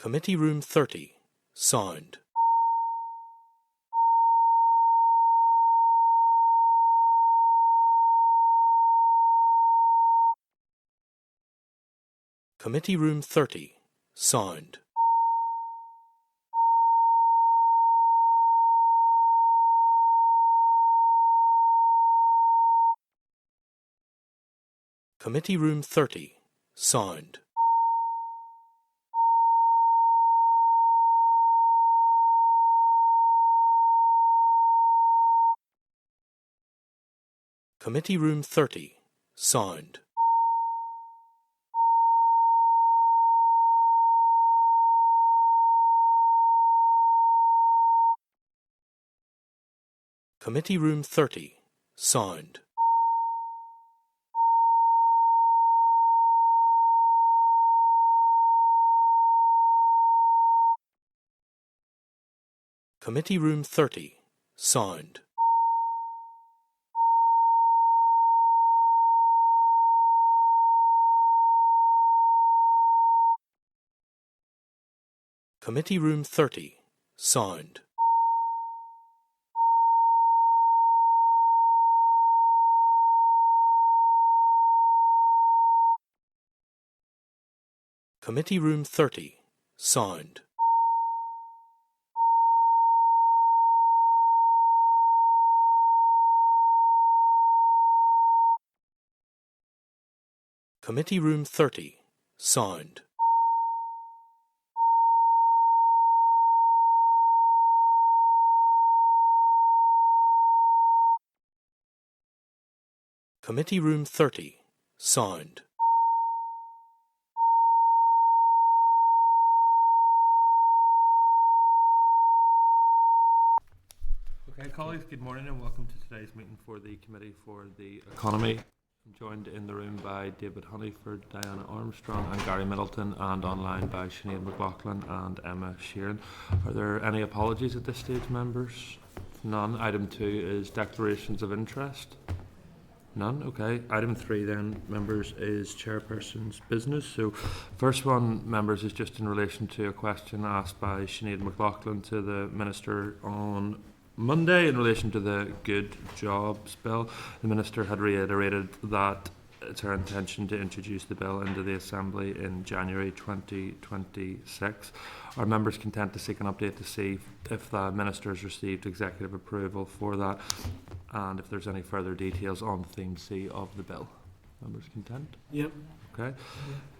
Committee Room 30, Sound. Committee Room 30, Sound. Committee Room 30, Sound. Committee Room 30, Sound. Committee Room 30, Sound. Committee Room 30, Sound. Committee Room 30, Sound. Committee Room 30, Sound. Committee Room 30, Sound. Committee Room 30, Sound. Okay, colleagues, good morning and welcome to today's meeting for the Committee for the Economy. I'm joined in the room by David Honeyford, Diana Armstrong and Gary Middleton, and online by Sinead McLaughlin and Emma Sheeran. Are there any apologies at this stage, members? None. Item 2 is declarations of interest. None? Okay. Item 3 then, members, is chairperson's business. So first one, members, is just in relation to a question asked by Sinead McLaughlin to the Minister on Monday in relation to the Good Jobs Bill. The Minister had reiterated that it's her intention to introduce the bill into the Assembly in January 2026. Are members content to seek an update to see if the Minister has received executive approval for that and if there's any further details on Theme C of the bill? Members content? Yep. Okay. Yep.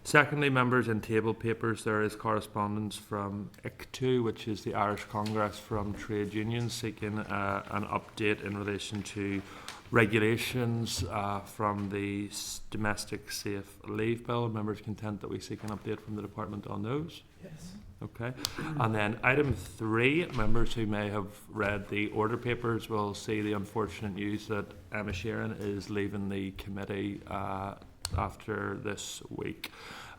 Secondly, members, in table papers there is correspondence from ICTU, which is the Irish Congress from Trade Unions, seeking an update in relation to regulations from the Domestic Safe Leave Bill. Members content that we seek an update from the Department on those? Yes. Okay. And then item 3, members who may have read the order papers will see the unfortunate news that Emma Sheeran is leaving the committee after this week.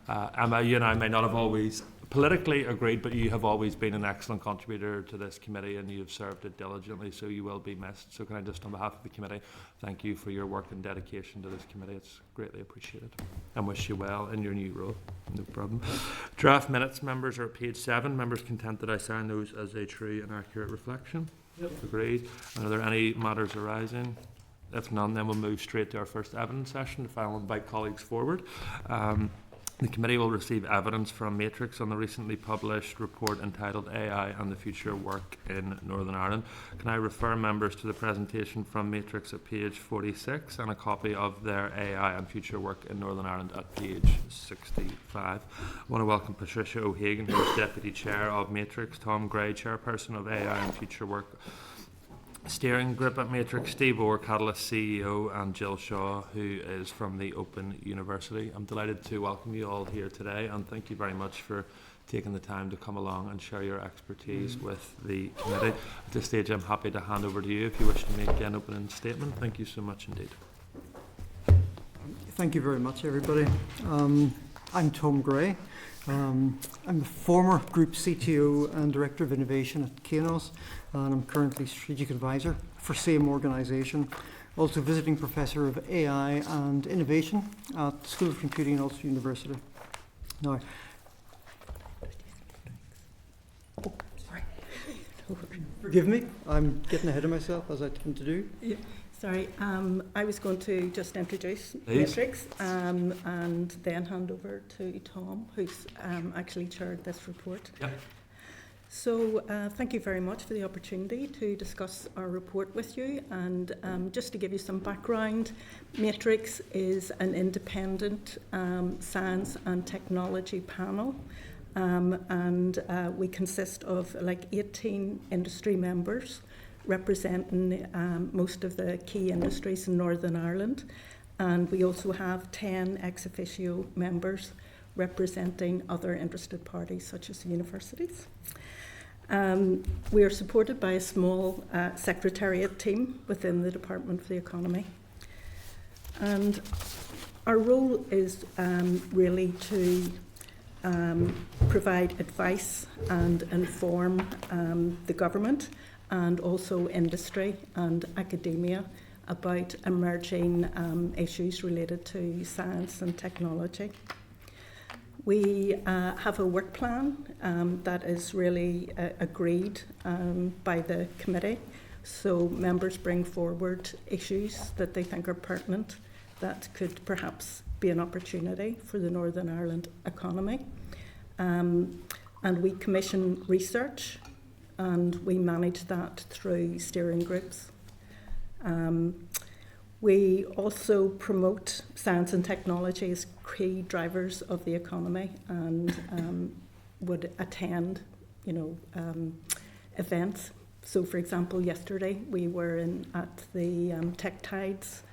Emma, you and I may not have always politically agreed, but you have always been an excellent contributor to this committee and you have served it diligently, so you will be missed. So can I just, on behalf of the committee, thank you for your work and dedication to this committee. It's greatly appreciated, and wish you well in your new role. No problem. Draft minutes, members, are at page 7. Members content that I sign those as a true and accurate reflection? Yep. Agreed. And are there any matters arising? If none, then we'll move straight to our first evidence session. If I will invite colleagues forward. The committee will receive evidence from Matrix on the recently published report entitled AI and the Future of Work in Northern Ireland. Can I refer members to the presentation from Matrix at page 46 and a copy of their AI and Future Work in Northern Ireland at page 65. I want to welcome Patricia O'Hagan, who is Deputy Chair of Matrix, Tom Gray, Chairperson of AI and Future Work Steering Group at Matrix, Steve Orr, Catalyst CEO, and Jill Shaw, who is from the Open University. I'm delighted to welcome you all here today, and thank you very much for taking the time to come along and share your expertise with the committee. At this stage, I'm happy to hand over to you if you wish to make an opening statement. Thank you so much indeed. Thank you very much, everybody. I'm Tom Gray. I'm the former Group CTO and Director of Innovation at Agnews, and I'm currently Strategic Advisor for same organisation. Also visiting Professor of AI and Innovation at School of Computing and Ulster University. Now, Forgive me, I'm getting ahead of myself, as I tend to do. Yeah. Sorry, I was going to just introduce Please. Matrix and then hand over to Tom, who's actually chaired this report. Yep. So thank you very much for the opportunity to discuss our report with you. And just to give you some background, Matrix is an independent science and technology panel. And we consist of like 18 industry members representing most of the key industries in Northern Ireland. And we also have 10 ex officio members representing other interested parties such as universities. We are supported by a small secretariat team within the Department for the Economy. And our role is really to provide advice and inform the government and also industry and academia about emerging issues related to science and technology. We have a work plan that is really agreed by the committee. So members bring forward issues that they think are pertinent that could perhaps be an opportunity for the Northern Ireland economy. And we commission research and we manage that through steering groups. We also promote science and technology as key drivers of the economy and would attend, events. So, for example, yesterday we were at the Tech Tides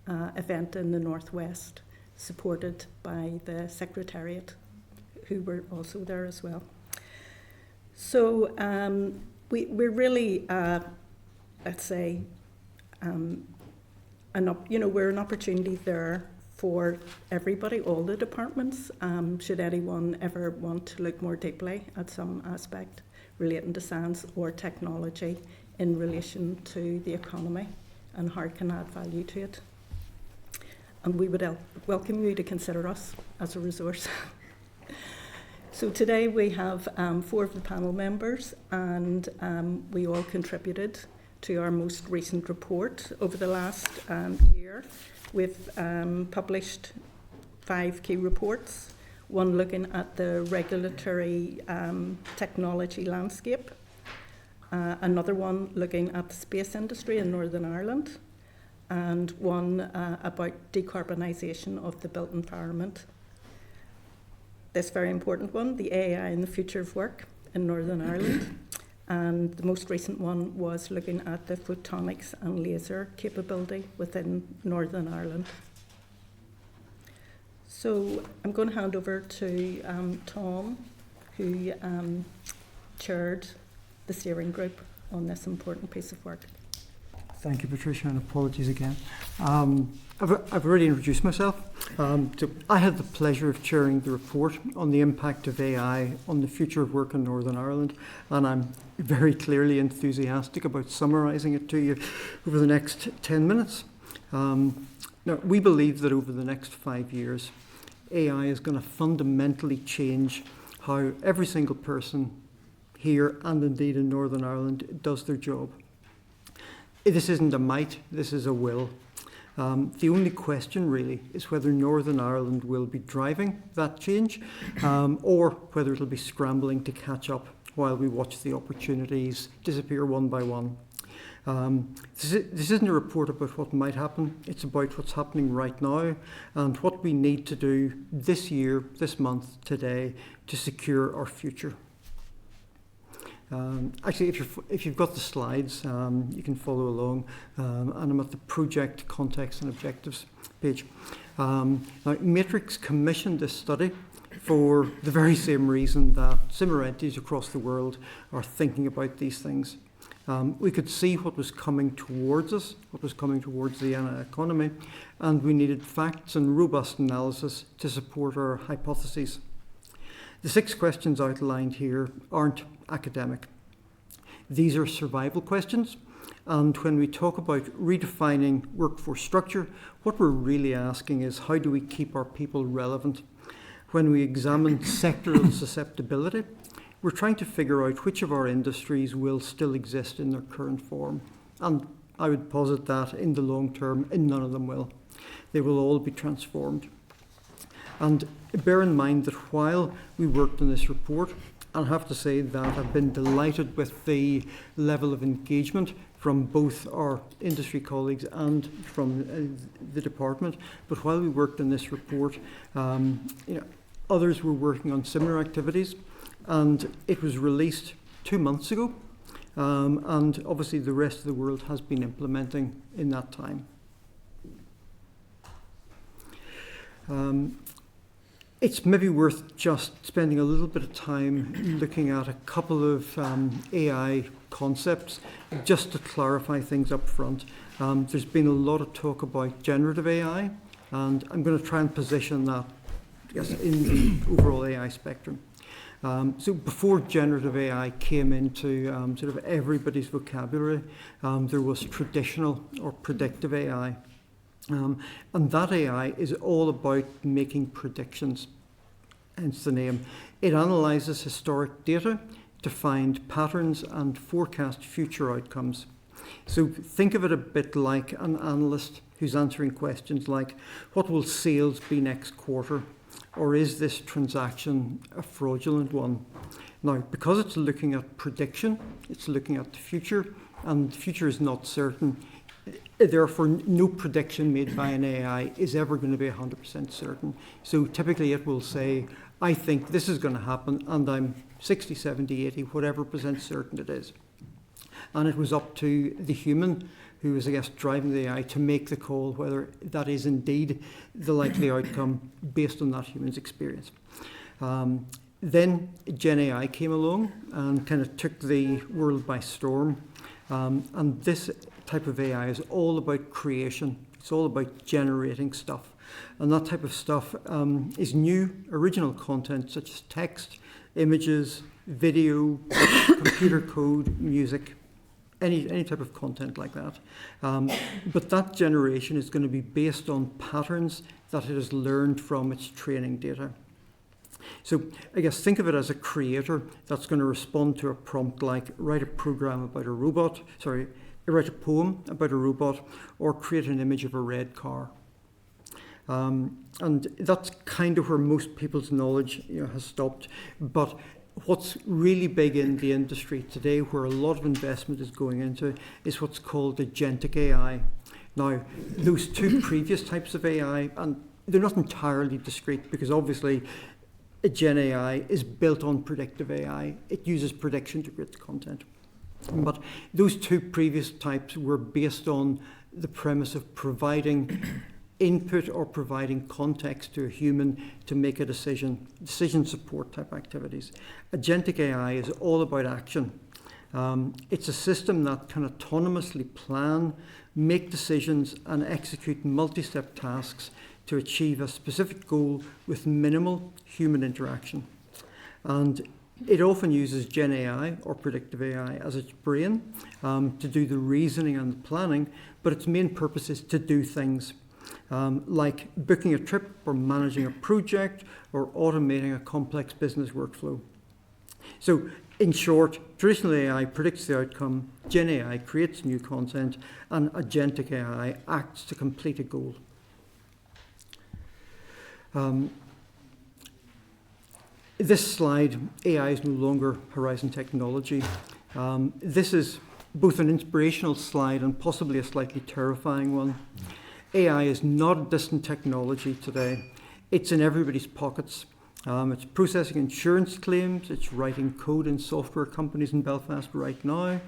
event in the Northwest, supported by the Secretariat, who were also there as well. So we're really, let's say, we're an opportunity there for everybody, all the departments, should anyone ever want to look more deeply at some aspect relating to science or technology in relation to the economy and how it can add value to it. And we would welcome you to consider us as a resource. So today we have 4 of the panel members, and we all contributed to our most recent report over the last year. We've published 5 key reports, one looking at the regulatory technology landscape, another one looking at the space industry in Northern Ireland, and one about decarbonisation of the built environment. This very important one, the AI and the future of work in Northern Ireland. And the most recent one was looking at the photonics and laser capability within Northern Ireland. So I'm going to hand over to Tom, who chaired the steering group on this important piece of work. Thank you, Patricia, and apologies again. I've already introduced myself. So I had the pleasure of chairing the report on the impact of AI on the future of work in Northern Ireland, and I'm very clearly enthusiastic about summarising it to you over the next 10 minutes. Now, we believe that over the next 5 years, AI is going to fundamentally change how every single person here and indeed in Northern Ireland does their job. This isn't a might, this is a will. The only question really is whether Northern Ireland will be driving that change or whether it'll be scrambling to catch up while we watch the opportunities disappear one by one. This isn't a report about what might happen, it's about what's happening right now and what we need to do this year, this month, today to secure our future. Actually, if you've got the slides, you can follow along, and I'm at the project context and objectives page. Now, Matrix commissioned this study for the very same reason that Simmerentes across the world are thinking about these things. We could see what was coming towards us, what was coming towards the economy, and we needed facts and robust analysis to support our hypotheses. The 6 questions outlined here aren't academic. These are survival questions, and when we talk about redefining workforce structure, what we're really asking is how do we keep our people relevant? When we examine sectoral susceptibility, we're trying to figure out which of our industries will still exist in their current form. And I would posit that in the long term, none of them will. They will all be transformed. And bear in mind that while we worked on this report, I have to say that I've been delighted with the level of engagement from both our industry colleagues and from the department. But while we worked on this report, others were working on similar activities, and it was released 2 months ago, and obviously the rest of the world has been implementing in that time. It's maybe worth just spending a little bit of time looking at a couple of AI concepts, just to clarify things up front. There's been a lot of talk about generative AI, and I'm going to try and position that, yes, in the overall AI spectrum. So before generative AI came into sort of everybody's vocabulary, there was traditional or predictive AI. And that AI is all about making predictions, hence the name. It analyzes historic data to find patterns and forecast future outcomes. So think of it a bit like an analyst who's answering questions like, what will sales be next quarter? Or is this transaction a fraudulent one? Now, because it's looking at prediction, it's looking at the future, and the future is not certain. Therefore, no prediction made by an AI is ever going to be 100% certain. So typically it will say, I think this is going to happen, and I'm 60, 70, 80, whatever percent certain it is. And it was up to the human who was, I guess, driving the AI to make the call whether that is indeed the likely outcome based on that human's experience. Then Gen AI came along and kind of took the world by storm. And this type of AI is all about creation. It's all about generating stuff. And that type of stuff is new, original content such as text, images, video, computer code, music, any type of content like that. But that generation is going to be based on patterns that it has learned from its training data. So I guess think of it as a creator that's going to respond to a prompt like write a poem about a robot, or create an image of a red car. And that's kind of where most people's knowledge has stopped. But what's really big in the industry today, where a lot of investment is going into, is what's called agentic AI. Now, those two previous types of AI, and they're not entirely discrete, because obviously Gen AI is built on predictive AI. It uses prediction to create the content. But those two previous types were based on the premise of providing input or providing context to a human to make a decision support type activities. Agentic AI is all about action. It's a system that can autonomously plan, make decisions, and execute multi-step tasks to achieve a specific goal with minimal human interaction. And it often uses Gen AI or predictive AI as its brain to do the reasoning and the planning, but its main purpose is to do things like booking a trip or managing a project or automating a complex business workflow. So in short, traditional AI predicts the outcome, Gen AI creates new content, and agentic AI acts to complete a goal. This slide, AI is no longer horizon technology. This is both an inspirational slide and possibly a slightly terrifying one. AI is not a distant technology today. It's in everybody's pockets. It's processing insurance claims. It's writing code in software companies in Belfast right now.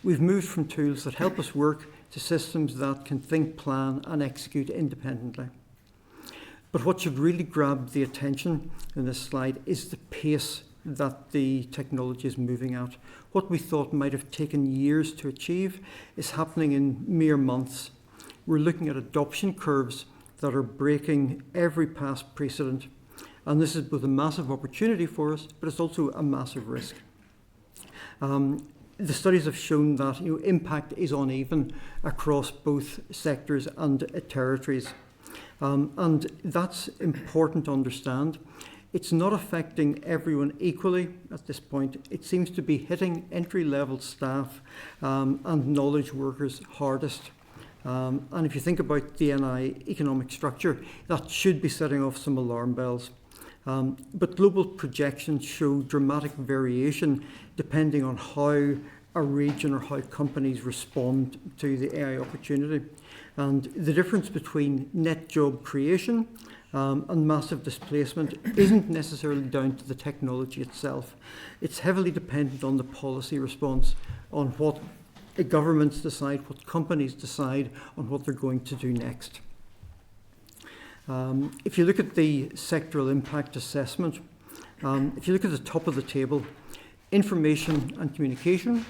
We've moved from tools that help us work to systems that can think, plan, and execute independently. But what should really grab the attention in this slide is the pace that the technology is moving at. What we thought might have taken years to achieve is happening in mere months. We're looking at adoption curves that are breaking every past precedent. And this is both a massive opportunity for us, but it's also a massive risk. The studies have shown that impact is uneven across both sectors and territories. And that's important to understand. it's not affecting everyone equally at this point. It seems to be hitting entry-level staff and knowledge workers hardest. And if you think about the NI economic structure, that should be setting off some alarm bells. But global projections show dramatic variation depending on how a region or how companies respond to the AI opportunity. And the difference between net job creation and massive displacement isn't necessarily down to the technology itself. It's heavily dependent on the policy response, on what governments decide, what companies decide on what they're going to do next. If you look at the sectoral impact assessment, if you look at the top of the table, information and communication,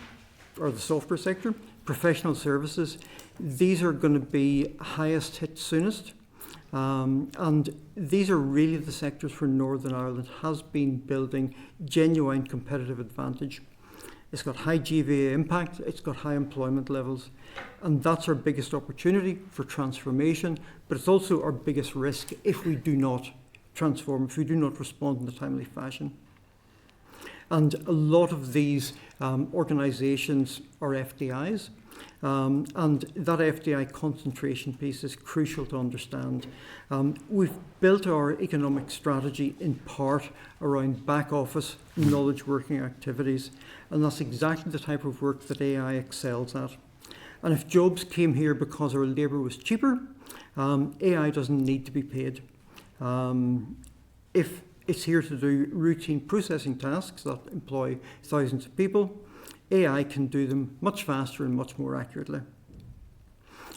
or the software sector, professional services, these are going to be highest hit soonest. And these are really the sectors where Northern Ireland has been building genuine competitive advantage. It's got high GVA impact, it's got high employment levels, and that's our biggest opportunity for transformation, but it's also our biggest risk if we do not transform, if we do not respond in a timely fashion. And a lot of these organisations are FDIs, and that FDI concentration piece is crucial to understand. We've built our economic strategy in part around back office knowledge working activities, and that's exactly the type of work that AI excels at. And if jobs came here because our labour was cheaper, AI doesn't need to be paid. If it's here to do routine processing tasks that employ thousands of people, AI can do them much faster and much more accurately.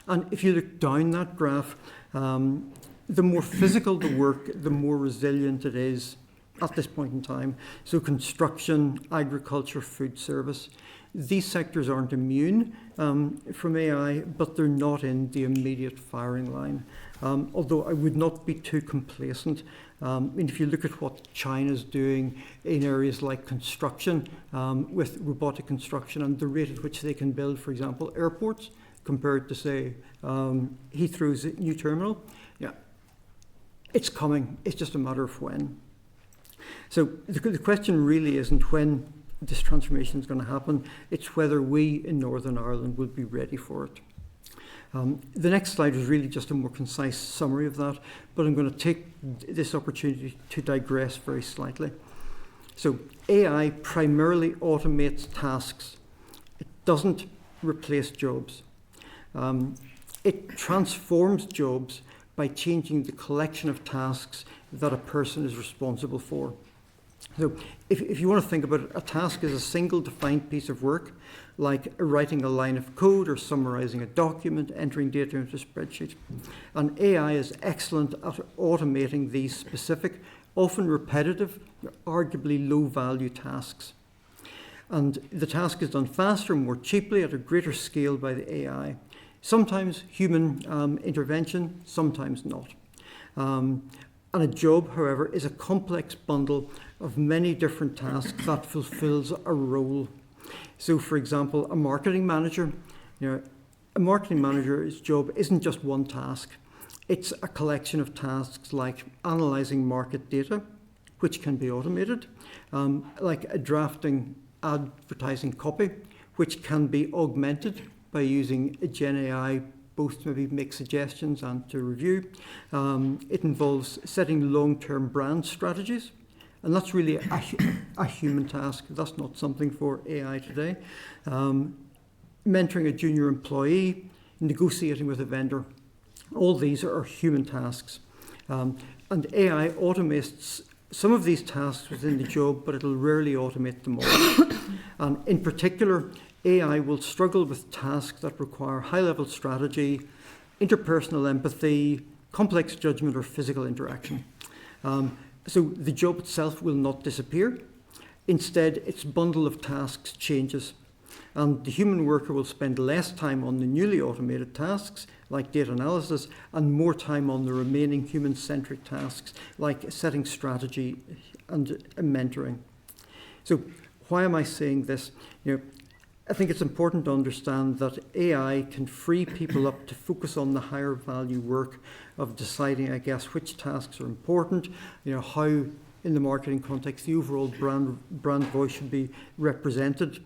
And if you look down that graph, the more physical the work, the more resilient it is at this point in time. So construction, agriculture, food service, these sectors aren't immune from AI, but they're not in the immediate firing line. Although I would not be too complacent. If you look at what China's doing in areas like construction, with robotic construction and the rate at which they can build, for example, airports, compared to, say, Heathrow's new terminal, yeah, it's coming. It's just a matter of when. So the question really isn't when this transformation is going to happen. It's whether we in Northern Ireland will be ready for it. The next slide is really just a more concise summary of that, but I'm going to take this opportunity to digress very slightly. So AI primarily automates tasks. It doesn't replace jobs. It transforms jobs by changing the collection of tasks that a person is responsible for. So if you want to think about it, a task is a single defined piece of work, like writing a line of code or summarizing a document, entering data into a spreadsheet. And AI is excellent at automating these specific, often repetitive, arguably low-value tasks. And the task is done faster, more cheaply, at a greater scale by the AI. Sometimes human intervention, sometimes not. And a job, however, is a complex bundle of many different tasks that fulfills a role. So, for example, a marketing manager, a marketing manager's job isn't just one task. It's a collection of tasks like analysing market data, which can be automated, like drafting advertising copy, which can be augmented by using a Gen AI, both to maybe make suggestions and to review. It involves setting long-term brand strategies, and that's really a human task. That's not something for AI today. Mentoring a junior employee, negotiating with a vendor, all these are human tasks. And AI automates some of these tasks within the job, but it'll rarely automate them all. And in particular, AI will struggle with tasks that require high-level strategy, interpersonal empathy, complex judgment, or physical interaction. So the job itself will not disappear. Instead, its bundle of tasks changes. And the human worker will spend less time on the newly automated tasks, like data analysis, and more time on the remaining human-centric tasks, like setting strategy and mentoring. So why am I saying this? I think it's important to understand that AI can free people up to focus on the higher value work of deciding, I guess, which tasks are important, how in the marketing context, the overall brand voice should be represented.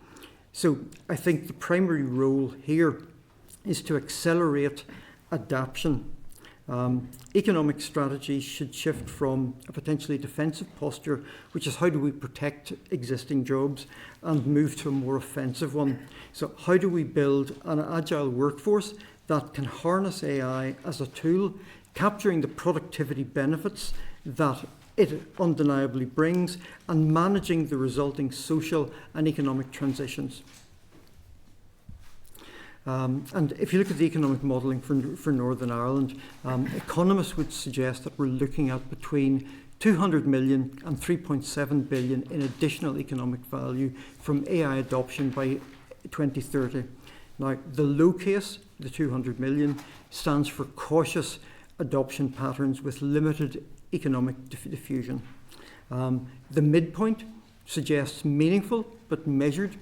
So I think the primary role here is to accelerate adaptation. Economic strategy should shift from a potentially defensive posture, which is how do we protect existing jobs, and move to a more offensive one. So how do we build an agile workforce that can harness AI as a tool, capturing the productivity benefits that it undeniably brings, and managing the resulting social and economic transitions. And if you look at the economic modelling for Northern Ireland, economists would suggest that we're looking at between 200 million and 3.7 billion in additional economic value from AI adoption by 2030. Now, the low case, the 200 million, stands for cautious adoption patterns with limited economic diffusion. The midpoint suggests meaningful but measured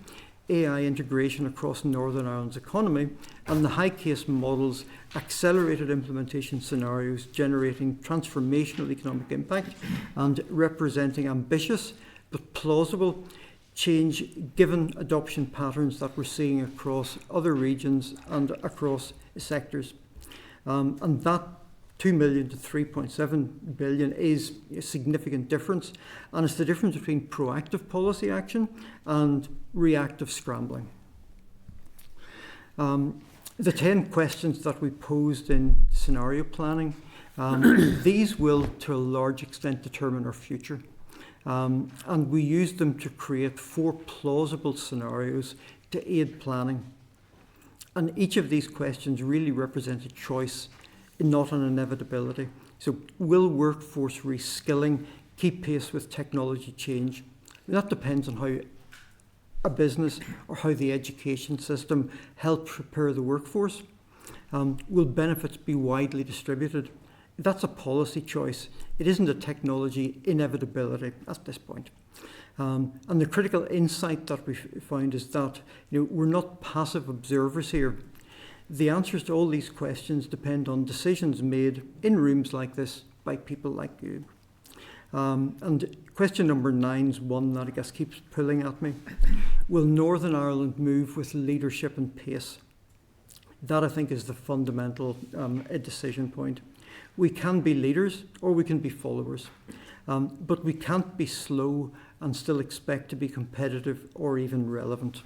AI integration across Northern Ireland's economy, and the high case models accelerated implementation scenarios generating transformational economic impact and representing ambitious but plausible change given adoption patterns that we're seeing across other regions and across sectors. And that 2 million to 3.7 billion is a significant difference, and it's the difference between proactive policy action and reactive scrambling. The 10 questions that we posed in scenario planning, these will to a large extent determine our future. And we used them to create 4 plausible scenarios to aid planning. And each of these questions really represent a choice, not an inevitability. So will workforce reskilling keep pace with technology change? That depends on how a business or how the education system helps prepare the workforce. Will benefits be widely distributed? That's a policy choice. It isn't a technology inevitability at this point. And the critical insight that we found is that we're not passive observers here. The answers to all these questions depend on decisions made in rooms like this by people like you. And question number 9 is one that I guess keeps pulling at me. Will Northern Ireland move with leadership and pace? That, I think, is the fundamental decision point. We can be leaders or we can be followers, but we can't be slow and still expect to be competitive or even relevant.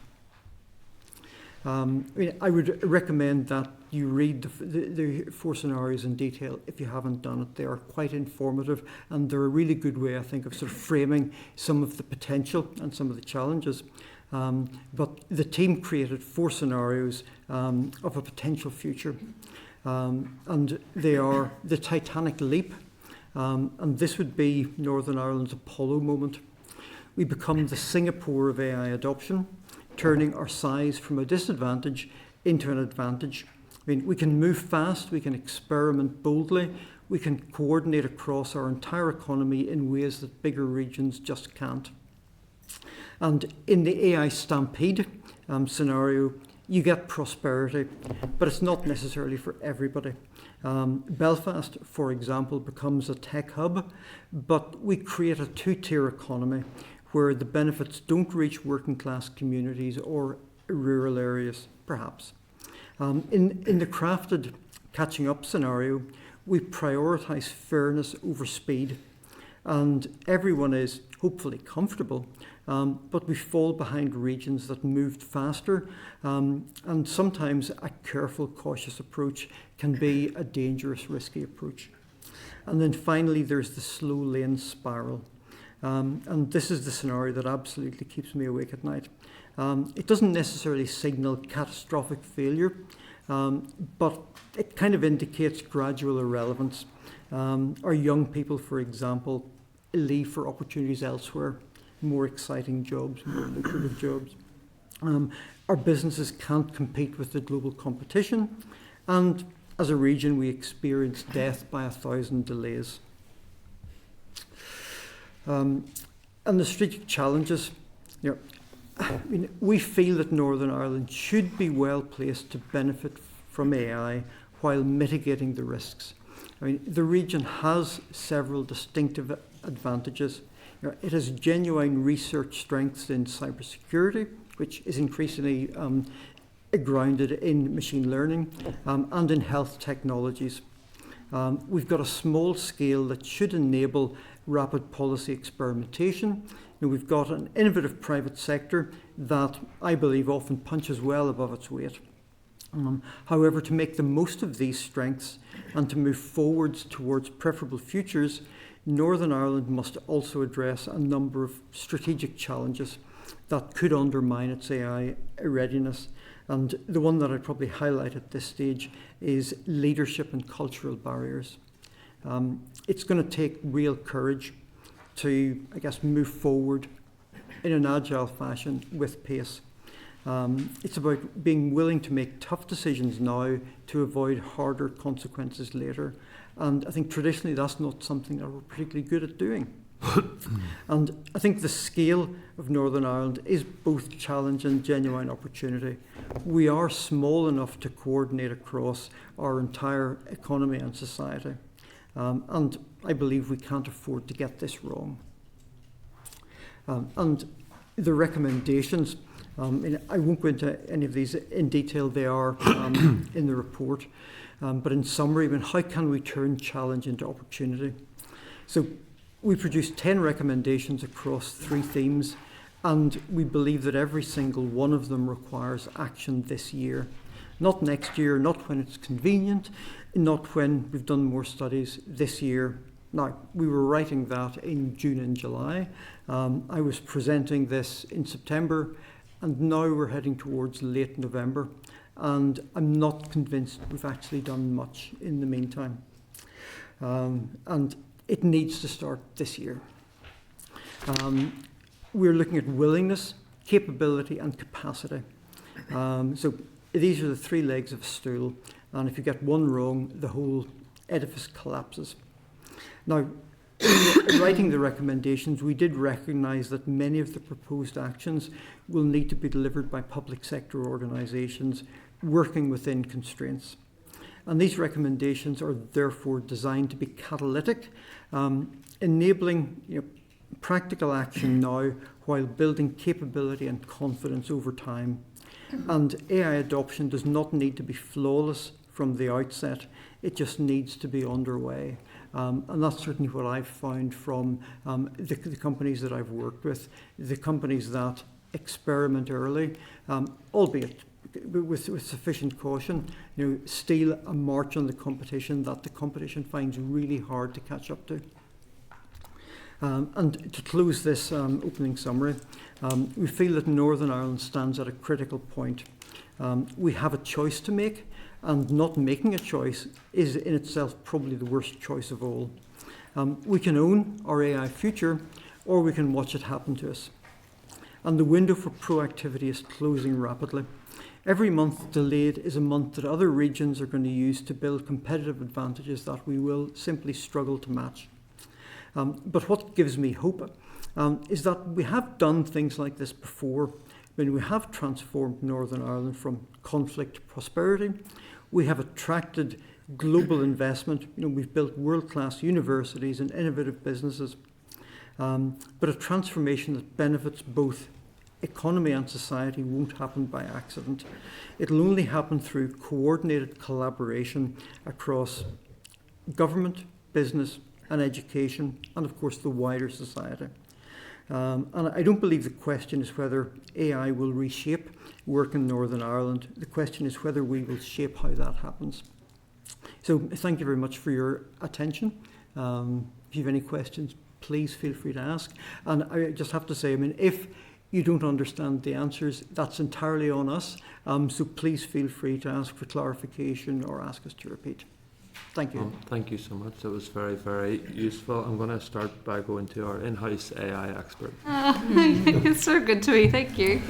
I would recommend that you read the 4 scenarios in detail if you haven't done it. They are quite informative, and they're a really good way, I think, of sort of framing some of the potential and some of the challenges. But the team created 4 scenarios of a potential future. And they are the Titanic leap, and this would be Northern Ireland's Apollo moment. We become the Singapore of AI adoption, turning our size from a disadvantage into an advantage. I mean, we can move fast, we can experiment boldly, we can coordinate across our entire economy in ways that bigger regions just can't. And in the AI stampede scenario, you get prosperity, but it's not necessarily for everybody. Belfast, for example, becomes a tech hub, but we create a 2-tier economy where the benefits don't reach working class communities or rural areas, perhaps. In the crafted catching up scenario, we prioritise fairness over speed, and everyone is hopefully comfortable, but we fall behind regions that moved faster, and sometimes a careful, cautious approach can be a dangerous, risky approach. And then finally, there's the slow lane spiral. And this is the scenario that absolutely keeps me awake at night. It doesn't necessarily signal catastrophic failure, but it kind of indicates gradual irrelevance. Our young people, for example, leave for opportunities elsewhere, more exciting jobs, more lucrative jobs. Our businesses can't compete with the global competition, and as a region, we experience death by 1,000 delays. And the strategic challenges, we feel that Northern Ireland should be well placed to benefit from AI while mitigating the risks. I mean, the region has several distinctive advantages. It has genuine research strengths in cybersecurity, which is increasingly grounded in machine learning, and in health technologies. We've got a small scale that should enable rapid policy experimentation. We've got an innovative private sector that I believe often punches well above its weight. However, to make the most of these strengths and to move forwards towards preferable futures, Northern Ireland must also address a number of strategic challenges that could undermine its AI readiness. And the one that I'd probably highlight at this stage is leadership and cultural barriers. It's going to take real courage to, I guess, move forward in an agile fashion with pace. It's about being willing to make tough decisions now to avoid harder consequences later. And I think traditionally that's not something that we're particularly good at doing. And I think the scale of Northern Ireland is both challenge and genuine opportunity. We are small enough to coordinate across our entire economy and society. And I believe we can't afford to get this wrong. And the recommendations, I won't go into any of these in detail, they are in the report. But in summary, how can we turn challenge into opportunity? So we produced 10 recommendations across 3 themes, and we believe that every single one of them requires action this year. Not next year, not when it's convenient, not when we've done more studies, this year. Now, we were writing that in June and July. I was presenting this in September, and now we're heading towards late November, and I'm not convinced we've actually done much in the meantime. And it needs to start this year. We're looking at willingness, capability, and capacity. So these are the 3 legs of a stool, and if you get one wrong, the whole edifice collapses. Now, in writing the recommendations, we did recognise that many of the proposed actions will need to be delivered by public sector organisations working within constraints. And these recommendations are therefore designed to be catalytic, enabling practical action now while building capability and confidence over time. And AI adoption does not need to be flawless from the outset, it just needs to be underway. And that's certainly what I've found from the companies that I've worked with, the companies that experiment early, albeit with sufficient caution, steal a march on the competition that the competition finds really hard to catch up to. And to close this opening summary, we feel that Northern Ireland stands at a critical point. We have a choice to make, and not making a choice is in itself probably the worst choice of all. We can own our AI future, or we can watch it happen to us. And the window for proactivity is closing rapidly. Every month delayed is a month that other regions are going to use to build competitive advantages that we will simply struggle to match. But what gives me hope is that we have done things like this before. When we have transformed Northern Ireland from conflict to prosperity, we have attracted global investment. We've built world-class universities and innovative businesses. But a transformation that benefits both economy and society won't happen by accident. It'll only happen through coordinated collaboration across government, business, and education, and of course the wider society. And I don't believe the question is whether AI will reshape work in Northern Ireland. The question is whether we will shape how that happens. So thank you very much for your attention. If you have any questions, please feel free to ask. And I just have to say, if you don't understand the answers, that's entirely on us. So please feel free to ask for clarification or ask us to repeat. Thank you. Thank you so much. That was very, very useful. I'm going to start by going to our in-house AI expert. It's so good to me. Thank you.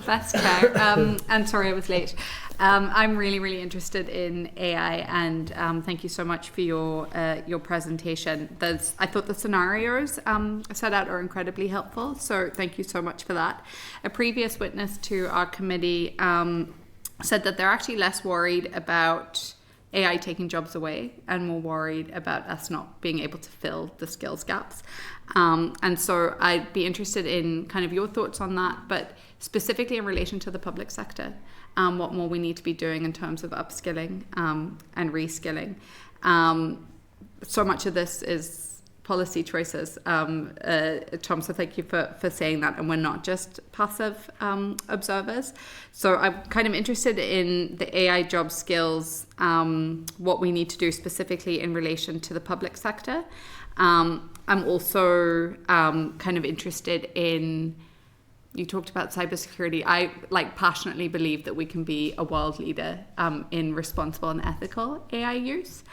Best care. And sorry I was late. I'm really, really interested in AI, and thank you so much for your presentation. I thought the scenarios set out are incredibly helpful, so thank you so much for that. A previous witness to our committee said that they're actually less worried about AI taking jobs away and more worried about us not being able to fill the skills gaps. And so I'd be interested in kind of your thoughts on that, but specifically in relation to the public sector, what more we need to be doing in terms of upskilling and reskilling. So much of this is policy choices, Tom, so thank you for saying that, and we're not just passive observers. So I'm kind of interested in the AI job skills, what we need to do specifically in relation to the public sector. I'm also kind of interested in, you talked about cybersecurity. I passionately believe that we can be a world leader in responsible and ethical AI use.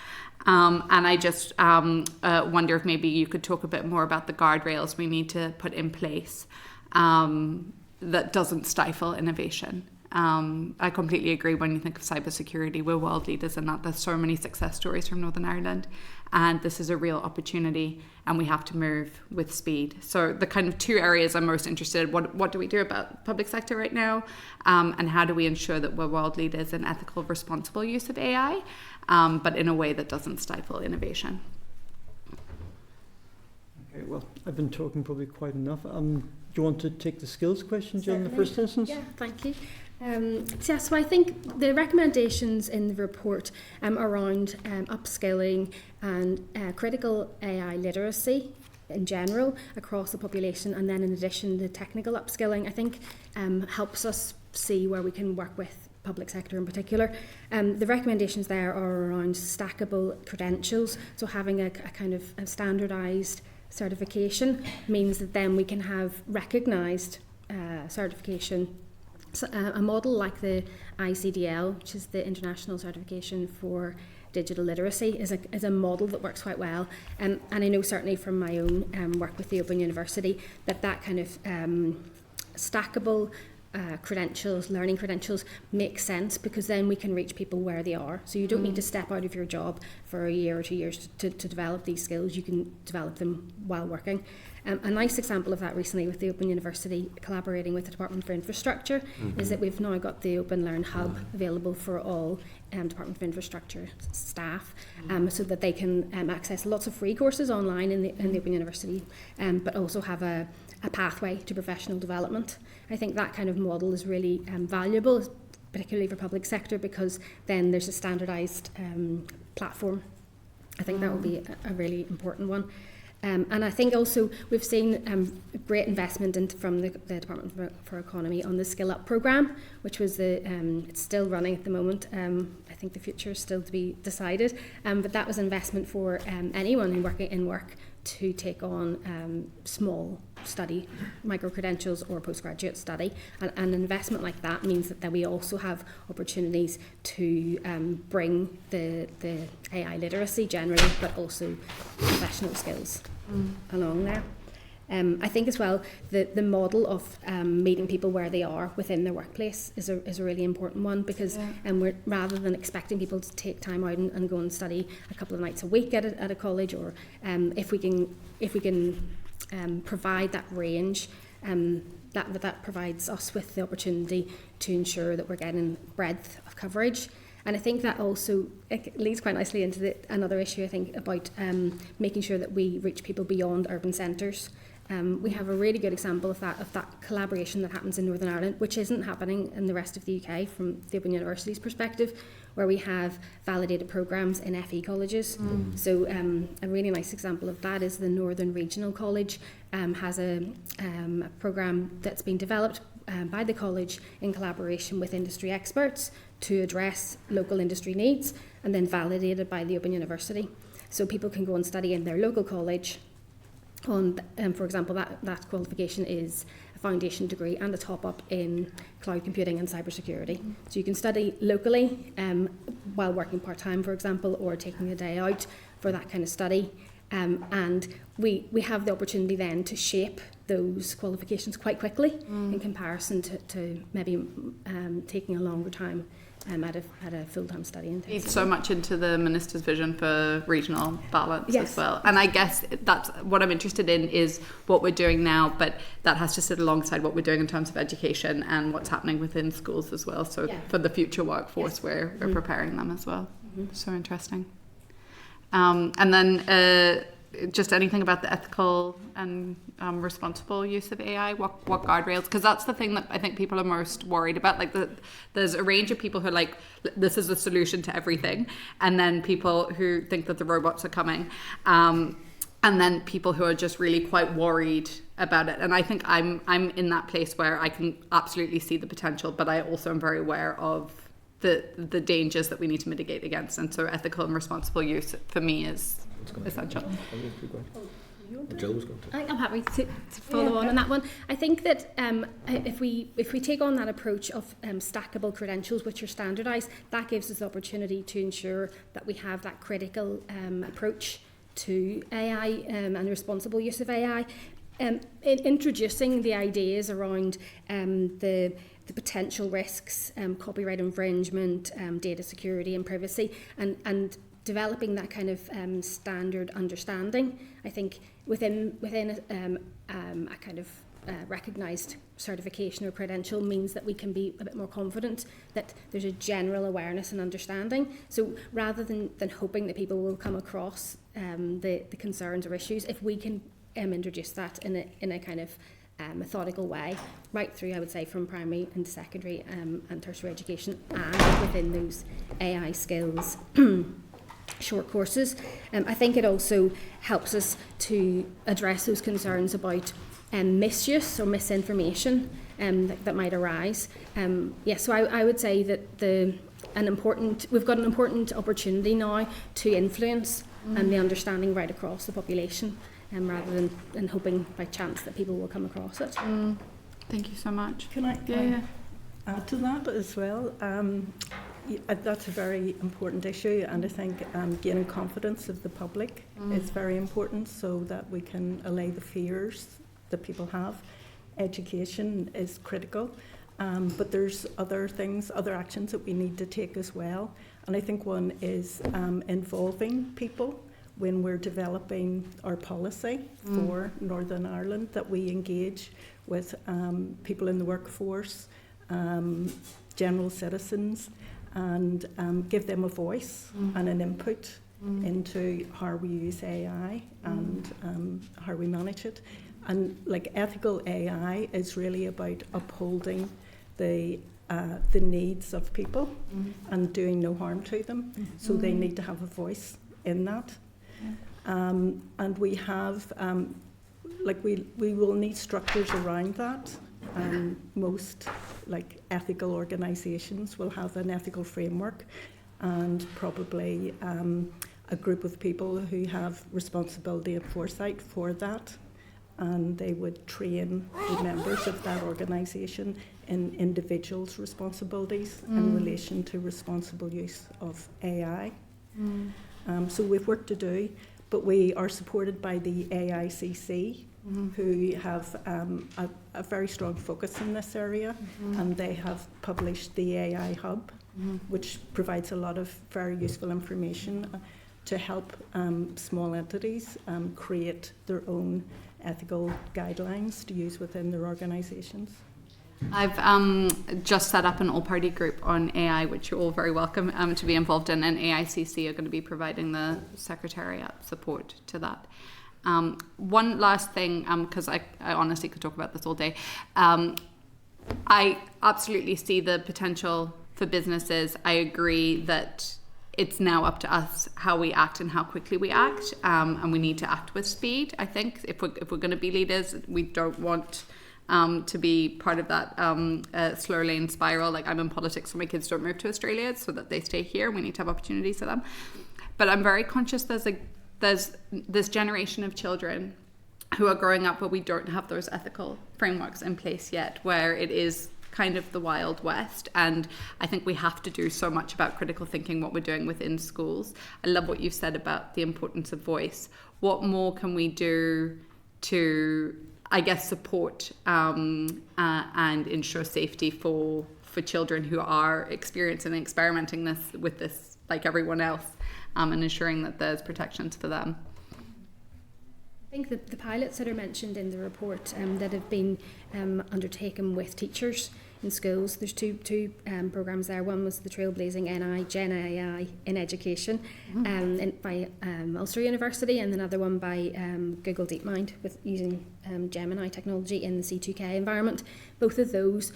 And I just wonder if maybe you could talk a bit more about the guardrails we need to put in place that doesn't stifle innovation. I completely agree. When you think of cybersecurity, we're world leaders in that. There's so many success stories from Northern Ireland, and this is a real opportunity, and we have to move with speed. So the kind of two areas I'm most interested in, what do we do about public sector right now, and how do we ensure that we're world leaders in ethical, responsible use of AI, but in a way that doesn't stifle innovation. Okay, well, I've been talking probably quite enough. Do you want to take the skills question, Jill, in the first instance? Yeah, thank you. So I think the recommendations in the report around upskilling and critical AI literacy in general across the population, and then in addition the technical upskilling, I think helps us see where we can work with public sector in particular. The recommendations there are around stackable credentials, so having a kind of a standardised certification means that then we can have recognised certification. So, a model like the ICDL, which is the International Certification for Digital Literacy, is a model that works quite well. And I know certainly from my own work with the Open University that kind of stackable credentials, learning credentials, make sense, because then we can reach people where they are. So you don't need to step out of your job for a year or 2 years to develop these skills. You can develop them while working. A nice example of that recently with the Open University collaborating with the Department for Infrastructure is that we've now got the Open Learn Hub available for all Department for Infrastructure staff, so that they can access lots of free courses online in the Open University, but also have a pathway to professional development. I think that kind of model is really valuable, particularly for public sector, because then there's a standardised platform. I think that will be a really important one. And I think also we've seen great investment from the Department for Economy on the Skill Up programme, which was it's still running at the moment. I think the future is still to be decided, but that was investment for anyone working in work to take on small study, micro-credentials or postgraduate study. And an investment like that means that we also have opportunities to bring the AI literacy generally, but also professional skills along there. I think as well the model of meeting people where they are within their workplace is a really important one, because we're, rather than expecting people to take time out and go and study a couple of nights a week at a college, or if we can provide that range, that provides us with the opportunity to ensure that we're getting breadth of coverage. And I think that also leads quite nicely into another issue, I think, about making sure that we reach people beyond urban centres. We have a really good example of that collaboration that happens in Northern Ireland, which isn't happening in the rest of the UK from the Open University's perspective, where we have validated programmes in FE colleges. So a really nice example of that is the Northern Regional College has a programme that's been developed by the college in collaboration with industry experts to address local industry needs, and then validated by the Open University. So people can go and study in their local college on, for example, that qualification is a foundation degree and a top-up in cloud computing and cybersecurity. So you can study locally while working part-time, for example, or taking a day out for that kind of study. And we have the opportunity then to shape those qualifications quite quickly in comparison to maybe taking a longer time at a full-time study. Feeds so much into the Minister's vision for regional balance as well. And I guess that's what I'm interested in, is what we're doing now, but that has to sit alongside what we're doing in terms of education and what's happening within schools as well. So for the future workforce, we're preparing them as well. So interesting. And then just anything about the ethical and responsible use of AI, what guardrails, because that's the thing that I think people are most worried about. Like there's a range of people who are like, this is the solution to everything, and then people who think that the robots are coming, and then people who are just really quite worried about it. And I think I'm in that place where I can absolutely see the potential, but I also am very aware of the dangers that we need to mitigate against. And so ethical and responsible use for me is essential. I'm happy to follow on that one. I think that if we take on that approach of stackable credentials which are standardised, that gives us the opportunity to ensure that we have that critical approach to AI and responsible use of AI. In introducing the ideas around the potential risks, copyright infringement, data security and privacy, and developing that kind of standard understanding, I think within a kind of recognised certification or credential means that we can be a bit more confident that there's a general awareness and understanding. So rather than hoping that people will come across the concerns or issues, if we can introduce that in a kind of methodical way, right through, I would say, from primary and secondary and tertiary education, and within those AI skills short courses. I think it also helps us to address those concerns about misuse or misinformation that might arise. So I would say that we've got an important opportunity now to influence the understanding right across the population, rather than hoping by chance that people will come across it. Thank you so much. Can I add to that as well? That's a very important issue, and I think gaining confidence of the public is very important so that we can allay the fears that people have. Education is critical, but there's other actions that we need to take as well. And I think one is involving people when we're developing our policy for Northern Ireland, that we engage with people in the workforce, general citizens, and give them a voice and an input into how we use AI and how we manage it. And like ethical AI is really about upholding the needs of people and doing no harm to them. So they need to have a voice in that. And we have, we will need structures around that. Most ethical organisations will have an ethical framework, and probably a group of people who have responsibility and foresight for that, and they would train the members of that organisation in individuals' responsibilities in relation to responsible use of AI. So we've work to do, but we are supported by the AICC, who have a very strong focus in this area, and they have published the AI Hub, which provides a lot of very useful information to help small entities create their own ethical guidelines to use within their organisations. I've just set up an all-party group on AI, which you're all very welcome to be involved in, and AICC are going to be providing the Secretariat support to that. One last thing, because I honestly could talk about this all day. I absolutely see the potential for businesses. I agree that it's now up to us how we act and how quickly we act, and we need to act with speed. I think if we're going to be leaders, we don't want to be part of that slow lane spiral. Like, I'm in politics so my kids don't move to Australia, so that they stay here. We need to have opportunities for them. But I'm very conscious there's this generation of children who are growing up where we don't have those ethical frameworks in place yet, where it is kind of the Wild West. And I think we have to do so much about critical thinking, what we're doing within schools. I love what you said about the importance of voice. What more can we do to, I guess, support and ensure safety for children who are experiencing and experimenting with this like everyone else, and ensuring that there's protections for them? I think that the pilots that are mentioned in the report that have been undertaken with teachers in schools. There's two programmes there. One was the Trailblazing NI Gen AI in Education by Ulster University, and another one by Google DeepMind with using Gemini technology in the C2K environment. Both of those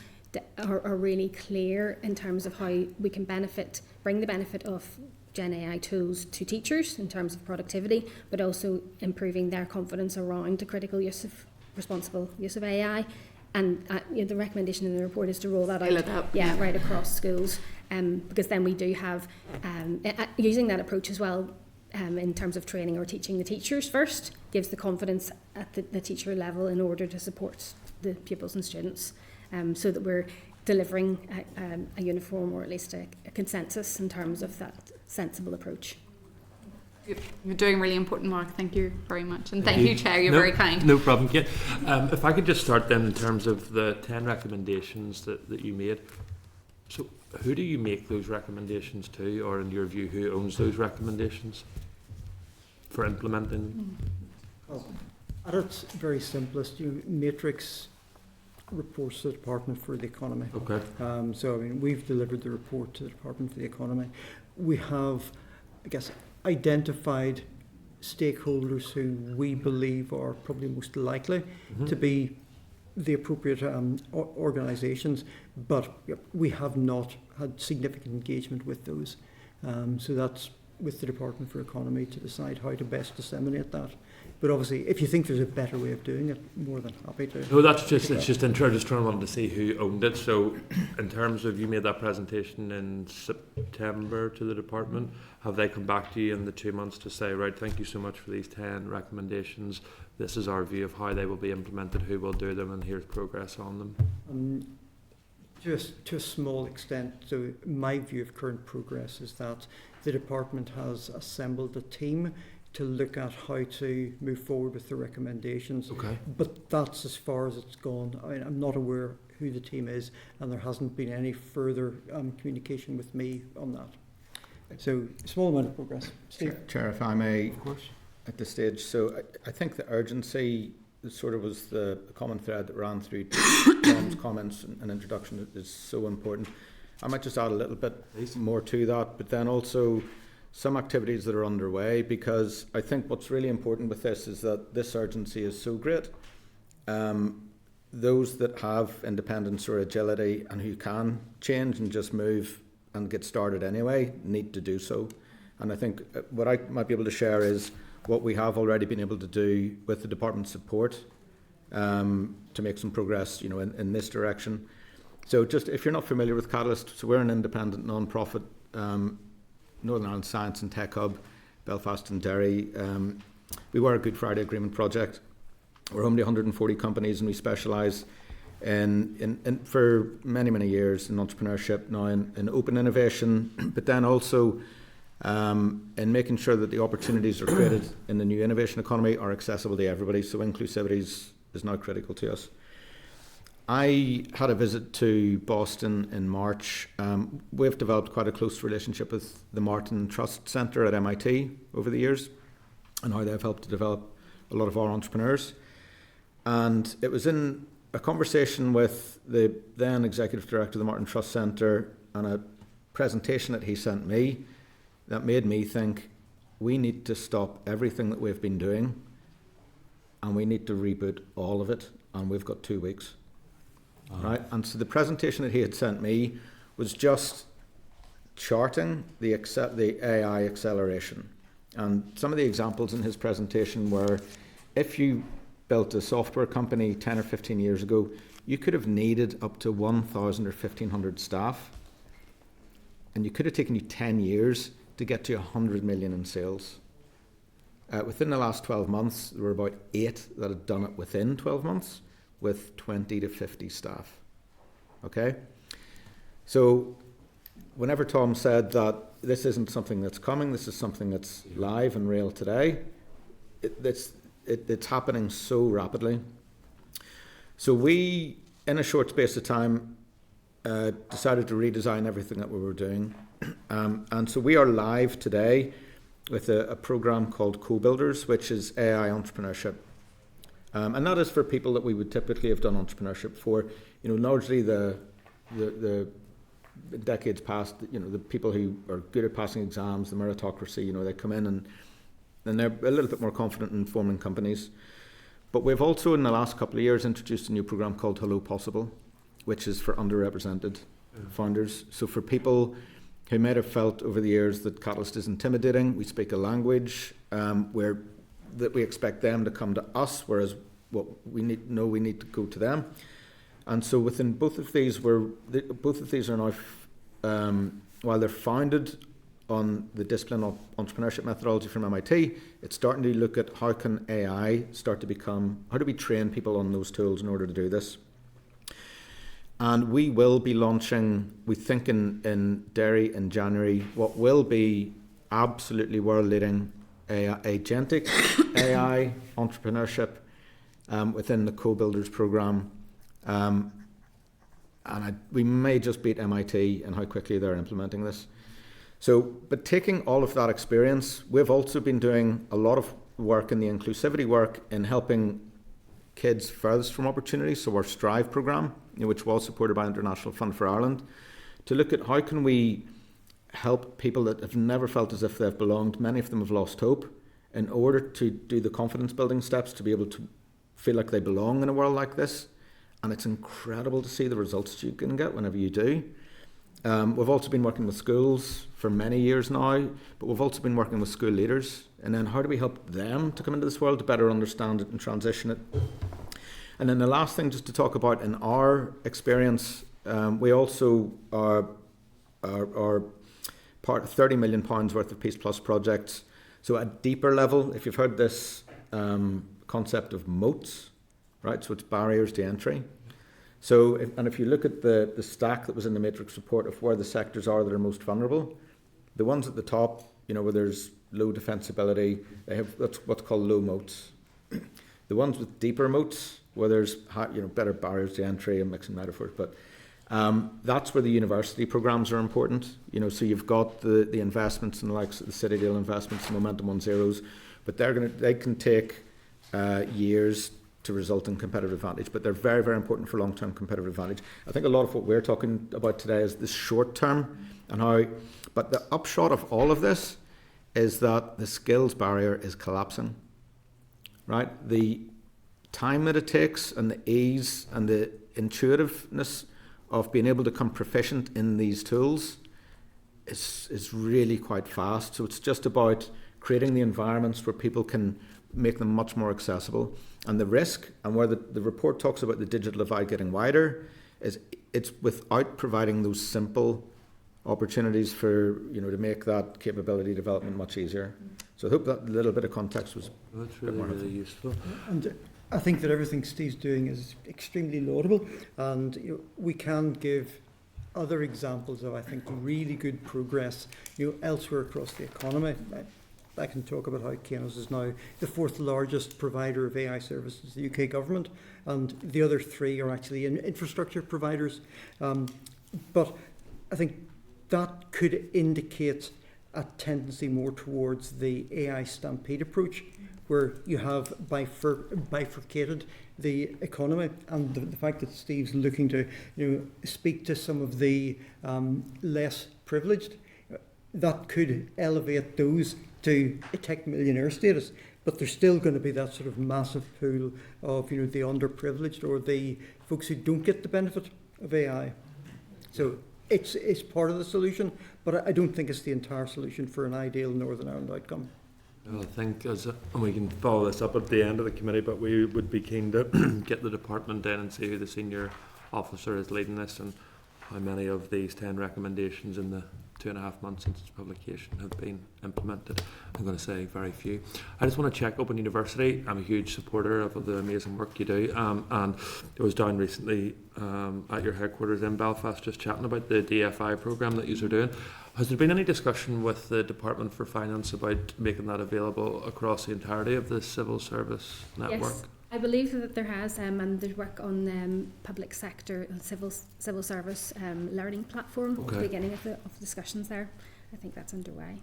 are really clear in terms of how we can bring the benefit of Gen AI tools to teachers in terms of productivity, but also improving their confidence around the critical responsible use of AI. And the recommendation in the report is to roll that out, right across schools, because then we do have using that approach as well in terms of training or teaching the teachers first gives the confidence at the teacher level in order to support the pupils and students, so that we're delivering a uniform or at least a consensus in terms of that sensible approach. You're doing really important work. Thank you very much. And thank you, Chair. You're very kind. No problem, Kate. If I could just start then in terms of the 10 recommendations that you made. So who do you make those recommendations to, or in your view, who owns those recommendations for implementing? Well, at its very simplest, Matrix reports to the Department for the Economy. Okay. So, I mean, we've delivered the report to the Department for the Economy. We have, I guess, identified stakeholders who we believe are probably most likely to be the appropriate organisations, but we have not had significant engagement with those. So that's with the Department for Economy to decide how to best disseminate that. But obviously, if you think there's a better way of doing it, more than happy to. No, it's just trying to see who owned it. So, in terms of, you made that presentation in September to the department, have they come back to you in the 2 months to say, right, thank you so much for these 10 recommendations. This is our view of how they will be implemented, who will do them, and here's progress on them? Just to a small extent. So, my view of current progress is that the department has assembled a team to look at how to move forward with the recommendations. Okay. But that's as far as it's gone. I'm not aware who the team is, and there hasn't been any further communication with me on that. So, small amount of progress. Steve? Chair, if I may, Of course. at this stage. So I think the urgency sort of was the common thread that ran through Tom's comments and introduction is so important. I might just add a little bit more to that, but then also some activities that are underway, because I think what's really important with this is that this urgency is so great. Those that have independence or agility and who can change and just move and get started anyway need to do so. And I think what I might be able to share is what we have already been able to do with the department's support to make some progress, in this direction. So just if you're not familiar with Catalyst, so we're an independent non-profit Northern Ireland Science and Tech Hub, Belfast and Derry. We were a Good Friday Agreement project. We're home to 140 companies, and we specialise in for many, many years in entrepreneurship, now in open innovation, but then also in making sure that the opportunities are created in the new innovation economy are accessible to everybody. So inclusivity is now critical to us. I had a visit to Boston in March. We've developed quite a close relationship with the Martin Trust Centre at MIT over the years, and how they've helped to develop a lot of our entrepreneurs. And it was in a conversation with the then Executive Director of the Martin Trust Centre and a presentation that he sent me that made me think we need to stop everything that we've been doing and we need to reboot all of it, and we've got 2 weeks. Right, and so the presentation that he had sent me was just charting the AI acceleration, and some of the examples in his presentation were, if you built a software company 10 or 15 years ago, you could have needed up to 1,000 or 1,500 staff, and you could have taken you 10 years to get to 100 million in sales. Within the last 12 months, there were about 8 that had done it within 12 months. With 20 to 50 staff. Okay? So whenever Tom said that this isn't something that's coming, this is something that's live and real today, it's happening so rapidly. So we, in a short space of time, decided to redesign everything that we were doing. And so we are live today with a program called Co-Builders, which is AI entrepreneurship. And that is for people that we would typically have done entrepreneurship for, largely the the decades past, the people who are good at passing exams, the meritocracy, they come in and they're a little bit more confident in forming companies. But we've also, in the last couple of years, introduced a new program called Hello Possible, which is for underrepresented founders. So for people who might have felt over the years that Catalyst is intimidating, we speak a language that we expect them to come to us, whereas what we need to go to them. And so within both of these are now, while they're founded on the discipline of entrepreneurship methodology from MIT, it's starting to look at how can AI how do we train people on those tools in order to do this. And we will be launching, we think in Derry in January, what will be absolutely world-leading agentic AI entrepreneurship within the Co-Builders program. We may just beat MIT in how quickly they're implementing this. But taking all of that experience, we've also been doing a lot of work in the inclusivity work in helping kids furthest from opportunity. So our Strive program, which was supported by International Fund for Ireland, to look at how can we help people that have never felt as if they've belonged, many of them have lost hope, in order to do the confidence building steps to be able to feel like they belong in a world like this. And it's incredible to see the results you can get whenever you do. We've also been working with schools for many years now, but we've also been working with school leaders. And then how do we help them to come into this world to better understand it and transition it? And then the last thing just to talk about in our experience, we also are part of £30 million worth of Peace Plus projects. So at a deeper level, if you've heard this concept of moats, right? So it's barriers to entry. So, if you look at the stack that was in the Matrix report of where the sectors are that are most vulnerable, the ones at the top, where there's low defensibility, they have what's called low moats. The ones with deeper moats, where there's better barriers to entry, I'm mixing metaphors, but that's where the university programs are important. So you've got the investments and the likes of the City Deal investments, Momentum 1.0s, but they can take years to result in competitive advantage, but they're very, very important for long-term competitive advantage. I think a lot of what we're talking about today is the short term but the upshot of all of this is that the skills barrier is collapsing, right? The time that it takes and the ease and the intuitiveness of being able to become proficient in these tools is really quite fast. So it's just about creating the environments where people can make them much more accessible. And the risk, and where the report talks about the digital divide getting wider, is it's without providing those simple opportunities for, to make that capability development much easier. So I hope that little bit of context was that's really useful. And I think that everything Steve's doing is extremely laudable, and we can give other examples of, I think, really good progress elsewhere across the economy. I can talk about how Kainos is now the fourth largest provider of AI services to the UK government, and the other three are actually infrastructure providers. But I think that could indicate a tendency more towards the AI stampede approach, where you have bifurcated the economy, and the fact that Steve's looking to speak to some of the less privileged, that could elevate those to a tech millionaire status, but there's still going to be that sort of massive pool of the underprivileged or the folks who don't get the benefit of AI. So it's part of the solution, but I don't think it's the entire solution for an ideal Northern Ireland outcome. Well, I think and we can follow this up at the end of the committee, but we would be keen to get the department in and see who the senior officer is leading this and how many of these 10 recommendations in the 2.5 months since its publication have been implemented. I'm going to say very few. I just want to check Open University. I'm a huge supporter of the amazing work you do, and I was down recently at your headquarters in Belfast just chatting about the DFI programme that you are doing. Has there been any discussion with the Department for Finance about making that available across the entirety of the civil service network? Yes, I believe that there has, and there's work on public sector and civil service learning platform at the beginning of the discussions there. I think that's underway.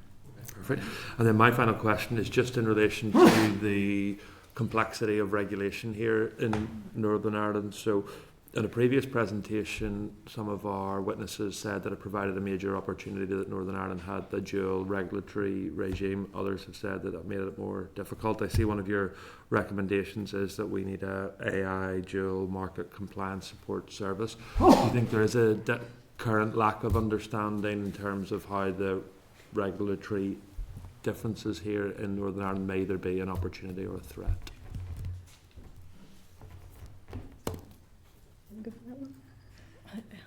Perfect. And then my final question is just in relation to the complexity of regulation here in Northern Ireland. So In a previous presentation, some of our witnesses said that it provided a major opportunity that Northern Ireland had the dual regulatory regime. Others have said that it made it more difficult. I see one of your recommendations is that we need a AI dual market compliance support service. Do you think there is a current lack of understanding in terms of how the regulatory differences here in Northern Ireland may either be an opportunity or a threat?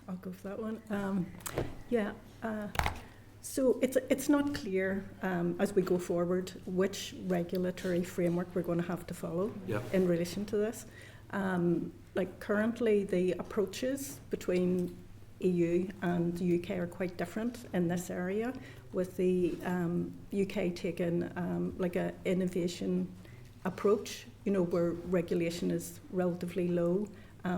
I'll go for that one. So it's not clear as we go forward which regulatory framework we're going to have to follow in relation to this. Like currently, the approaches between EU and the UK are quite different in this area, with the UK taking like an innovation approach, you know, where regulation is relatively low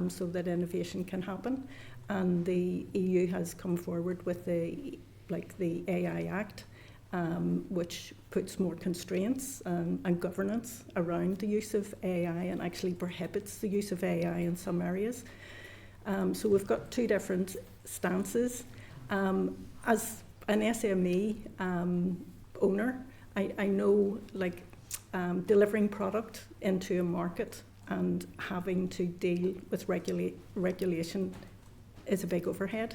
so that innovation can happen. And the EU has come forward with the AI Act, which puts more constraints and governance around the use of AI and actually prohibits the use of AI in some areas. So we've got two different stances. As an SME owner, I know delivering product into a market and having to deal with regulation is a big overhead.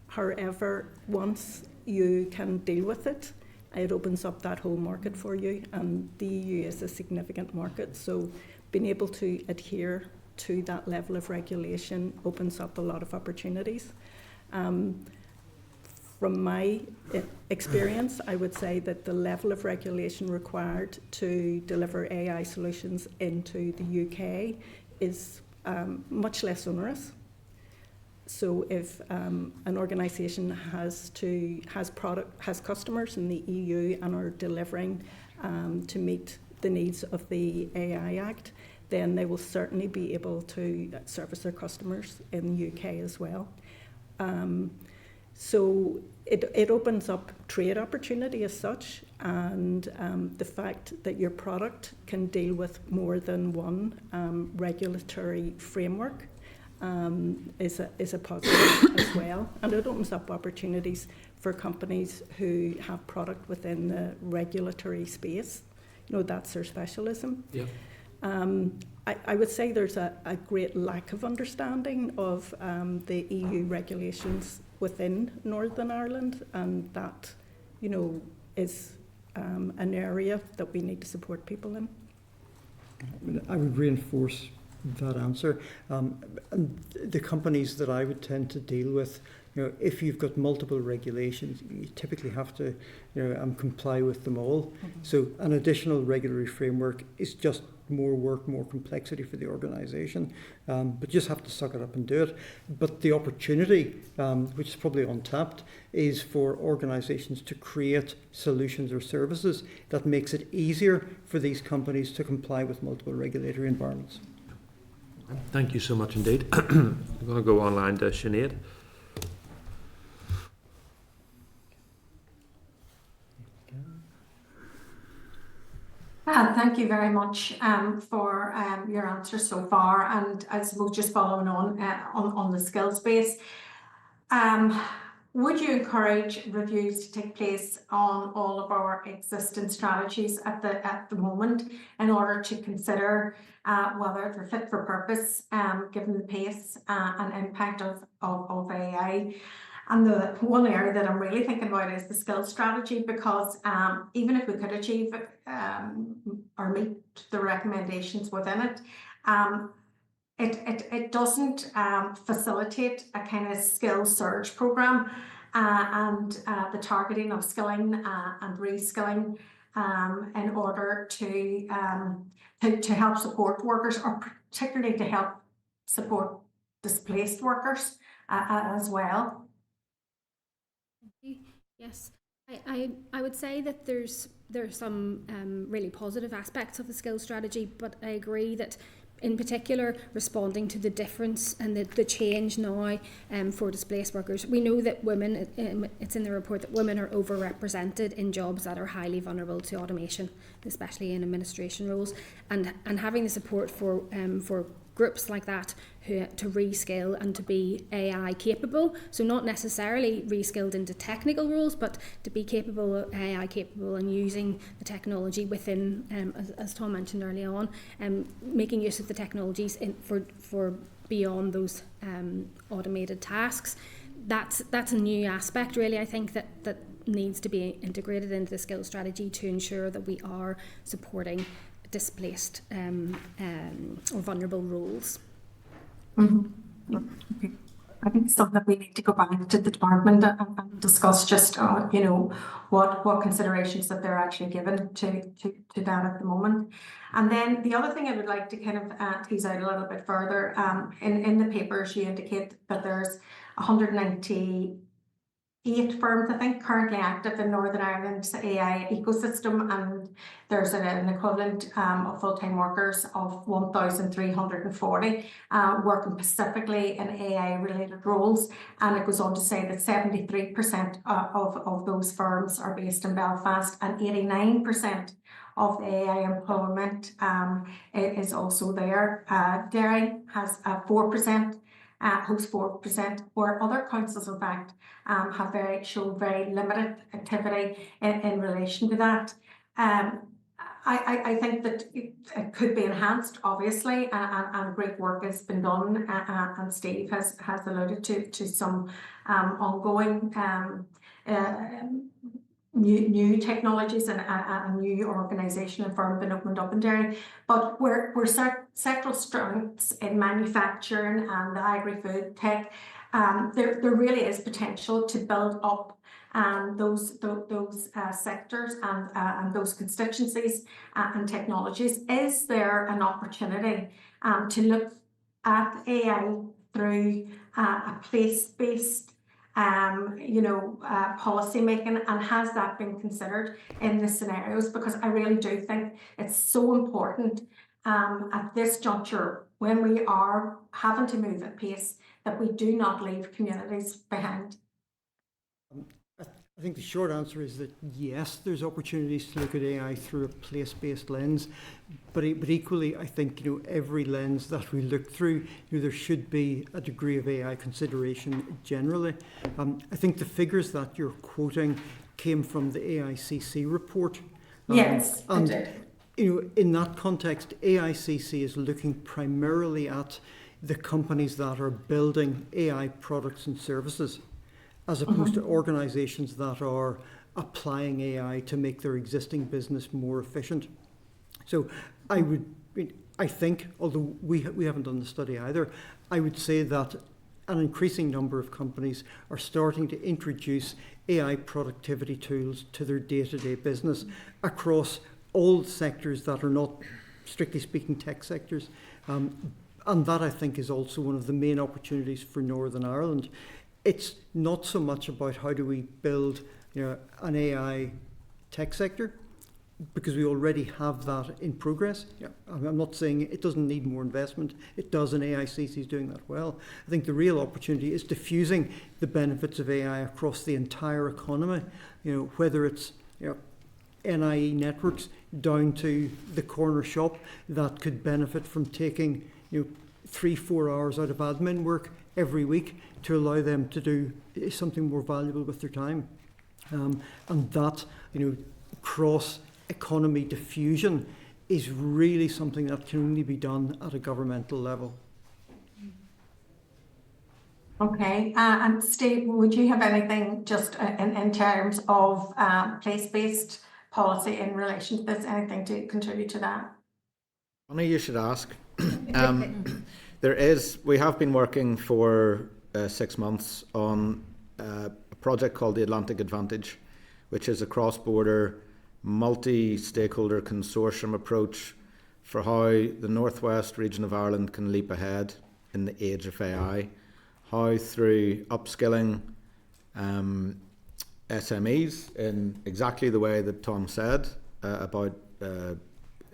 However, once you can deal with it, it opens up that whole market for you, and the EU is a significant market, so being able to adhere to that level of regulation opens up a lot of opportunities. From my experience, I would say that the level of regulation required to deliver AI solutions into the UK is much less onerous. So if an organisation has customers in the EU and are delivering to meet the needs of the AI Act, then they will certainly be able to service their customers in the UK as well. So it opens up trade opportunity as such, and the fact that your product can deal with more than one regulatory framework is a positive as well, and it opens up opportunities for companies who have product within the regulatory space. You know, that's their specialism. Yeah. I would say there's a great lack of understanding of the EU regulations within Northern Ireland, and that, you know, is an area that we need to support people in. I would reinforce that answer. And the companies that I would tend to deal with, you know, if you've got multiple regulations, you typically have to, you know, comply with them all. Mm-hmm. So an additional regulatory framework is just more work, more complexity for the organisation, but you just have to suck it up and do it. But the opportunity, which is probably untapped, is for organisations to create solutions or services that makes it easier for these companies to comply with multiple regulatory environments. Thank you so much indeed. I'm going to go online to Sinead. Thank you very much for your answers so far, and I suppose just following on the skills base, would you encourage reviews to take place on all of our existing strategies at the moment in order to consider whether they're fit for purpose, given the pace and impact of AI? And the one area that I'm really thinking about is the skills strategy, because even if we could achieve or meet the recommendations within it, it doesn't facilitate a kind of skills surge program and the targeting of skilling and reskilling in order to help support workers, or particularly to help support displaced workers as well. Yes, I would say that there's some really positive aspects of the skills strategy, but I agree that in particular responding to the difference and the change now for displaced workers. We know that women, it's in the report that women are overrepresented in jobs that are highly vulnerable to automation, especially in administration roles, and having the support for groups like that to reskill and to be AI capable. So not necessarily reskilled into technical roles, but to be capable, AI capable, and using the technology within, as Tom mentioned early on, making use of the technologies for beyond those automated tasks. That's a new aspect, really, I think, that needs to be integrated into the skills strategy to ensure that we are supporting displaced or vulnerable roles. Mm-hmm. Okay. I think it's something that we need to go back to the department and discuss just, what considerations that they're actually given to that at the moment. And then the other thing I would like to kind of tease out a little bit further, in the papers you indicate that there's 198 firms, I think, currently active in Northern Ireland's AI ecosystem, and there's an equivalent of full-time workers of 1,340 working specifically in AI-related roles. And it goes on to say that 73% of those firms are based in Belfast, and 89% of the AI employment is also there. Derry has 4%. Hosts 4%, where other councils, in fact, have shown very limited activity in relation to that. I think that it could be enhanced, obviously, and great work has been done, and Steve has alluded to some ongoing new technologies and a new organisation and firm been opened up in Derry. But we're sectoral strengths in manufacturing and the agri-food tech. There really is potential to build up those sectors and those constituencies and technologies. Is there an opportunity to look at AI through a place-based policy making, and has that been considered in the scenarios? Because I really do think it's so important at this juncture, when we are having to move at pace, that we do not leave communities behind. I think the short answer is that yes, there's opportunities to look at AI through a place-based lens, but equally, I think every lens that we look through, there should be a degree of AI consideration generally. I think the figures that you're quoting came from the AICC report. Yes, and I did. In that context, AICC is looking primarily at the companies that are building AI products and services, as opposed to organizations that are applying AI to make their existing business more efficient. So I think, although we haven't done the study either, I would say that an increasing number of companies are starting to introduce AI productivity tools to their day-to-day business across all sectors that are not, strictly speaking, tech sectors. And that, I think, is also one of the main opportunities for Northern Ireland. It's not so much about how do we build an AI tech sector, because we already have that in progress. I'm not saying it doesn't need more investment. It does, and AICC is doing that well. I think the real opportunity is diffusing the benefits of AI across the entire economy, whether it's NIE networks down to the corner shop that could benefit from taking 3-4 hours out of admin work every week to allow them to do something more valuable with their time. And that, cross-economy diffusion is really something that can only be done at a governmental level. Okay, and Steve, would you have anything just in terms of place-based policy in relation to this, anything to contribute to that? Funny you should ask. We have been working for 6 months on a project called the Atlantic Advantage, which is a cross-border, multi-stakeholder consortium approach for how the northwest region of Ireland can leap ahead in the age of AI, how through upskilling SMEs in exactly the way that Tom said about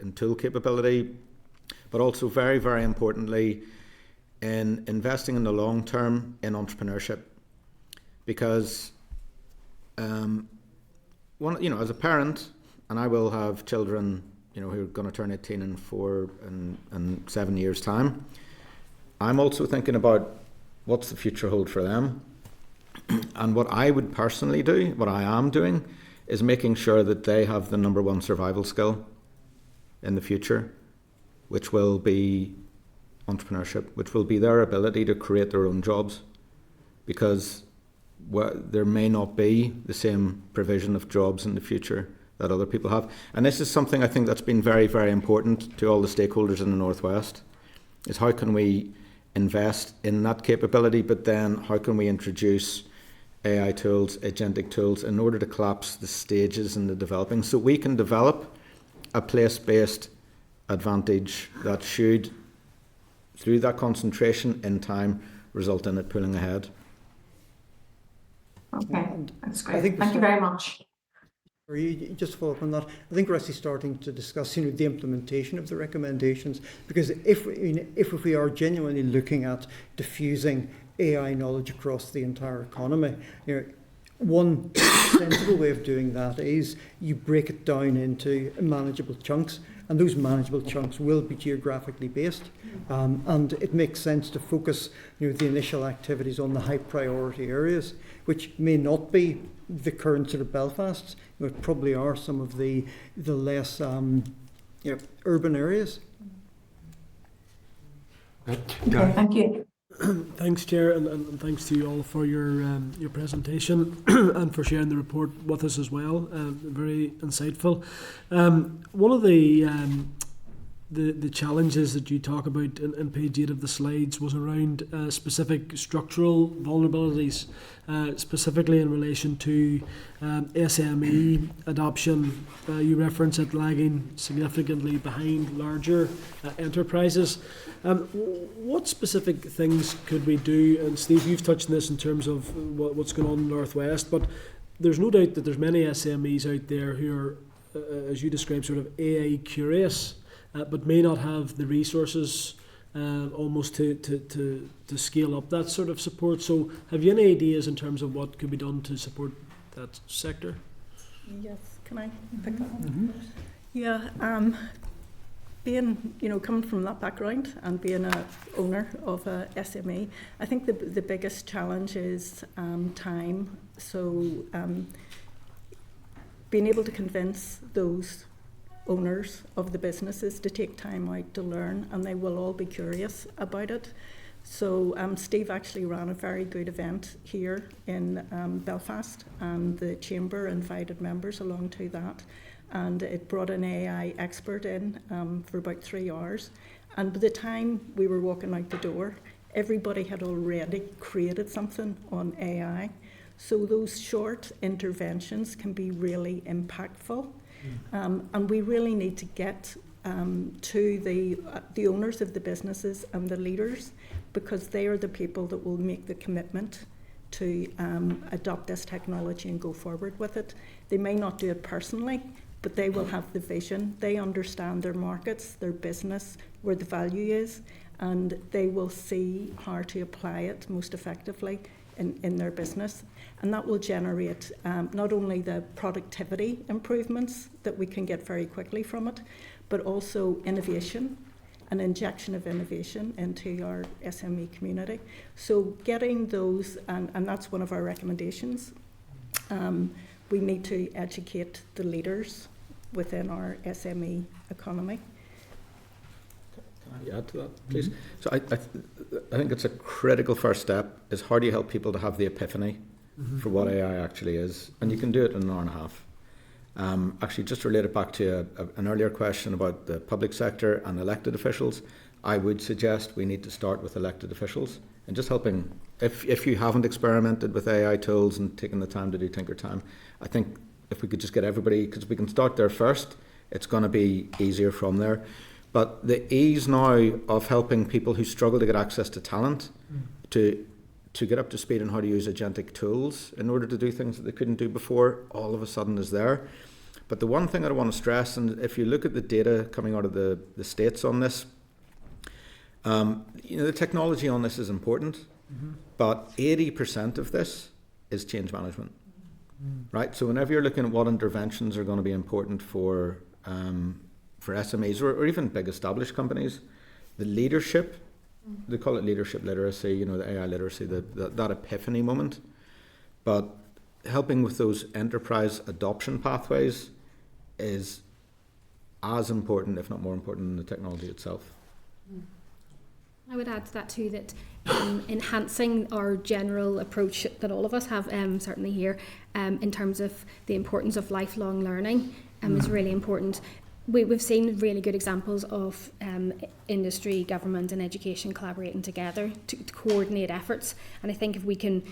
in tool capability, but also very, very importantly in investing in the long term in entrepreneurship. Because as a parent, and I will have children who are going to turn 18 in 4 and 7 years time, I'm also thinking about what's the future hold for them. And what I would personally do, what I am doing, is making sure that they have the number one survival skill in the future, which will be entrepreneurship, which will be their ability to create their own jobs, because there may not be the same provision of jobs in the future that other people have. And this is something I think that's been very, very important to all the stakeholders in the Northwest, is how can we invest in that capability, but then how can we introduce AI tools, agentic tools, in order to collapse the stages in the developing, so we can develop a place-based advantage that should, through that concentration in time, result in it pulling ahead. Okay, that's great. I think Thank you very much. Just to follow up on that, I think we're actually starting to discuss, the implementation of the recommendations, because if we are genuinely looking at diffusing AI knowledge across the entire economy, one sensible way of doing that is you break it down into manageable chunks, and those manageable chunks will be geographically based, and it makes sense to focus the initial activities on the high priority areas, which may not be the current sort of Belfast. It probably are some of the less urban areas. Okay, thank you. Thanks, Chair, and thanks to you all for your presentation and for sharing the report with us as well. Very insightful. One of the challenges that you talk about in page 8 of the slides was around specific structural vulnerabilities, specifically in relation to SME adoption. You reference it lagging significantly behind larger enterprises. What specific things could we do? And Steve, you've touched on this in terms of what's going on in the Northwest, but there's no doubt that there's many SMEs out there who are, as you described, sort of AI curious, but may not have the resources almost to scale up that sort of support. So have you any ideas in terms of what could be done to support that sector? Yes, can I pick that one? Yeah, being, coming from that background and being a owner of a SME, I think the biggest challenge is time. So being able to convince those owners of the businesses to take time out to learn, and they will all be curious about it. So Steve actually ran a very good event here in Belfast, and the Chamber invited members along to that, and it brought an AI expert in for about 3 hours, and by the time we were walking out the door, everybody had already created something on AI. So those short interventions can be really impactful. And we really need to get to the owners of the businesses and the leaders, because they are the people that will make the commitment to adopt this technology and go forward with it. They may not do it personally, but they will have the vision. They understand their markets, their business, where the value is, and they will see how to apply it most effectively in their business. And that will generate not only the productivity improvements that we can get very quickly from it, but also innovation, an injection of innovation into our SME community. So getting those, and that's one of our recommendations, we need to educate the leaders within our SME economy. Can I add to that, please? So I think it's a critical first step, is how do you help people to have the epiphany for what AI actually is? And you can do it in an hour and a half. Actually, just related back to an earlier question about the public sector and elected officials, I would suggest we need to start with elected officials and just helping, if you haven't experimented with AI tools and taken the time to do Tinker Time, I think if we could just get everybody, because we can start there first, it's going to be easier from there. But the ease now of helping people who struggle to get access to talent to get up to speed on how to use agentic tools in order to do things that they couldn't do before, all of a sudden is there. But the one thing I want to stress, and if you look at the data coming out of the States on this, the technology on this is important, but 80% of this is change management, right? So whenever you're looking at what interventions are going to be important for SMEs or even big established companies, the leadership They call it leadership literacy, you know, the AI literacy, that epiphany moment. But helping with those enterprise adoption pathways is as important, if not more important, than the technology itself. I would add to that too that enhancing our general approach that all of us have, certainly here, in terms of the importance of lifelong learning is really important. We've seen really good examples of industry, government and education collaborating together to coordinate efforts, and I think if we can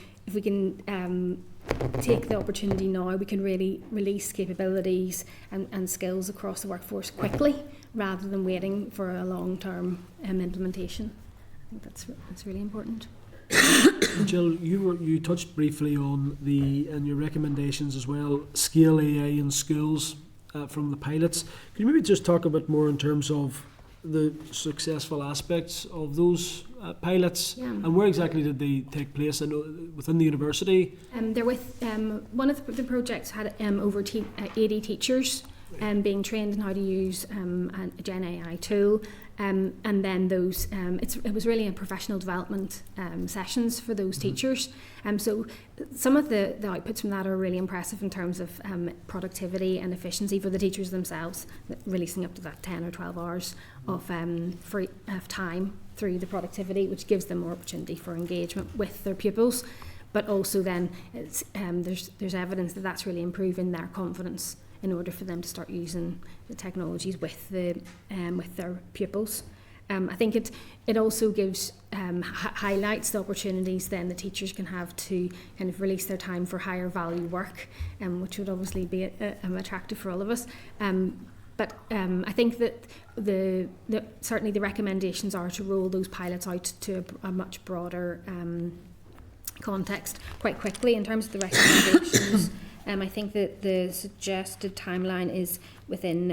take the opportunity now, we can really release capabilities and skills across the workforce quickly rather than waiting for a long-term implementation. I think that's really important. Jill, you touched briefly on in your recommendations as well, scale AI in schools from the pilots. Can you maybe just talk a bit more in terms of the successful aspects of those pilots, and where exactly did they take place? Within the university? They're with one of the projects had over 80 teachers being trained in how to use a Gen AI tool, and then those it was really a professional development sessions for those teachers. So some of the outputs from that are really impressive in terms of productivity and efficiency for the teachers themselves, releasing up to that 10 or 12 hours of free time through the productivity, which gives them more opportunity for engagement with their pupils. But also then there's evidence that that's really improving their confidence in order for them to start using the technologies with their pupils. I think it also gives highlights the opportunities then the teachers can have to kind of release their time for higher value work, which would obviously be attractive for all of us. But I think that certainly the recommendations are to roll those pilots out to a much broader context quite quickly. In terms of the recommendations, I think that the suggested timeline is within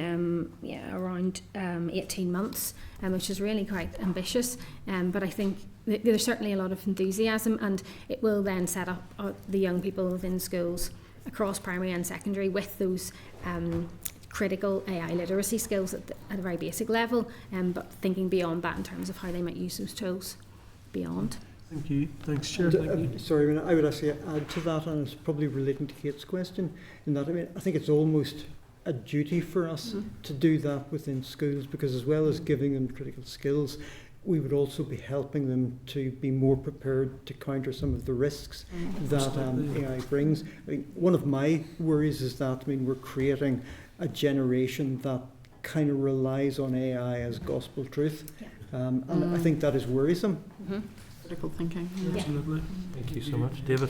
around 18 months, which is really quite ambitious. But I think there's certainly a lot of enthusiasm, and it will then set up the young people within schools across primary and secondary with those critical AI literacy skills at a very basic level, but thinking beyond that in terms of how they might use those tools beyond. Thank you. Thanks, Chair. Thank you. Sorry, I would actually add to that, and it's probably relating to Kate's question, in that I think it's almost a duty for us to do that within schools, because as well as giving them critical skills, we would also be helping them to be more prepared to counter some of the risks that AI brings. I mean, one of my worries is that we're creating a generation that kind of relies on AI as gospel truth, and I think that is worrisome. Critical thinking. Absolutely. Thank you so much. David?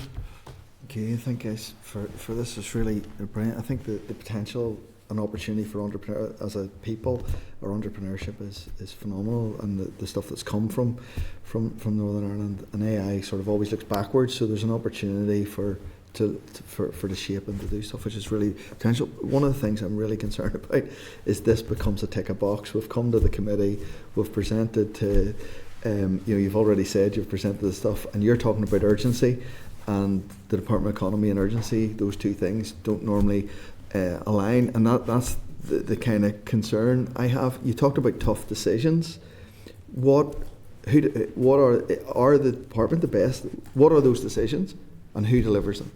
Okay, I think guys, for this is really brilliant. I think the potential and opportunity for entrepreneur as a people or entrepreneurship is phenomenal, and the stuff that's come from Northern Ireland, and AI sort of always looks backwards, so there's an opportunity for the shape and to do stuff which is really potential. One of the things I'm really concerned about is this becomes a tick a box. We've come to the committee, we've presented to you've already said you've presented the stuff, and you're talking about urgency, and the Department of Economy and urgency, those two things don't normally align, and that's the kind of concern I have. You talked about tough decisions. What are the department the best? What are those decisions, and who delivers them?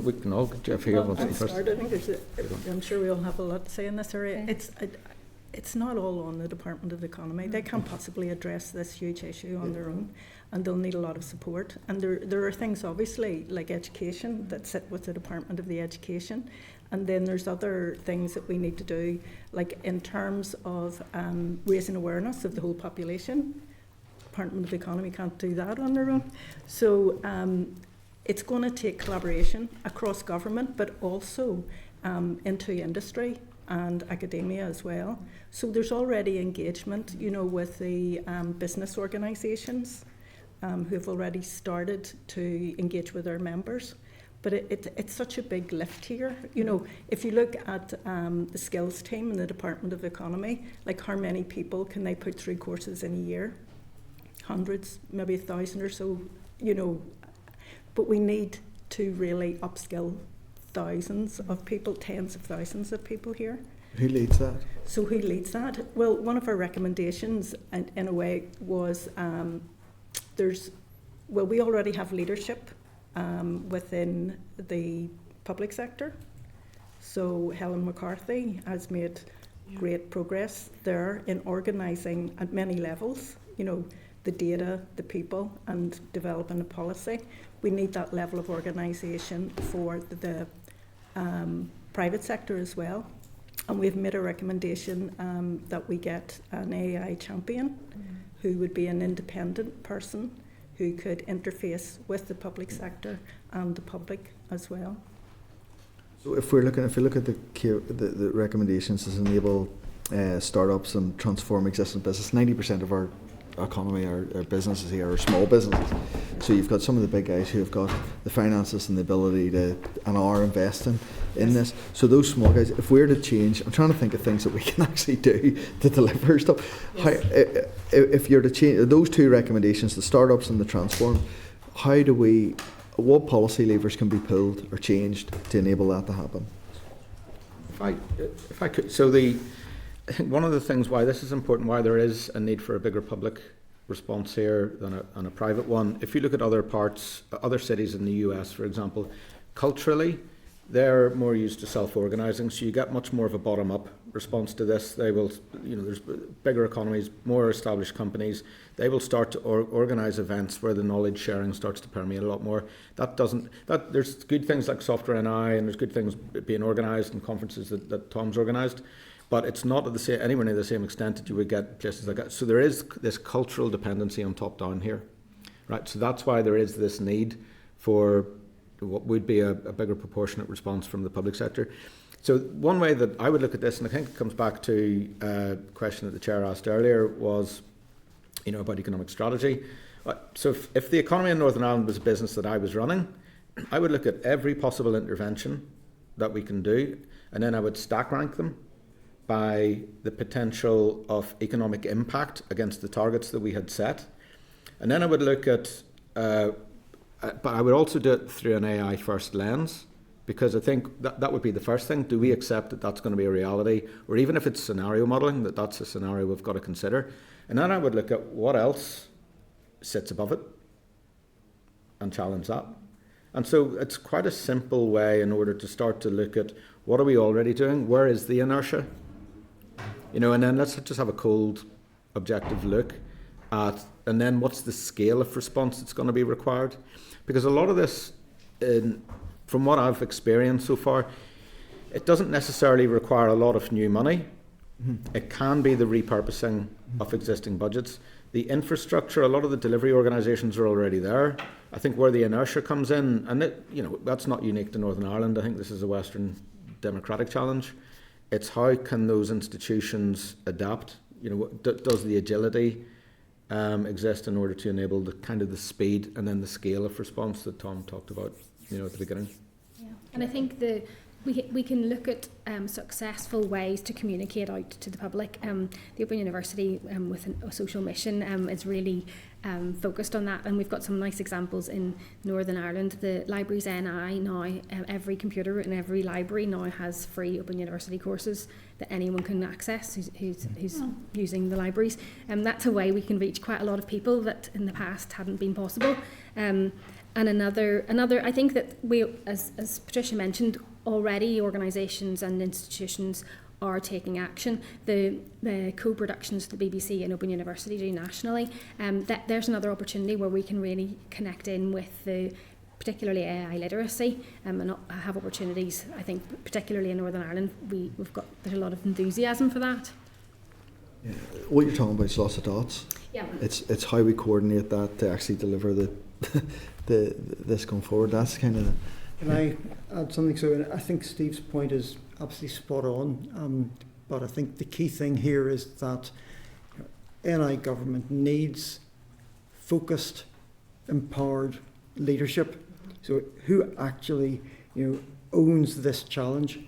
We can all get Jeff here. I think I'm sure we all have a lot to say in this area. It's not all on the Department of Economy. They can't possibly address this huge issue on their own, and they'll need a lot of support. And there are things, obviously, like education, that sit with the Department of the Education. And then there's other things that we need to do, like in terms of raising awareness of the whole population. Department of Economy can't do that on their own. So it's going to take collaboration across government, but also into industry and academia as well. So there's already engagement, with the business organisations who have already started to engage with their members. But it's such a big lift here. If you look at the skills team in the Department of Economy, like how many people can they put through courses in a year? Hundreds, maybe 1,000 or so, But we need to really upskill thousands of people, tens of thousands of people here. Who leads that? So who leads that? Well, one of our recommendations, in a way, was we already have leadership within the public sector. So Helen McCartney has made great progress there in organising at many levels, the data, the people, and developing a policy. We need that level of organisation for the private sector as well. And we've made a recommendation that we get an AI champion who would be an independent person who could interface with the public sector and the public as well. So if we look at the recommendations is enable startups and transform existing business, 90% of our economy, our businesses here are small businesses. So you've got some of the big guys who have got the finances and the ability to and are investing in this. So those small guys, if we're to change, I'm trying to think of things that we can actually do to deliver stuff. Yes. If you're to change those two recommendations, the startups and the transform, what policy levers can be pulled or changed to enable that to happen? If I could, I think one of the things why this is important, why there is a need for a bigger public response here than a private one. If you look at other cities in the US, for example, culturally, they're more used to self-organising, so you get much more of a bottom-up response to this. They will, there's bigger economies, more established companies. They will start to organise events where the knowledge sharing starts to permeate a lot more. There's good things like Software NI, and there's good things being organised and conferences that Tom's organised. But it's not anywhere near the same extent that you would get places like that. So there is this cultural dependency on top down here, right? So that's why there is this need for what would be a bigger proportionate response from the public sector. So one way that I would look at this, and I think it comes back to a question that the chair asked earlier, was, about economic strategy. So if the economy in Northern Ireland was a business that I was running, I would look at every possible intervention that we can do, and then I would stack rank them by the potential of economic impact against the targets that we had set. And then I would look at, but I would also do it through an AI first lens, because I think that would be the first thing. Do we accept that that's going to be a reality? Or even if it's scenario modelling, that's a scenario we've got to consider. And then I would look at what else sits above it and challenge that. And so it's quite a simple way in order to start to look at what are we already doing? Where is the inertia? And then let's just have a cold, objective look at, and then what's the scale of response that's going to be required? Because a lot of this, from what I've experienced so far, it doesn't necessarily require a lot of new money. Mm-hmm. It can be the repurposing of existing budgets. The infrastructure, a lot of the delivery organisations are already there. I think where the inertia comes in, and that's not unique to Northern Ireland. I think this is a Western democratic challenge. It's how can those institutions adapt? Does the agility exist in order to enable the kind of the speed and then the scale of response that Tom talked about, at the beginning? Yeah, and I think we can look at successful ways to communicate out to the public. The Open University with a social mission is really focused on that, and we've got some nice examples in Northern Ireland. The Libraries NI now, every computer in every library now has free Open University courses that anyone can access who's using the libraries. That's a way we can reach quite a lot of people that in the past hadn't been possible. And another, I think that we, as Patricia mentioned, already organisations and institutions are taking action. The co-productions the BBC and Open University do nationally, there's another opportunity where we can really connect in with the particularly AI literacy and have opportunities. I think particularly in Northern Ireland there's a lot of enthusiasm for that. Yeah. What you're talking about is lots of dots. Yeah. It's how we coordinate that to actually deliver this going forward. That's kind of Can I add something? So I think Steve's point is absolutely spot on, but I think the key thing here is that NI government needs focused, empowered leadership. So who actually owns this challenge?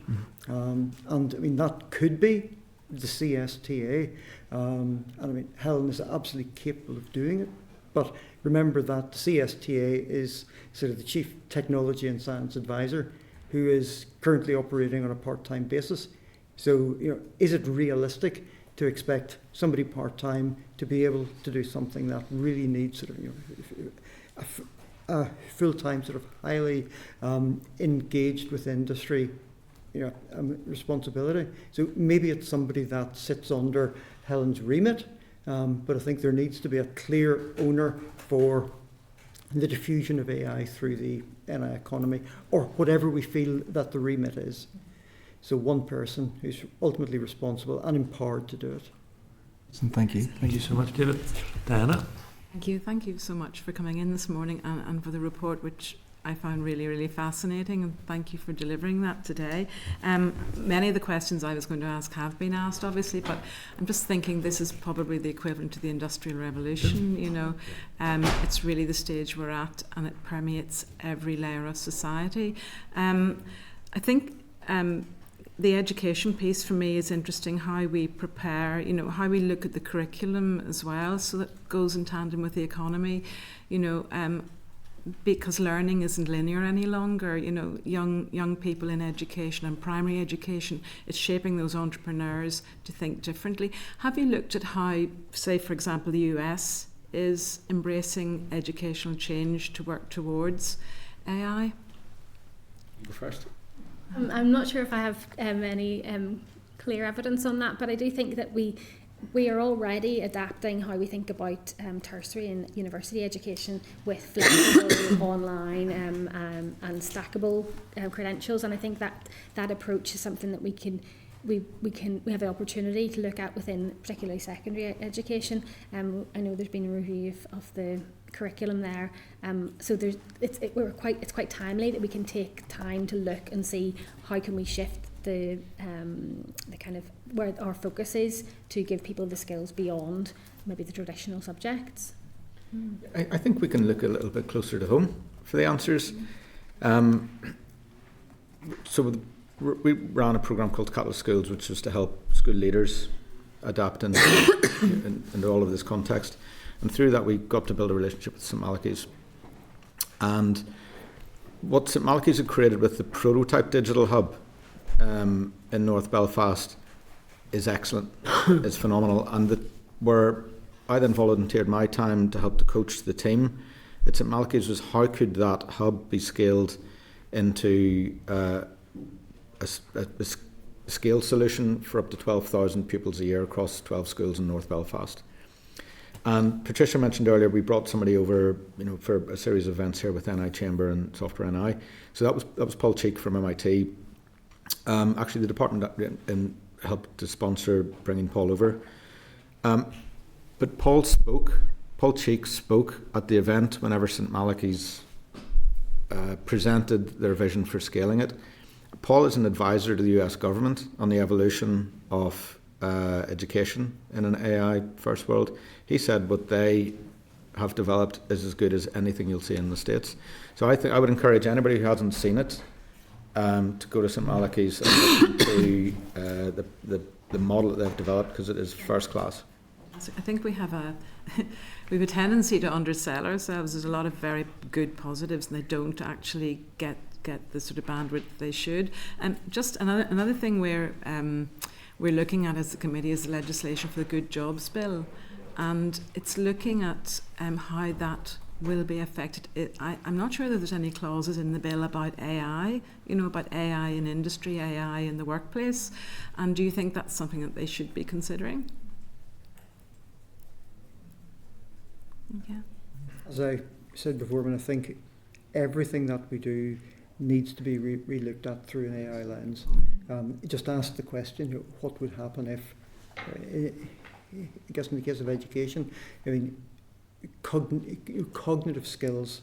And I mean that could be the CSTA, and I mean Helen is absolutely capable of doing it. But remember that the CSTA is sort of the Chief Technology and Science Advisor, who is currently operating on a part-time basis. So, is it realistic to expect somebody part-time to be able to do something that really needs sort of, a full-time sort of highly engaged with industry, responsibility? So maybe it's somebody that sits under Helen's remit, but I think there needs to be a clear owner for the diffusion of AI through the NI economy, or whatever we feel that the remit is. So one person who's ultimately responsible and empowered to do it. Thank you. Thank you so much, David. Diana? Thank you so much for coming in this morning and for the report, which I found really, really fascinating, and thank you for delivering that today. Many of the questions I was going to ask have been asked, obviously, but I'm just thinking this is probably the equivalent to the Industrial Revolution, It's really the stage we're at, and it permeates every layer of society. I think the education piece for me is interesting, how we prepare, how we look at the curriculum as well, so that goes in tandem with the economy, because learning isn't linear any longer. Young people in education and primary education, it's shaping those entrepreneurs to think differently. Have you looked at how, say, for example, the US is embracing educational change to work towards AI? You go first. I'm not sure if I have any clear evidence on that, but I do think that we are already adapting how we think about tertiary and university education with flexible online and stackable credentials, and I think that approach is something that we have the opportunity to look at within particularly secondary education. I know there's been a review of the curriculum there, so it's quite timely that we can take time to look and see how can we shift the kind of where our focus is to give people the skills beyond maybe the traditional subjects. I think we can look a little bit closer to home for the answers. So we ran a program called Catalyst Schools, which was to help school leaders adapt into all of this context. And through that, we got to build a relationship with St Malachy's. And what St Malachy's had created with the prototype digital hub in North Belfast is excellent. It's phenomenal. And where I then volunteered my time to help to coach the team at St Malachy's was how could that hub be scaled into a scaled solution for up to 12,000 pupils a year across 12 schools in North Belfast. And Patricia mentioned earlier we brought somebody over, for a series of events here with NI Chamber and Software NI. So that was Paul Cheek from MIT. Actually, the department helped to sponsor bringing Paul over. But Paul Cheek spoke at the event whenever St Malachy's presented their vision for scaling it. Paul is an advisor to the US government on the evolution of education in an AI first world. He said what they have developed is as good as anything you'll see in the States. So I think I would encourage anybody who hasn't seen it to go to St Malachy's and listen to the model that they've developed, because it is first class. I think we have a tendency to undersell ourselves. There's a lot of very good positives, and they don't actually get the sort of bandwidth they should. And just another thing we're looking at as a committee is the legislation for the Good Jobs Bill, and it's looking at how that will be affected. I'm not sure that there's any clauses in the bill about AI, about AI in industry, AI in the workplace. And do you think that's something that they should be considering? Yeah. As I said before, I think everything that we do needs to be re-looked at through an AI lens. Just ask the question, what would happen if, I guess in the case of education, cognitive skills,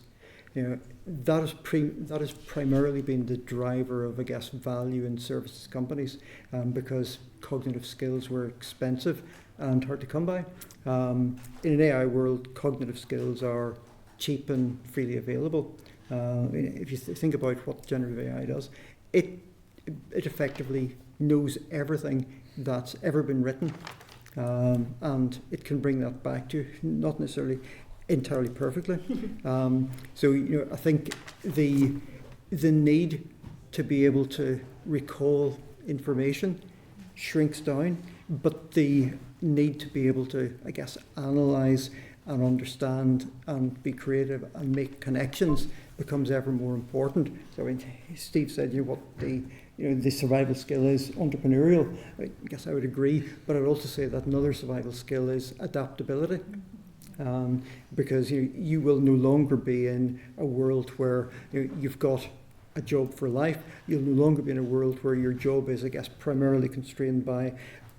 that has primarily been the driver of, I guess, value in services companies, because cognitive skills were expensive and hard to come by. In an AI world, cognitive skills are cheap and freely available. If you think about what generative AI does, it effectively knows everything that's ever been written, and it can bring that back to not necessarily entirely perfectly. So I think the need to be able to recall information shrinks down, but the need to be able to, I guess, analyse and understand and be creative and make connections becomes ever more important. So I mean, Steve said, what the survival skill is entrepreneurial. I guess I would agree, but I'd also say that another survival skill is adaptability. Because you will no longer be in a world where you've got a job for life. You'll no longer be in a world where your job is, I guess, primarily constrained by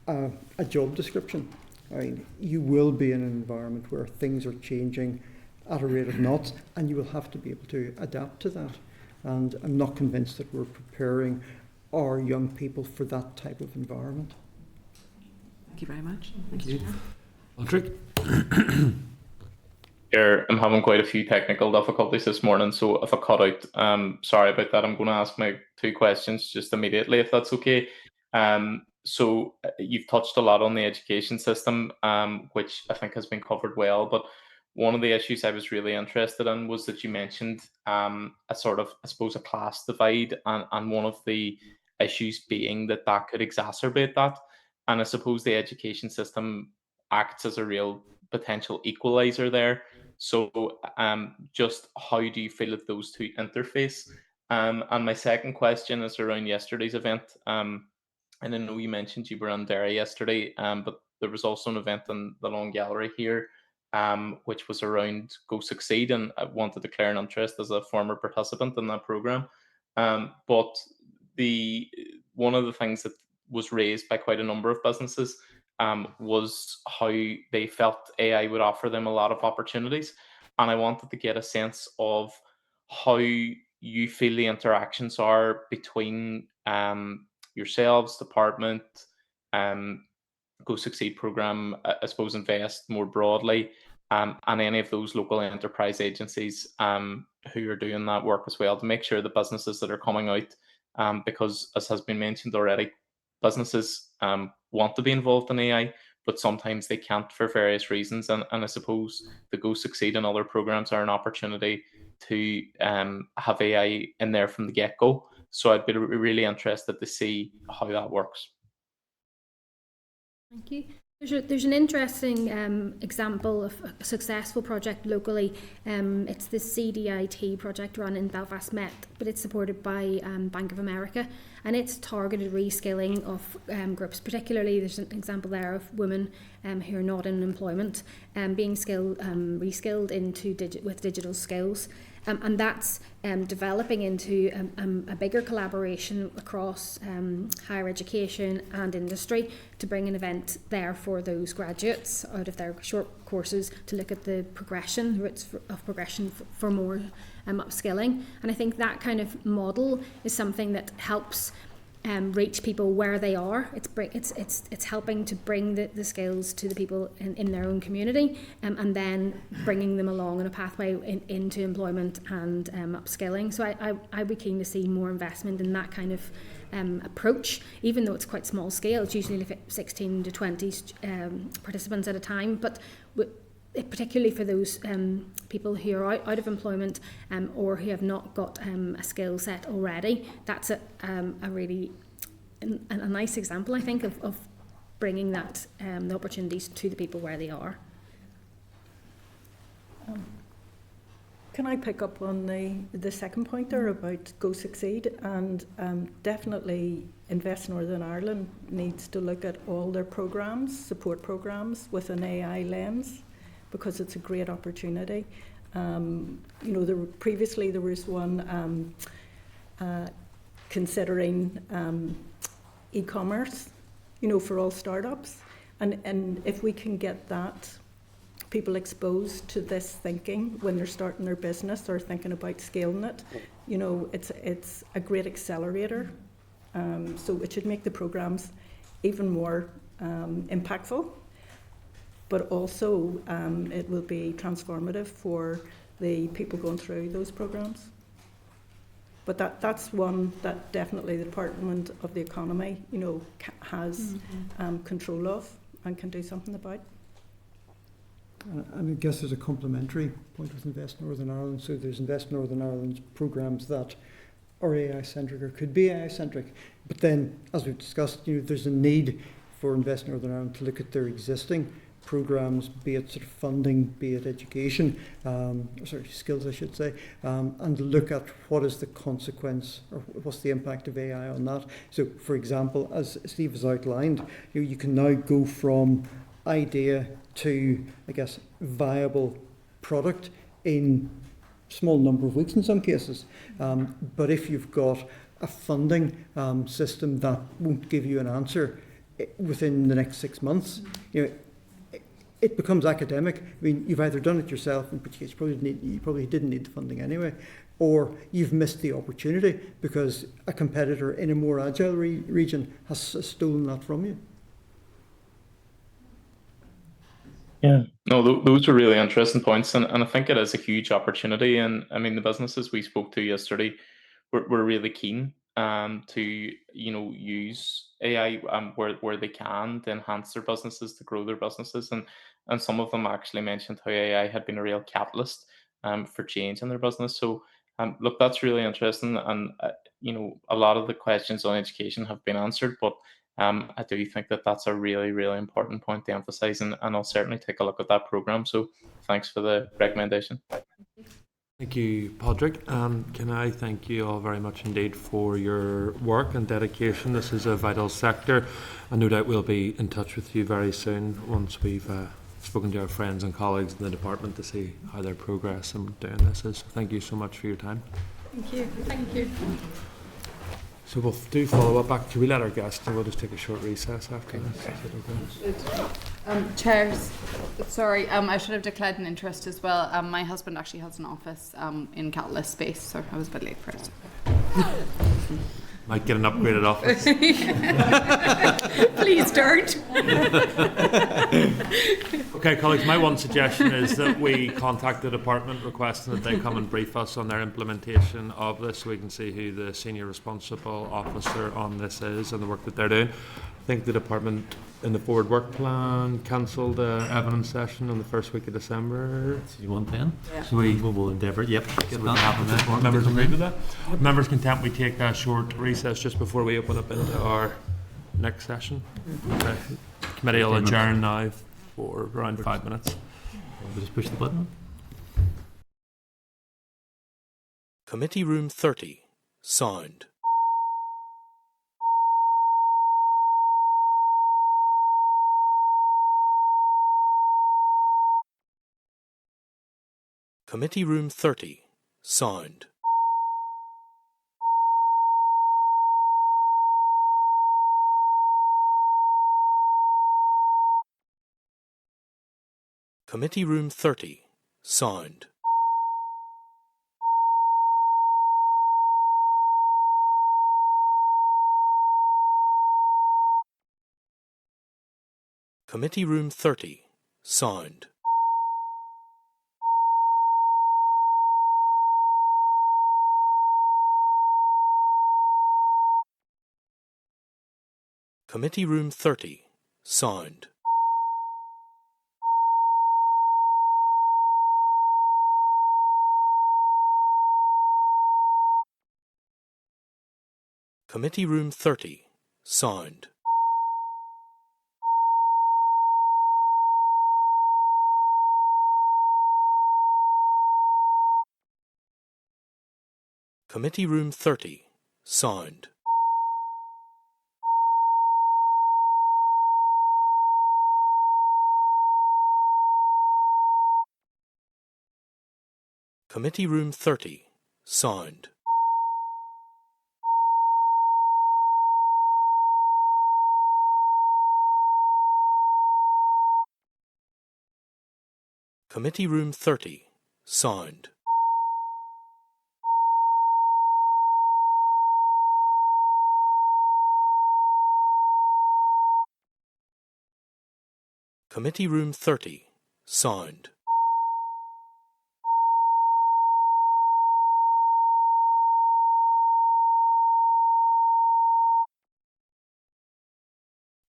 a job description. I mean, you will be in an environment where things are changing at a rate of knots, and you will have to be able to adapt to that. And I'm not convinced that we're preparing our young people for that type of environment. Thank you very much. Thank you. Patrick? Here, I'm having quite a few technical difficulties this morning, so if I cut out, sorry about that. I'm going to ask my 2 questions just immediately, if that's okay. So you've touched a lot on the education system, which I think has been covered well, but one of the issues I was really interested in was that you mentioned a sort of, I suppose, a class divide, and one of the issues being that could exacerbate that. And I suppose the education system acts as a real potential equalizer there. So just how do you feel that those two interface? And my second question is around yesterday's event. And I know you mentioned you were on Derry yesterday, but there was also an event in the Long Gallery here, which was around Go Succeed, and I wanted to declare an interest as a former participant in that programme. But one of the things that was raised by quite a number of businesses was how they felt AI would offer them a lot of opportunities. And I wanted to get a sense of how you feel the interactions are between yourselves, department, Go Succeed programme, I suppose Invest more broadly, and any of those local enterprise agencies who are doing that work as well, to make sure the businesses that are coming out, because as has been mentioned already, businesses want to be involved in AI, but sometimes they can't for various reasons. And I suppose the Go Succeed and other programs are an opportunity to have AI in there from the get-go. So I'd be really interested to see how that works. Thank you. There's an interesting example of a successful project locally. It's the CDIT project run in Belfast Met, but it's supported by Bank of America, and it's targeted reskilling of groups. Particularly, there's an example there of women who are not in employment being reskilled with digital skills. And that's developing into a bigger collaboration across higher education and industry to bring an event there for those graduates out of their short courses to look at the routes of progression for more upskilling. And I think that kind of model is something that helps reach people where they are. It's helping to bring the skills to the people in their own community, and then bringing them along on a pathway into employment and upskilling. So I'd be keen to see more investment in that kind of approach, even though it's quite small scale. It's usually 16 to 20 participants at a time, but particularly for those people who are out of employment or who have not got a skill set already, that's a really a nice example, I think, of bringing that the opportunities to the people where they are. Can I pick up on the second point there about Go Succeed? And definitely Invest Northern Ireland needs to look at all their programmes, support programmes, with an AI lens, because it's a great opportunity. Previously there was one considering e-commerce, for all startups. And if we can get that, people exposed to this thinking when they're starting their business or thinking about scaling it, it's a great accelerator. So it should make the programs even more impactful. But also it will be transformative for the people going through those programs. But that's one that definitely the Department of the Economy, has control of and can do something about. And I guess there's a complementary point with Invest Northern Ireland. So there's Invest Northern Ireland's programmes that are AI-centric or could be AI-centric. But then, as we've discussed, there's a need for Invest Northern Ireland to look at their existing programmes, be it sort of funding, be it education, skills I should say, and look at what is the consequence or what's the impact of AI on that. So, for example, as Steve has outlined, you can now go from idea to, I guess, viable product in small number of weeks in some cases. But if you've got a funding system that won't give you an answer within the next 6 months, it becomes academic. I mean, you've either done it yourself, in which case you probably didn't need the funding anyway, or you've missed the opportunity because a competitor in a more agile region has stolen that from you. Yeah. No, those are really interesting points, and I think it is a huge opportunity. And I mean, the businesses we spoke to yesterday were really keen to use AI where they can to enhance their businesses, to grow their businesses, and some of them actually mentioned how AI had been a real catalyst for change in their business. So look, that's really interesting, and a lot of the questions on education have been answered, but I do think that that's a really, really important point to emphasise, and I'll certainly take a look at that programme. So thanks for the recommendation. Thank you, Padraig. Can I thank you all very much indeed for your work and dedication. This is a vital sector, and no doubt we'll be in touch with you very soon once we've spoken to our friends and colleagues in the department to see how their progress in doing this is. Thank you so much for your time. Thank you. Thank you. So we'll do follow up back. Can we let our guests and we'll just take a short recess after this? Is it okay? Chairs, sorry, I should have declared an interest as well. My husband actually has an office in Catalyst Space, so I was a bit late for it. Might get an upgraded office. Please don't. Okay, colleagues, my one suggestion is that we contact the department requesting that they come and brief us on their implementation of this so we can see who the senior responsible officer on this is and the work that they're doing. I think the department in the forward work plan cancelled the evidence session on the first week of December. So you want then? Yeah. So we will endeavour, yep. Get that happen. Members agree with that? Members content we take a short recess just before we open up into our next session. Okay. Committee will adjourn now for around 5 minutes. We'll just push the button. Committee Room 30. Sound. Committee Room 30. Sound. Committee Room 30. Sound. Committee Room 30. Sound. Committee Room 30. Sound. Committee Room 30. Sound. Committee Room 30. Sound. Committee Room 30. Sound. Committee Room 30. Sound. Committee Room 30. Sound.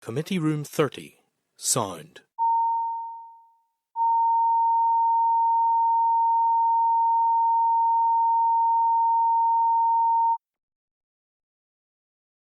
Committee Room 30. Sound.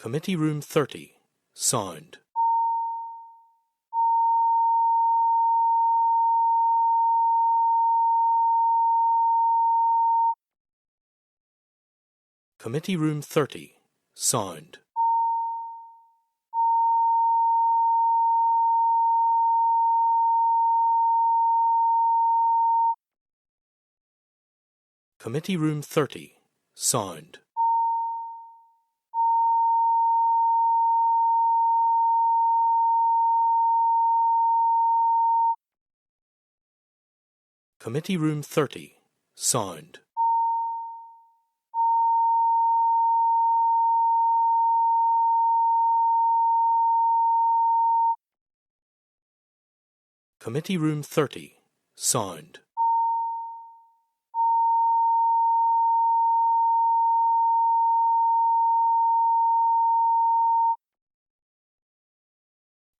Committee Room 30, sound. Committee Room 30, sound. Committee Room 30, sound. Committee Room 30, sound. Committee Room 30, sound.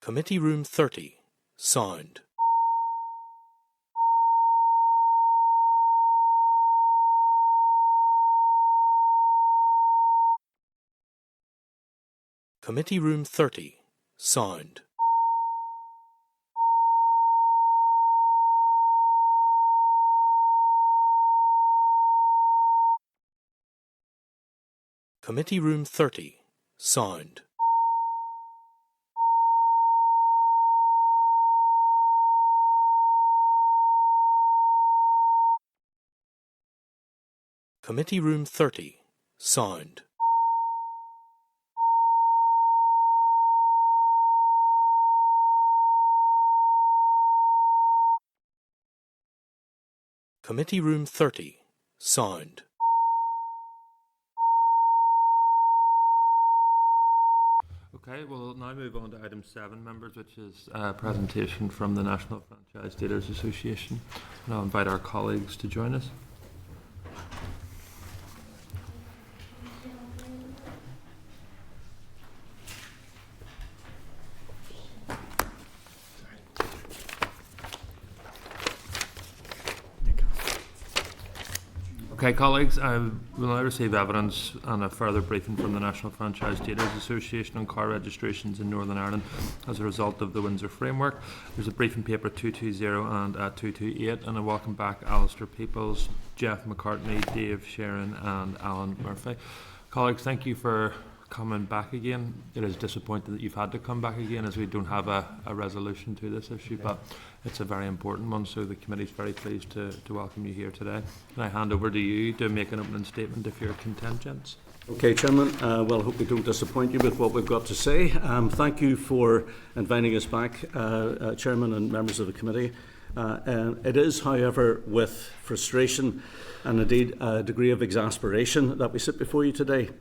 Committee Room 30, sound. Committee Room 30, sound. Committee Room 30, sound. Committee Room 30, sound. Committee Room 30, sound. Okay, we'll now move on to item 7, members, which is a presentation from the National Franchise Dealers Association. And I'll invite our colleagues to join us. Okay, colleagues, I will now receive evidence and a further briefing from the National Franchise Dealers Association on car registrations in Northern Ireland as a result of the Windsor Framework. There's a briefing paper 220 and 228, and I welcome back Alastair Peoples, Jeff McCartney, Dave Sheeran and Alan Murphy. Colleagues, thank you for coming back again. It is disappointing that you've had to come back again as we don't have a resolution to this issue, but it's a very important one, so the committee is very pleased to welcome you here today. And I hand over to you to make an opening statement if you're content, gents. Okay, Chairman. Well, I hope we don't disappoint you with what we've got to say. Thank you for inviting us back, Chairman and members of the committee. It is, however, with frustration and indeed a degree of exasperation that we sit before you today.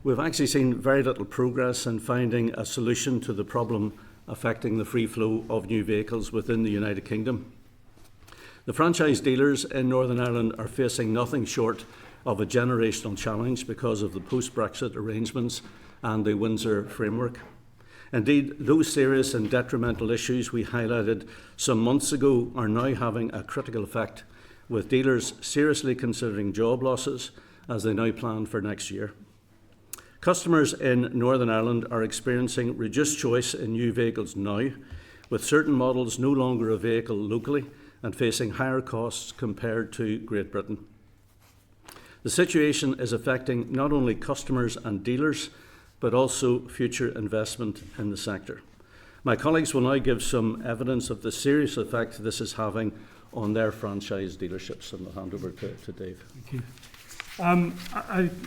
We've actually seen very little progress in finding a solution to the problem affecting the free flow of new vehicles within the United Kingdom. The franchise dealers in Northern Ireland are facing nothing short of a generational challenge because of the post-Brexit arrangements and the Windsor Framework. Indeed, those serious and detrimental issues we highlighted some months ago are now having a critical effect, with dealers seriously considering job losses as they now plan for next year. Customers in Northern Ireland are experiencing reduced choice in new vehicles now, with certain models no longer available locally and facing higher costs compared to Great Britain. The situation is affecting not only customers and dealers, but also future investment in the sector. My colleagues will now give some evidence of the serious effect this is having on their franchise dealerships, and I'll hand over to Dave. Thank you.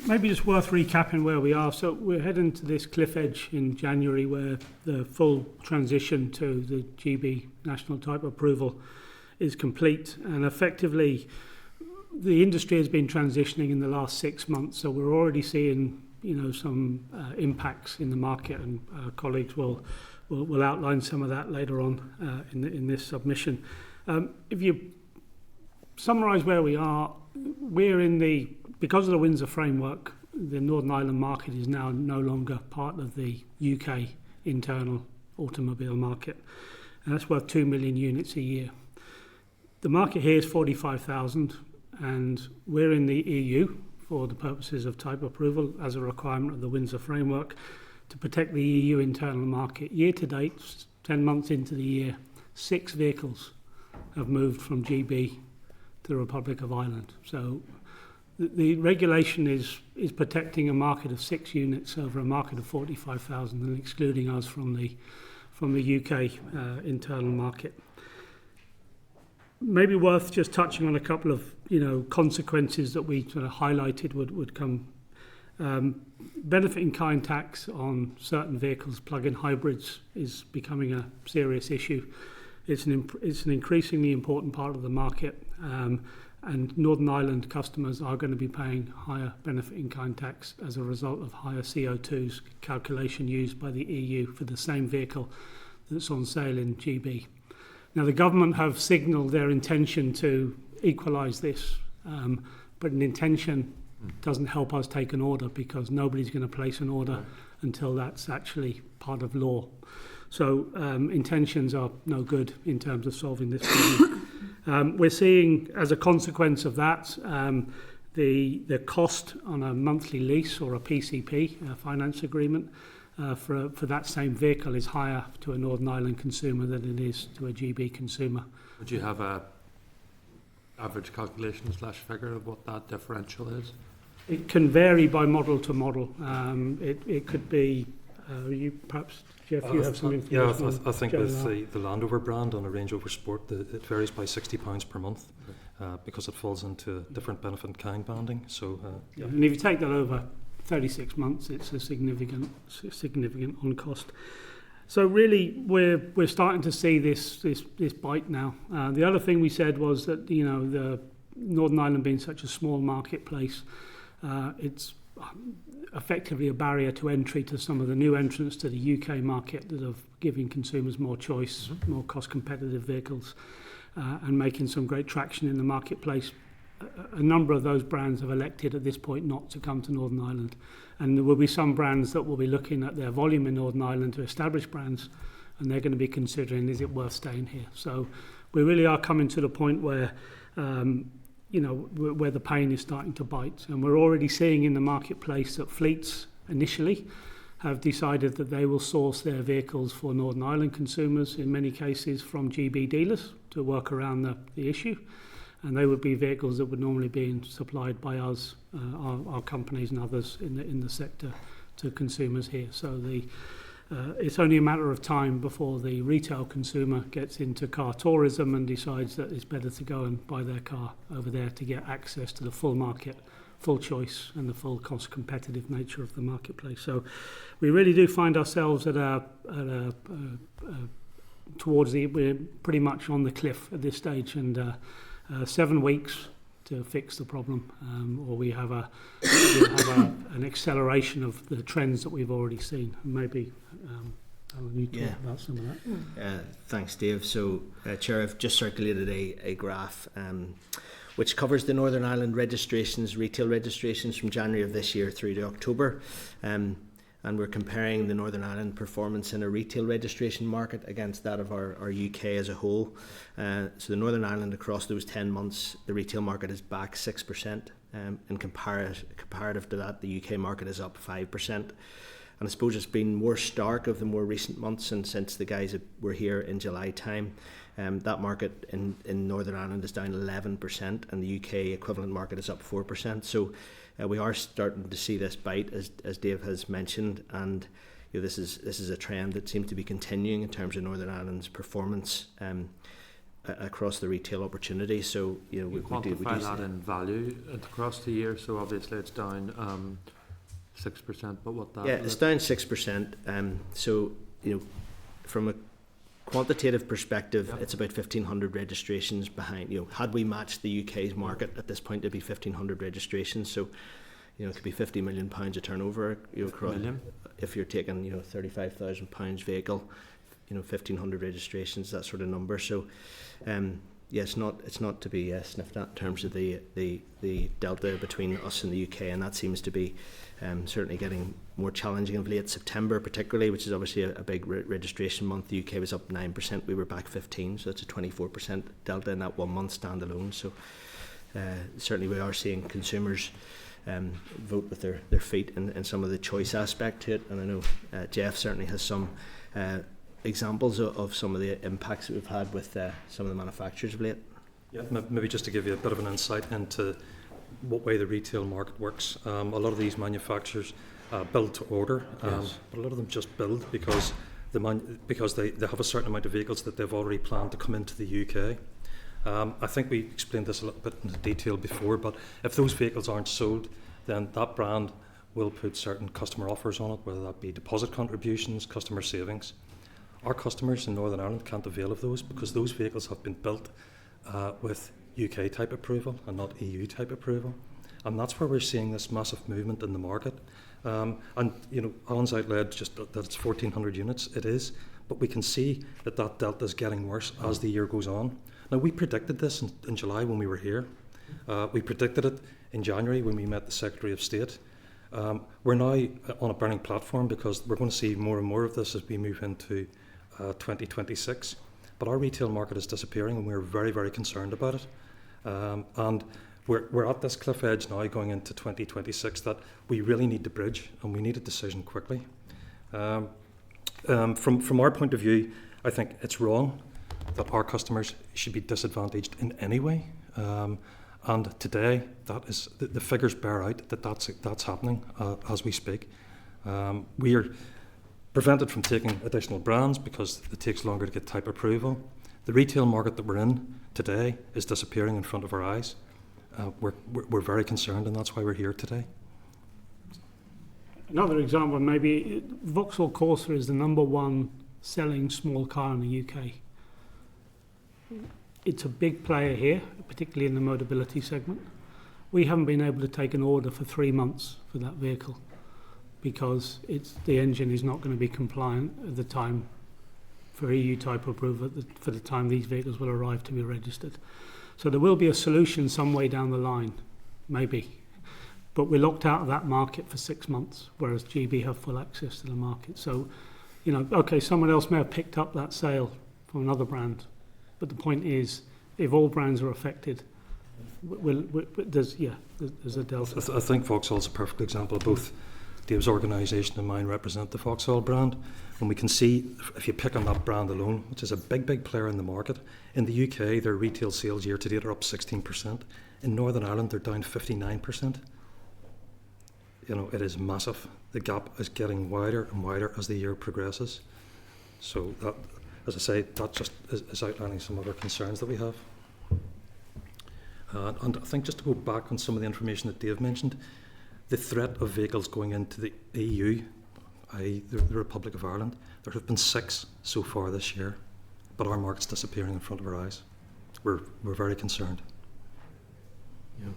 Maybe just worth recapping where we are. So we're heading to this cliff edge in January where the full transition to the GB national type approval is complete, and effectively the industry has been transitioning in the last 6 months. So we're already seeing some impacts in the market, and our colleagues will outline some of that later on in this submission. If you summarise where we are, because of the Windsor Framework, the Northern Ireland market is now no longer part of the UK internal automobile market, and that's worth 2 million units a year. The market here is 45,000, and we're in the EU for the purposes of type approval as a requirement of the Windsor Framework. to protect the EU internal market. Year to date, 10 months into the year, 6 vehicles have moved from GB to the Republic of Ireland. So the regulation is protecting a market of 6 units over a market of 45,000 and excluding us from the UK internal market. Maybe worth just touching on a couple of consequences that we sort of highlighted would come. Benefit in kind tax on certain vehicles, plug-in hybrids, is becoming a serious issue. It's an increasingly important part of the market, and Northern Ireland customers are going to be paying higher benefit in kind tax as a result of higher CO2 calculation used by the EU for the same vehicle that's on sale in GB. Now, the government have signalled their intention to equalise this, but an intention doesn't help us take an order, because nobody's going to place an order until that's actually part of law. So intentions are no good in terms of solving this problem. We're seeing, as a consequence of that, the cost on a monthly lease or a PCP, a finance agreement, for that same vehicle is higher to a Northern Ireland consumer than it is to a GB consumer. Would you have a average calculation / figure of what that differential is? It can vary by model to model. It could be, you perhaps, Jeff, you have some information. Yeah, I think with the Land Rover brand on a Range Rover Sport, it varies by £60 per month because it falls into different benefit in kind banding. So, yeah. And if you take that over 36 months, it's a significant on cost. So really, we're starting to see this bite now. The other thing we said was that the Northern Ireland being such a small marketplace, it's effectively a barrier to entry to some of the new entrants to the UK market that are giving consumers more choice, more cost competitive vehicles, and making some great traction in the marketplace. A number of those brands have elected at this point not to come to Northern Ireland, and there will be some brands that will be looking at their volume in Northern Ireland to establish brands, and they're going to be considering, is it worth staying here? So we really are coming to the point where where the pain is starting to bite, and we're already seeing in the marketplace that fleets initially have decided that they will source their vehicles for Northern Ireland consumers, in many cases from GB dealers, to work around the issue. And they would be vehicles that would normally be supplied by us, our companies and others in the sector, to consumers here. So it's only a matter of time before the retail consumer gets into car tourism and decides that it's better to go and buy their car over there to get access to the full market, full choice, and the full cost competitive nature of the marketplace. So we really do find ourselves we're pretty much on the cliff at this stage, and 7 weeks to fix the problem, or we have an acceleration of the trends that we've already seen. Maybe Alan, you talk about some of that. Thanks, Dave. So, Chair, I've just circulated a graph which covers the Northern Ireland registrations, retail registrations from January of this year through to October. And we're comparing the Northern Ireland performance in a retail registration market against that of our UK as a whole. So the Northern Ireland, across those 10 months, the retail market is back 6%. In comparative to that, the UK market is up 5%. And I suppose it's been more stark of the more recent months, and since the guys were here in July time, that market in Northern Ireland is down 11%, and the UK equivalent market is up 4%. So we are starting to see this bite, as Dave has mentioned, and this is a trend that seems to be continuing in terms of Northern Ireland's performance across the retail opportunity. So we quantify that in value across the year. So obviously it's down 6%, but what that? Yeah, it's down 6%. So from a quantitative perspective, it's about 1,500 registrations behind. Had we matched the UK's market at this point, it'd be 1,500 registrations. So, it could be £50 million of turnover. If you're taking, £35,000 vehicle, 1,500 registrations, that sort of number. So, it's not to be sniffed at in terms of the delta between us and the UK, and that seems to be certainly getting more challenging of late. September particularly, which is obviously a big registration month, the UK was up 9%, we were back 15%, so that's a 24% delta in that 1 month standalone. So certainly we are seeing consumers vote with their feet in some of the choice aspect to it. And I know Jeff certainly has some examples of some of the impacts that we've had with some of the manufacturers of late. Yeah, maybe just to give you a bit of an insight into what way the retail market works. A lot of these manufacturers build to order, Yes. but a lot of them just build because they have a certain amount of vehicles that they've already planned to come into the UK. I think we explained this a little bit in detail before, but if those vehicles aren't sold, then that brand will put certain customer offers on it, whether that be deposit contributions, customer savings. Our customers in Northern Ireland can't avail of those because those vehicles have been built with UK type approval and not EU type approval. And that's where we're seeing this massive movement in the market. And, you know, Alan's outlined just that it's 1,400 units. It is. But we can see that delta is getting worse as the year goes on. Now, we predicted this in July when we were here. We predicted it in January when we met the Secretary of State. We're now on a burning platform because we're going to see more and more of this as we move into 2026. But our retail market is disappearing and we're very, very concerned about it. And we're at this cliff edge now going into 2026 that we really need to bridge and we need a decision quickly. From our point of view, I think it's wrong that our customers should be disadvantaged in any way. And today, that is the figures bear out that that's happening as we speak. We are prevented from taking additional brands because it takes longer to get type approval. The retail market that we're in today is disappearing in front of our eyes. We're very concerned, and that's why we're here today. Another example, maybe Vauxhall Corsa is the #1 selling small car in the UK. It's a big player here, particularly in the mobility segment. We haven't been able to take an order for 3 months for that vehicle because the engine is not going to be compliant at the time for EU type approval for the time these vehicles will arrive to be registered. So there will be a solution some way down the line, maybe. But we're locked out of that market for 6 months, whereas GB have full access to the market. So, you know, okay, someone else may have picked up that sale from another brand. But the point is, if all brands are affected, there's a delta. I think Vauxhall's a perfect example. Both Dave's organisation and mine represent the Vauxhall brand. And we can see, if you pick on that brand alone, which is a big, big player in the market, in the UK, their retail sales year to date are up 16%. In Northern Ireland, they're down 59%. You know, it is massive. The gap is getting wider and wider as the year progresses. So that, as I say, that just is outlining some of our concerns that we have. And I think just to go back on some of the information that Dave mentioned, the threat of vehicles going into the EU, i.e. the Republic of Ireland, there have been 6 so far this year, but our market's disappearing in front of our eyes. We're very concerned. Yeah.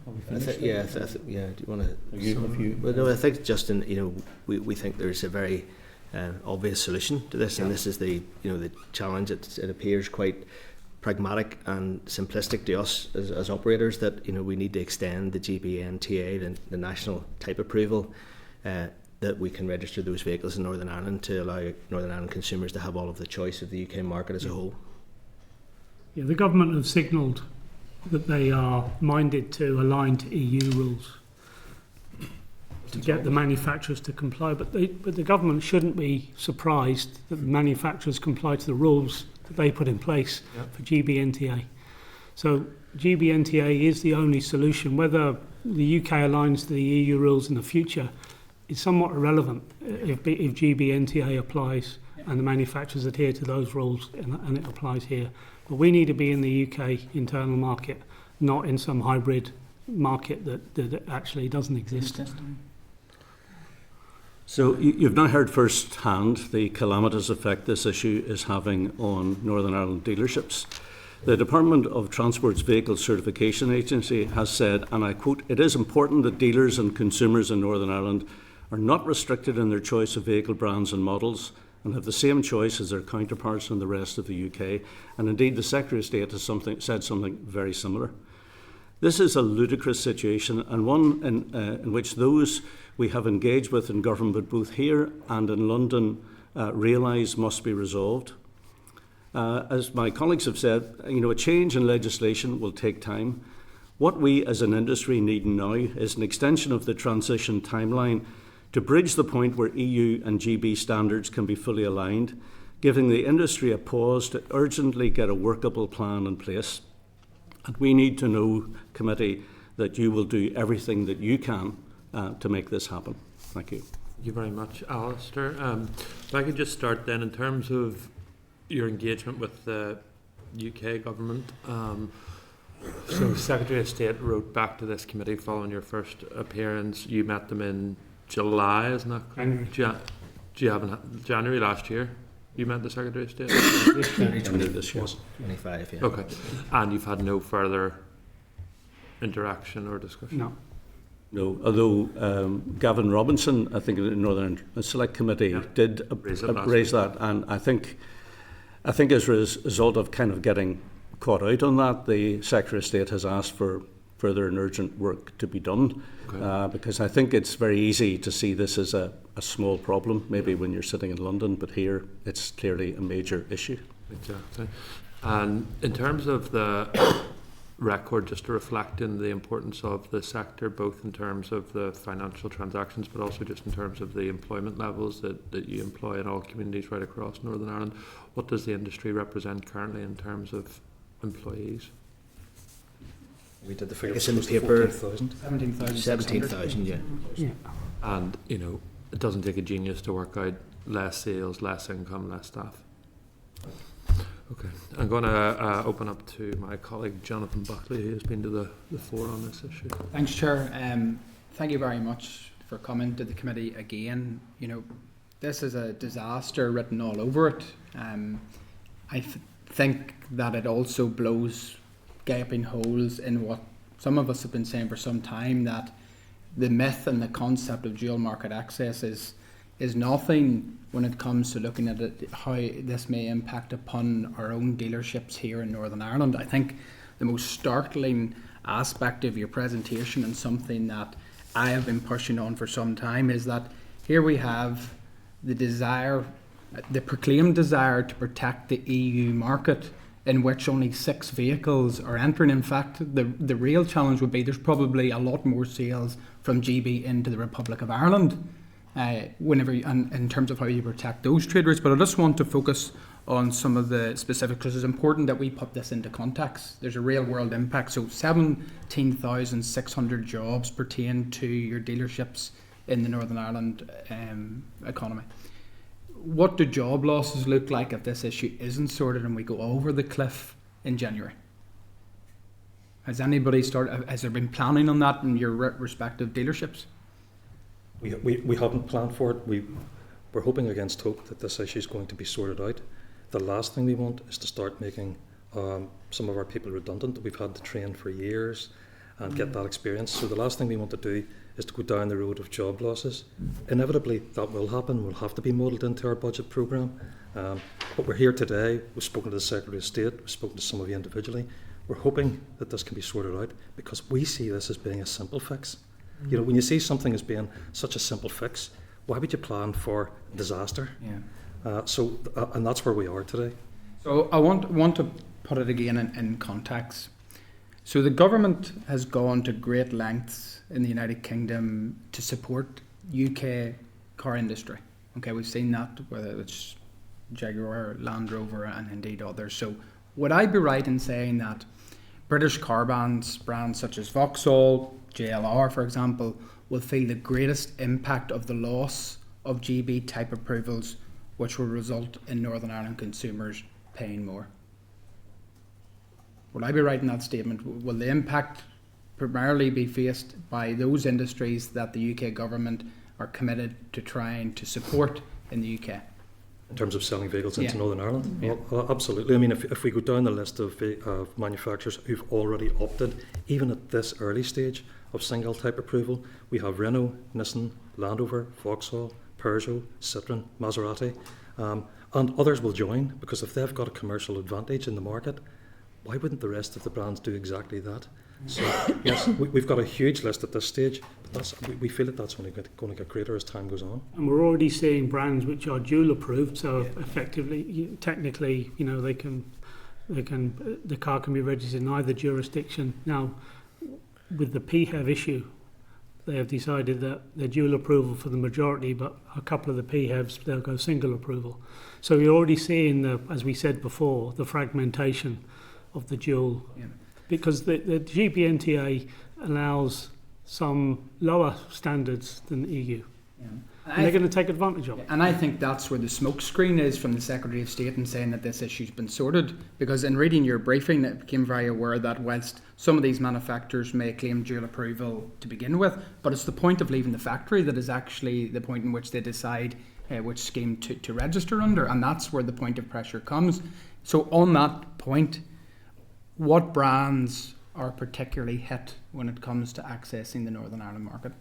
Do you want to? Well, no, I think Justin, you know, we think there's a very obvious solution to this, and this is the challenge. It appears quite pragmatic and simplistic to us as operators that we need to extend the GBNTA, the national type approval, that we can register those vehicles in Northern Ireland to allow Northern Ireland consumers to have all of the choice of the UK market as a whole. Yeah, the government have signalled that they are minded to align to EU rules to get the manufacturers to comply, but the government shouldn't be surprised that the manufacturers comply to the rules that they put in place for GBNTA. So GBNTA is the only solution. Whether the UK aligns to the EU rules in the future is somewhat irrelevant if GBNTA applies and the manufacturers adhere to those rules and it applies here. But we need to be in the UK internal market, not in some hybrid market that actually doesn't exist. So you've now heard firsthand the calamitous effect this issue is having on Northern Ireland dealerships. The Department of Transport's Vehicle Certification Agency has said, and I quote, "It is important that dealers and consumers in Northern Ireland are not restricted in their choice of vehicle brands and models and have the same choice as their counterparts in the rest of the UK." And indeed, the Secretary of State has said something very similar. This is a ludicrous situation, and one in which those we have engaged with in government, both here and in London, realise must be resolved. As my colleagues have said, a change in legislation will take time. What we as an industry need now is an extension of the transition timeline to bridge the point where EU and GB standards can be fully aligned, giving the industry a pause to urgently get a workable plan in place. And we need to know, committee, that you will do everything that you can to make this happen. Thank you. Thank you very much, Alastair. If I could just start then in terms of your engagement with the UK government. So Secretary of State wrote back to this committee following your first appearance. You met them in July, isn't that correct? January last year. You met the Secretary of State? January this year. 25, yeah. Okay. And you've had no further interaction or discussion? No. No, although Gavin Robinson, I think the Northern Select Committee did raise that, and I think as a result of kind of getting caught out on that, the Secretary of State has asked for further and urgent work to be done, because I think it's very easy to see this as a small problem, maybe when you're sitting in London, but here it's clearly a major issue. Exactly. And in terms of the record, just to reflect in the importance of the sector, both in terms of the financial transactions, but also just in terms of the employment levels that you employ in all communities right across Northern Ireland, what does the industry represent currently in terms of employees? We did the figure. It's in the paper. 17,000. 17,000, yeah. And, you know, it doesn't take a genius to work out less sales, less income, less staff. Okay, I'm going to open up to my colleague Jonathan Buckley, who has been to the fore on this issue. Thanks, Chair. Thank you very much for coming to the committee again. You know, this is a disaster written all over it. I think that it also blows gaping holes in what some of us have been saying for some time, that the myth and the concept of dual market access is nothing when it comes to looking at it, how this may impact upon our own dealerships here in Northern Ireland. I think the most startling aspect of your presentation, and something that I have been pushing on for some time, is that here we have the desire, the proclaimed desire to protect the EU market, in which only 6 vehicles are entering. In fact, the real challenge would be there's probably a lot more sales from GB into the Republic of Ireland. In terms of how you protect those traders. But I just want to focus on some of the specifics, because it's important that we put this into context. There's a real world impact. So 17,600 jobs pertain to your dealerships in the Northern Ireland economy. What do job losses look like if this issue isn't sorted and we go over the cliff in January? Has anybody has there been planning on that in your respective dealerships? We haven't planned for it. We're hoping against hope that this issue is going to be sorted out. The last thing we want is to start making some of our people redundant. We've had to train for years and get that experience. So the last thing we want to do is to go down the road of job losses. Inevitably, that will happen. We'll have to be modelled into our budget programme. But we're here today. We've spoken to the Secretary of State. We've spoken to some of you individually. We're hoping that this can be sorted out, because we see this as being a simple fix. You know, when you see something as being such a simple fix, why would you plan for disaster? Yeah. And that's where we are today. So I want to put it again in context. So the government has gone to great lengths in the United Kingdom to support UK car industry. Okay, we've seen that, whether it's Jaguar, Land Rover, and indeed others. So would I be right in saying that British car brands such as Vauxhall, JLR, for example, will feel the greatest impact of the loss of GB type approvals, which will result in Northern Ireland consumers paying more? Would I be right in that statement? Will the impact primarily be faced by those industries that the UK government are committed to trying to support in the UK? In terms of selling vehicles into Northern Ireland? Yeah. Well, absolutely. I mean, if we go down the list of manufacturers who've already opted, even at this early stage of single type approval, we have Renault, Nissan, Land Rover, Vauxhall, Peugeot, Citroën, Maserati, and others will join, because if they've got a commercial advantage in the market, why wouldn't the rest of the brands do exactly that? So yes, we've got a huge list at this stage, but we feel that that's only going to get greater as time goes on. And we're already seeing brands which are dual approved, so effectively, technically, you know, the car can be registered in either jurisdiction. Now, with the PHEV issue, they have decided that they're dual approval for the majority, but a couple of the PHEVs, they'll go single approval. So you're already seeing, as we said before, the fragmentation of the dual, because the GBNTA allows some lower standards than the EU. And they're going to take advantage of it. And I think that's where the smokescreen is from the Secretary of State in saying that this issue's been sorted. Because in reading your briefing, it became very aware that whilst some of these manufacturers may claim dual approval to begin with, but it's the point of leaving the factory that is actually the point in which they decide which scheme to register under. And that's where the point of pressure comes. So on that point, what brands are particularly hit when it comes to accessing the Northern Ireland market?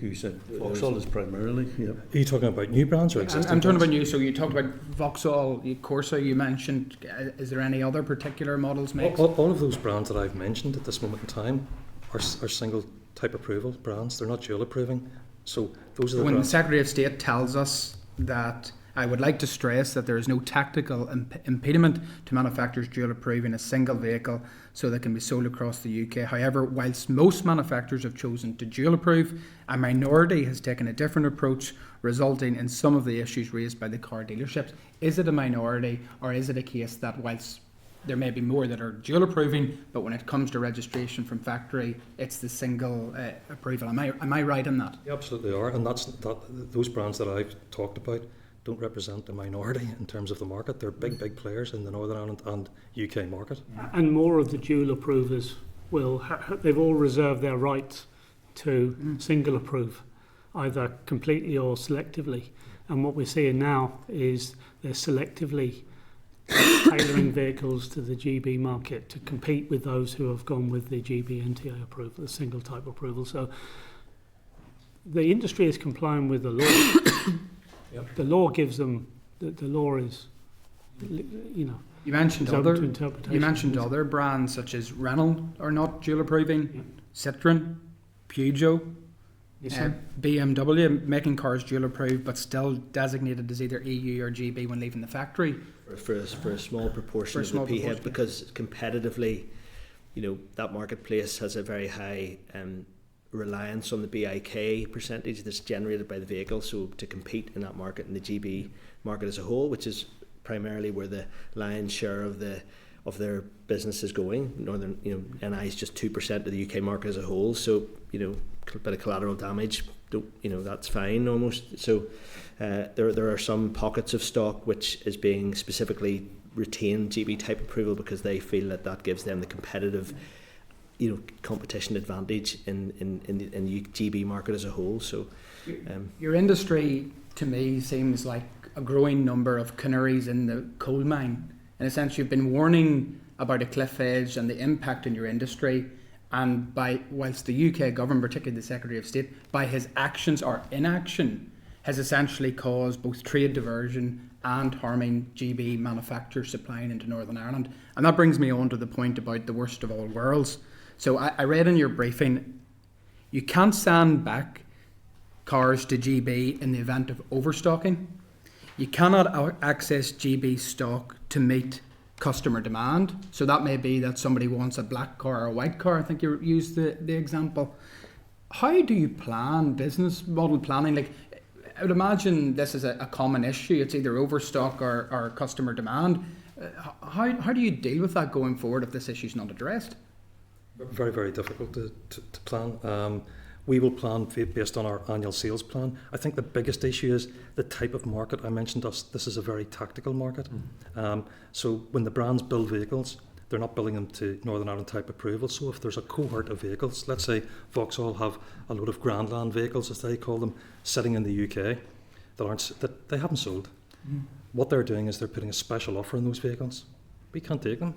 You said Vauxhall is primarily. Yeah. Are you talking about new brands or existing? I'm talking about new. So you talked about Vauxhall, Corsa. You mentioned. Is there any other particular models? All of those brands that I've mentioned at this moment in time are single type approval brands. They're not dual approving. So those are the when brands. The Secretary of State tells us that. I would like to stress that there is no tactical impediment to manufacturers dual approving a single vehicle so that can be sold across the UK. However, whilst most manufacturers have chosen to dual approve, a minority has taken a different approach, resulting in some of the issues raised by the car dealerships. Is it a minority, or is it a case that whilst there may be more that are dual approving, but when it comes to registration from factory, it's the single approval? Am I right in that? You absolutely are, and those brands that I've talked about don't represent a minority in terms of the market. They're big players in the Northern Ireland and UK market. And more of the dual approvers they've all reserved their right to single approve, either completely or selectively. And what we're seeing now is they're selectively tailoring vehicles to the GB market to compete with those who have gone with the GBNTA approval, the single type approval. So the industry is complying with the law. The law gives them, the law is, you mentioned other brands such as Renault are not dual approving, Citroen, Peugeot, BMW making cars dual approved but still designated as either EU or GB when leaving the factory. For a small proportion of the PHEV, because competitively, that marketplace has a very high reliance on the BIK percentage that's generated by the vehicle, so to compete in that market, in the GB market as a whole, which is primarily where the lion's share of their business is going. Northern, NI is just 2% of the UK market as a whole, so a bit of collateral damage, that's fine almost. So there are some pockets of stock which is being specifically retained GB type approval because they feel that gives them the competitive competition advantage in the GB market as a whole. So your industry to me seems like a growing number of canaries in the coal mine. In a sense, you've been warning about a cliff edge and the impact on your industry, and whilst the UK government, particularly the Secretary of State, by his actions or inaction, has essentially caused both trade diversion and harming GB manufacturers supplying into Northern Ireland. And that brings me on to the point about the worst of all worlds. So I read in your briefing, you can't send back cars to GB in the event of overstocking. You cannot access GB stock to meet customer demand. So that may be that somebody wants a black car or a white car. I think you used the example. How do you plan business model planning? Like, I would imagine this is a common issue. It's either overstock or customer demand. How do you deal with that going forward if this issue is not addressed? Very, very difficult to plan. We will plan based on our annual sales plan. I think the biggest issue is the type of market. I mentioned this is a very tactical market. So when the brands build vehicles, they're not building them to Northern Ireland type approval. So if there's a cohort of vehicles, let's say Vauxhall have a load of Grandland vehicles, as they call them, sitting in the UK that they haven't sold. What they're doing is they're putting a special offer on those vehicles. We can't take them.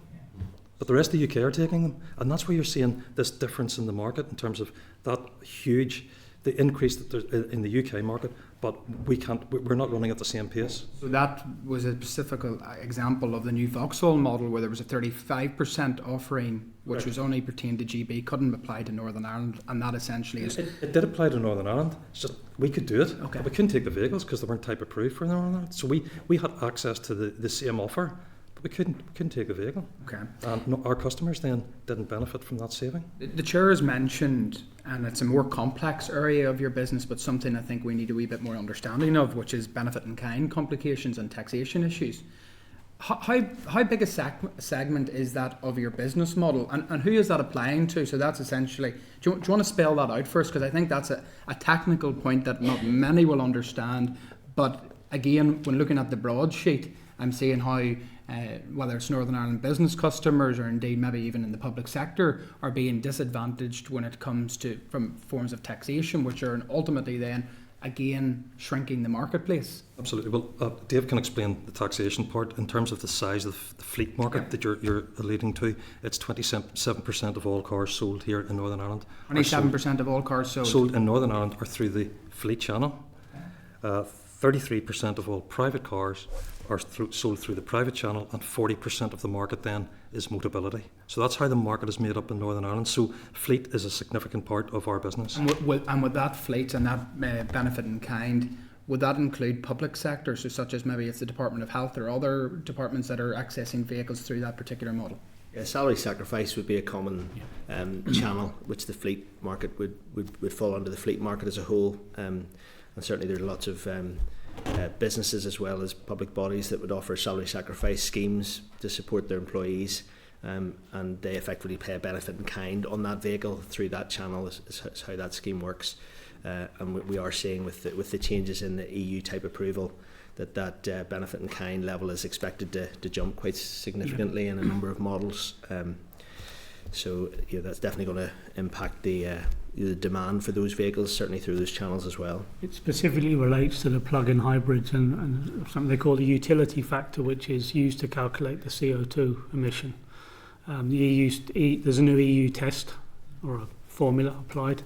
But the rest of the UK are taking them, and that's where you're seeing this difference in the market in terms of that the increase that there's in the UK market, but we're not running at the same pace. So that was a specific example of the new Vauxhall model where there was a 35% offering which was only pertained to GB, couldn't apply to Northern Ireland, and that essentially is... It did apply to Northern Ireland, it's just we could do it, okay. But we couldn't take the vehicles because they weren't type approved for Northern Ireland. So we had access to the same offer, But we couldn't take a vehicle. Okay. And our customers then didn't benefit from that saving. The chair has mentioned, and it's a more complex area of your business, but something I think we need a wee bit more understanding of, which is benefit in kind complications and taxation issues. How big a segment is that of your business model, and who is that applying to? So that's essentially, do you want to spell that out first? Because I think that's a technical point that not many will understand. But again, when looking at the broadsheet, I'm seeing how whether it's Northern Ireland business customers or indeed maybe even in the public sector are being disadvantaged when it comes to from forms of taxation, which are ultimately then again shrinking the marketplace. Absolutely. Well, Dave can explain the taxation part in terms of the size of the fleet market that you're alluding to. It's 27% of all cars sold here in Northern Ireland. 27% of all cars sold in Northern Ireland are through the fleet channel. 33% of all private cars are sold through the private channel, and 40% of the market then is Motability. So that's how the market is made up in Northern Ireland. So fleet is a significant part of our business. And with that fleet and that benefit in kind, would that include public sectors, so such as maybe it's the Department of Health or other departments that are accessing vehicles through that particular model? Yeah, salary sacrifice would be a common channel, which the fleet market would fall under the fleet market as a whole. And certainly there are lots of businesses as well as public bodies that would offer salary sacrifice schemes to support their employees, and they effectively pay a benefit in kind on that vehicle through that channel is how that scheme works. And we are seeing with the changes in the EU type approval that benefit in kind level is expected to jump quite significantly in a number of models. So that's definitely going to impact the demand for those vehicles, certainly through those channels as well. It specifically relates to the plug-in hybrids and something they call the utility factor, which is used to calculate the CO2 emission. There's a new EU test or a formula applied,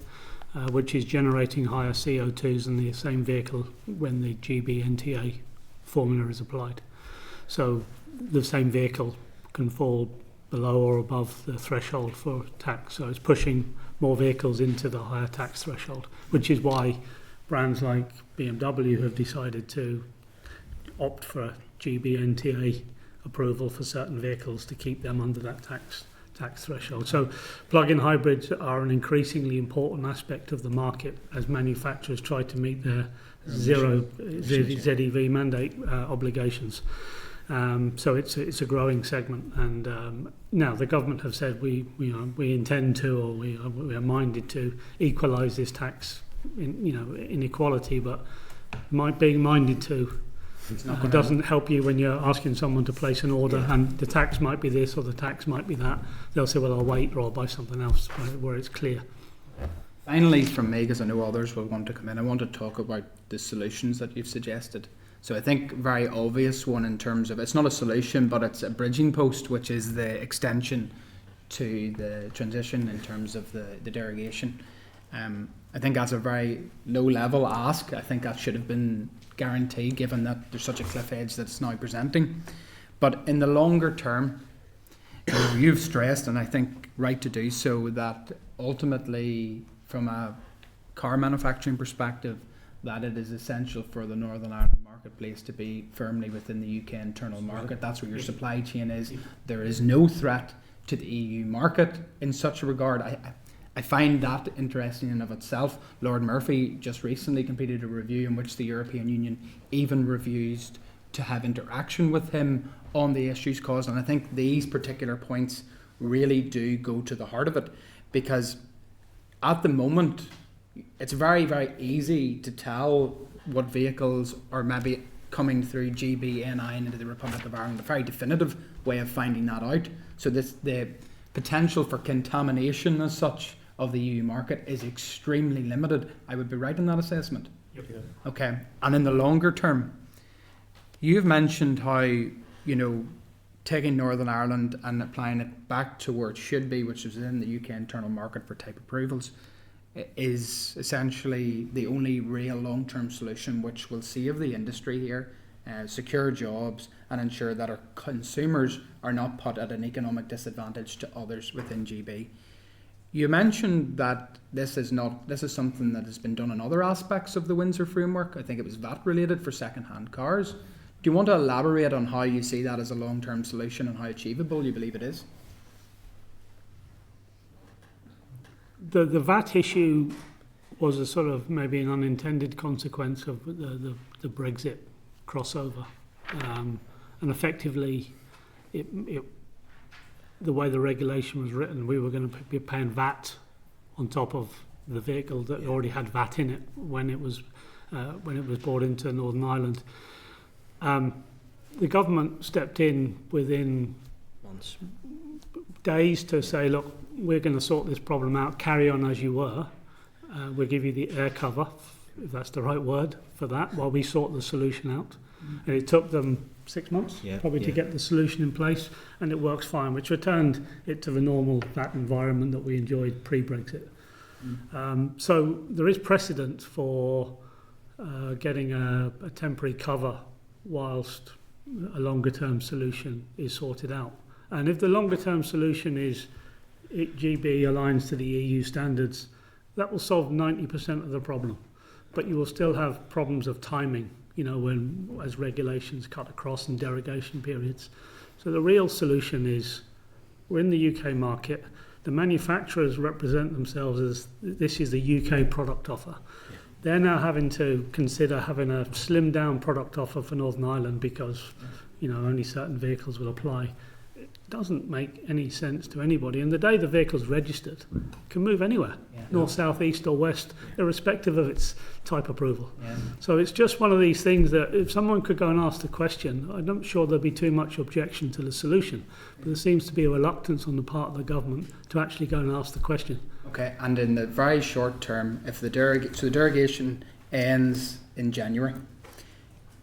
which is generating higher CO2s than the same vehicle when the GB/NTA formula is applied. So the same vehicle can fall below or above the threshold for tax. So it's pushing more vehicles into the higher tax threshold, which is why brands like BMW have decided to opt for a GB/NTA approval for certain vehicles to keep them under that tax threshold. So plug-in hybrids are an increasingly important aspect of the market as manufacturers try to meet their zero ZEV mandate obligations. So it's a growing segment, and now the government have said we intend to, or we are minded to equalise this tax inequality, but being minded to doesn't help you when you're asking someone to place an order and the tax might be this or the tax might be that. They'll say, well, I'll wait, or I'll buy something else where it's clear. Finally, from me, because I know others will want to come in, I want to talk about the solutions that you've suggested. So I think very obvious one in terms of, it's not a solution, but it's a bridging post, which is the extension to the transition in terms of the derogation. I think that's a very low level ask. I think that should have been guaranteed, given that there's such a cliff edge that it's now presenting. But in the longer term, you've stressed, and I think right to do so, that ultimately from a car manufacturing perspective, that it is essential for the Northern Ireland marketplace to be firmly within the UK internal market. That's where your supply chain is. There is no threat to the EU market in such a regard. I find that interesting in of itself. Lord Murphy just recently completed a review in which the European Union even refused to have interaction with him on the issues caused. And I think these particular points really do go to the heart of it, because at the moment, it's very, very easy to tell what vehicles are maybe coming through GB/NI into the Republic of Ireland. A very definitive way of finding that out. So the potential for contamination as such of the EU market is extremely limited. I would be right in that assessment. Yep. Okay. And in the longer term, you've mentioned how, taking Northern Ireland and applying it back to where it should be, which is in the UK internal market for type approvals, is essentially the only real long-term solution which will save the industry here, secure jobs, and ensure that our consumers are not put at an economic disadvantage to others within GB. You mentioned that this is something that has been done in other aspects of the Windsor framework. I think it was VAT related for second-hand cars. Do you want to elaborate on how you see that as a long-term solution and how achievable you believe it is? The VAT issue was a sort of maybe an unintended consequence of the Brexit crossover, and effectively, the way the regulation was written, we were going to be paying VAT on top of the vehicle that already had VAT in it when it was brought into Northern Ireland. The government stepped in within months, days to say, look, we're going to sort this problem out, carry on as you were. We'll give you the air cover, if that's the right word for that, while we sort the solution out. And it took them 6 months to get the solution in place, and it works fine, which returned it to the normal VAT environment that we enjoyed pre-Brexit. So there is precedent for getting a temporary cover whilst a longer-term solution is sorted out. And if the longer-term solution is GB aligns to the EU standards, that will solve 90% of the problem. But you will still have problems of timing, as regulations cut across and derogation periods. So the real solution is, we're in the UK market, the manufacturers represent themselves as this is the UK product offer. Yeah. They're now having to consider having a slimmed down product offer for Northern Ireland because only certain vehicles will apply. It doesn't make any sense to anybody. And the day the vehicle's registered, it can move anywhere, north, south, east or west, irrespective of its type approval. Yeah. So it's just one of these things that if someone could go and ask the question, I'm not sure there'd be too much objection to the solution. But there seems to be a reluctance on the part of the government to actually go and ask the question. Okay, and in the very short term, if the derogation ends in January,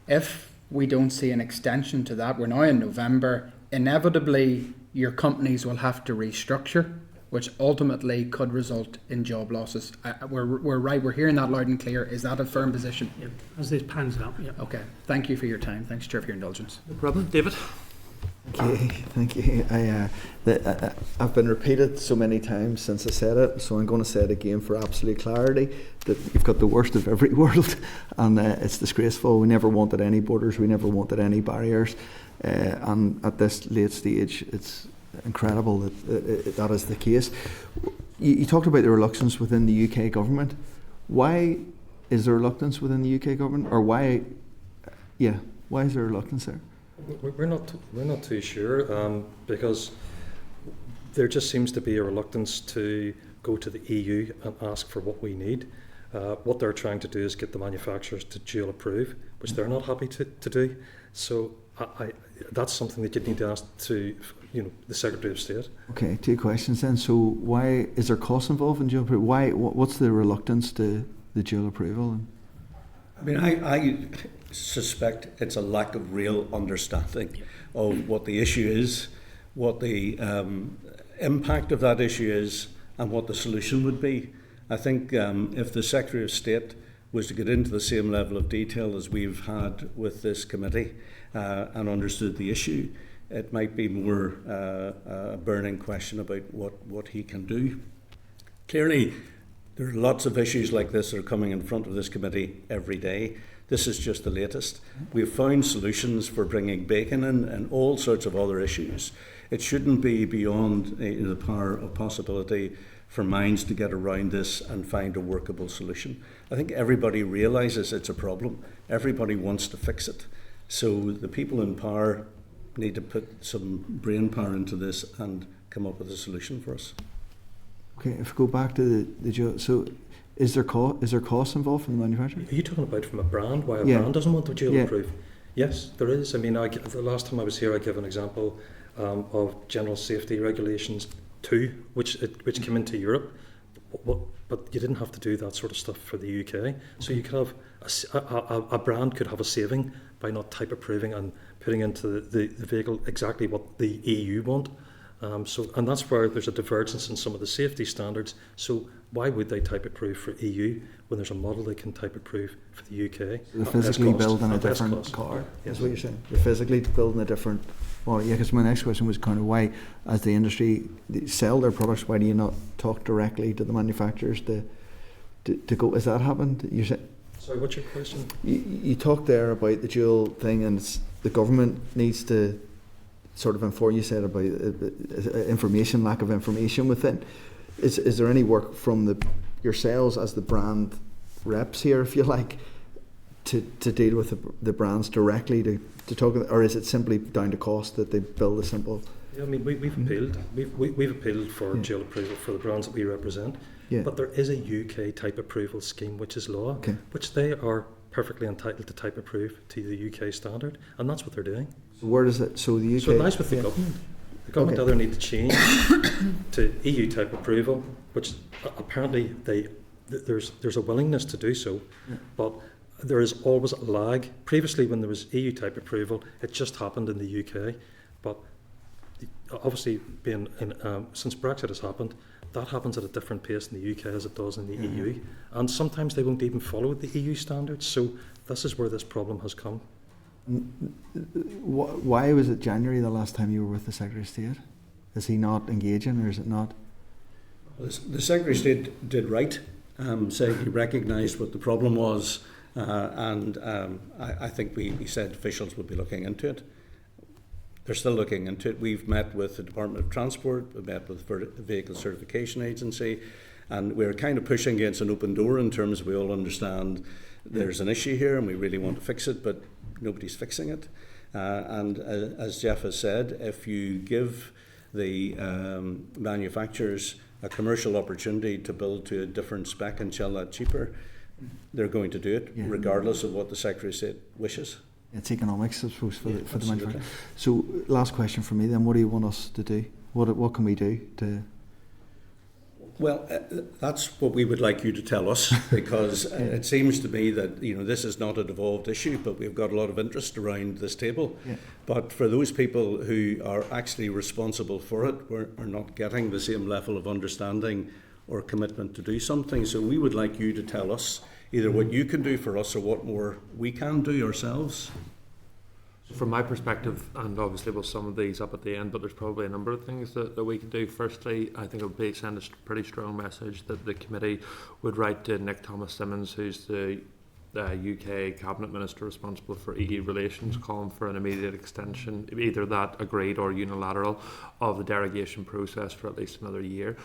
if we don't see an extension to that, we're now in November, inevitably your companies will have to restructure, which ultimately could result in job losses. We're hearing that loud and clear. Is that a firm position? Yep. As this pans out, yeah. Okay, thank you for your time. Thanks, Chair, for your indulgence. No problem. David? Thank you. I've been repeated so many times since I said it, so I'm going to say it again for absolute clarity, that you've got the worst of every world, and it's disgraceful. We never wanted any borders, we never wanted any barriers, and at this late stage it's incredible that that is the case. You talked about the reluctance within the UK government. Why is there reluctance within the UK government, or why is there reluctance there? We're not too sure, because there just seems to be a reluctance to go to the EU and ask for what we need. What they're trying to do is get the manufacturers to dual approve, which they're not happy to do. So that's something that you need to ask to the Secretary of State. Okay, 2 questions then. So why is there cost involved in dual approval? What's the reluctance to the dual approval? I mean, I suspect it's a lack of real understanding of what the issue is, what the impact of that issue is, and what the solution would be. I think if the Secretary of State was to get into the same level of detail as we've had with this committee and understood the issue, it might be more a burning question about what he can do. Clearly, there are lots of issues like this that are coming in front of this committee every day. This is just the latest. We've found solutions for bringing bacon in and all sorts of other issues. It shouldn't be beyond the power of possibility for minds to get around this and find a workable solution. I think everybody realises it's a problem. Everybody wants to fix it. So the people in power need to put some brain power into this and come up with a solution for us. Okay, if we go back to the so is there cost involved from the manufacturer? Are you talking about from a brand? Why a brand doesn't want to dual approve? Yes, there is. I mean, the last time I was here, I gave an example of General Safety Regulations 2, which came into Europe, but you didn't have to do that sort of stuff for the UK. So you could have a brand could have a saving by not type approving and putting into the vehicle exactly what the EU want. And that's where there's a divergence in some of the safety standards. So why would they type approve for EU when there's a model they can type approve for the UK? They're physically building a different car. That's what you're saying. They're physically building a different. Well, yeah. Because my next question was kind of why, as the industry sell their products, why do you not talk directly to the manufacturers to go? Has that happened? You said. Sorry, what's your question? You talked there about the dual thing, and the government needs to sort of inform. You said about information, lack of information within. Is there any work from yourselves as the brand reps here, if you like, to deal with the brands directly to talk, or is it simply down to cost that they build a simple? Yeah, I mean, we've appealed. We've appealed for dual approval for the brands that we represent. Yeah. But there is a UK type approval scheme, which is law, which they are perfectly entitled to type approve to the UK standard, and that's what they're doing. So where does it? So the UK. So it lies with the government. The government either need to change to EU type approval, which apparently there's a willingness to do so, but there is always a lag. Previously, when there was EU type approval, it just happened in the UK, but obviously, since Brexit has happened, that happens at a different pace in the UK as it does in the EU, and sometimes they won't even follow the EU standards. So this is where this problem has come. Why was it January the last time you were with the Secretary of State? Is he not engaging, or is it not? The Secretary of State did right, saying he recognised what the problem was, and I think we said officials would be looking into it. They're still looking into it. We've met with the Department of Transport, we've met with the Vehicle Certification Agency, and we're kind of pushing against an open door in terms of we all understand there's an issue here and we really want to fix it, but nobody's fixing it. And as Jeff has said, if you give the manufacturers a commercial opportunity to build to a different spec and sell that cheaper, they're going to do it, regardless of what the Secretary of State wishes. It's economics, I suppose, for the manufacturer. So, last question for me then: what do you want us to do? What can we do to? Well, that's what we would like you to tell us, because it seems to me that this is not a devolved issue, but we've got a lot of interest around this table. Yeah. But for those people who are actually responsible for it, we're not getting the same level of understanding or commitment to do something. So we would like you to tell us either what you can do for us or what more we can do ourselves. From my perspective, and obviously we'll sum these up at the end, but there's probably a number of things that we can do. Firstly, I think it would send a pretty strong message that the committee would write to Nick Thomas-Symonds, who's the UK Cabinet Minister responsible for EU relations, calling for an immediate extension, either that agreed or unilateral, of the derogation process for at least another year.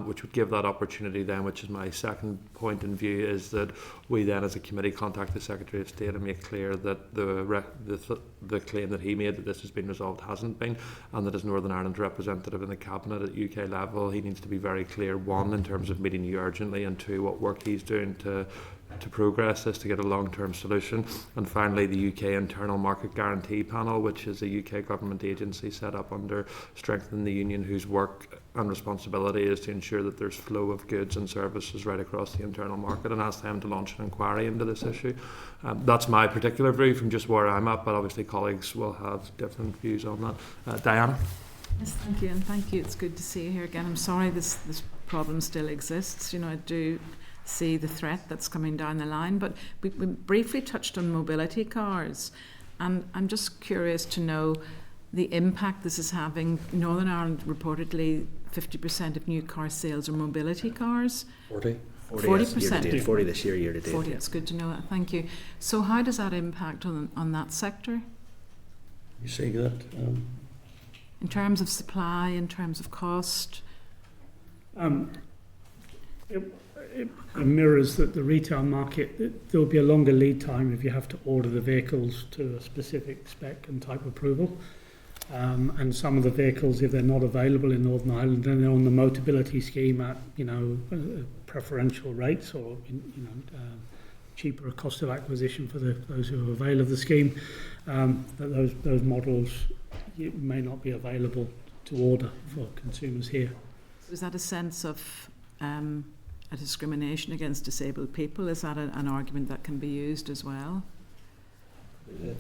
Which would give that opportunity then, which is my second point in view, is that we then as a committee contact the Secretary of State and make clear that the claim that he made that this has been resolved hasn't been, and that as Northern Ireland representative in the Cabinet at UK level, he needs to be very clear, one, in terms of meeting you urgently, and two, what work he's doing to progress this to get a long-term solution. And finally, the UK Internal Market Guarantee Panel, which is a UK government agency set up under Strengthen the Union, whose work and responsibility is to ensure that there's flow of goods and services right across the internal market, and ask them to launch an inquiry into this issue. That's my particular view from just where I'm at, but obviously colleagues will have different views on that. Diana? Yes, thank you, and thank you. It's good to see you here again. I'm sorry this problem still exists. I do see the threat that's coming down the line, but we briefly touched on mobility cars, and I'm just curious to know the impact this is having. Northern Ireland, reportedly 50% of new car sales are mobility cars. 40%. 40%. 40 this year to date. 40, it's good to know that, thank you. So how does that impact on that sector? You see that? In terms of supply, in terms of cost? It mirrors that the retail market, there'll be a longer lead time if you have to order the vehicles to a specific spec and type approval. And some of the vehicles, if they're not available in Northern Ireland, then they're on the Motability scheme at preferential rates, or cheaper cost of acquisition for those who avail of the scheme. That those models may not be available to order for consumers here. So is that a sense of a discrimination against disabled people? Is that an argument that can be used as well?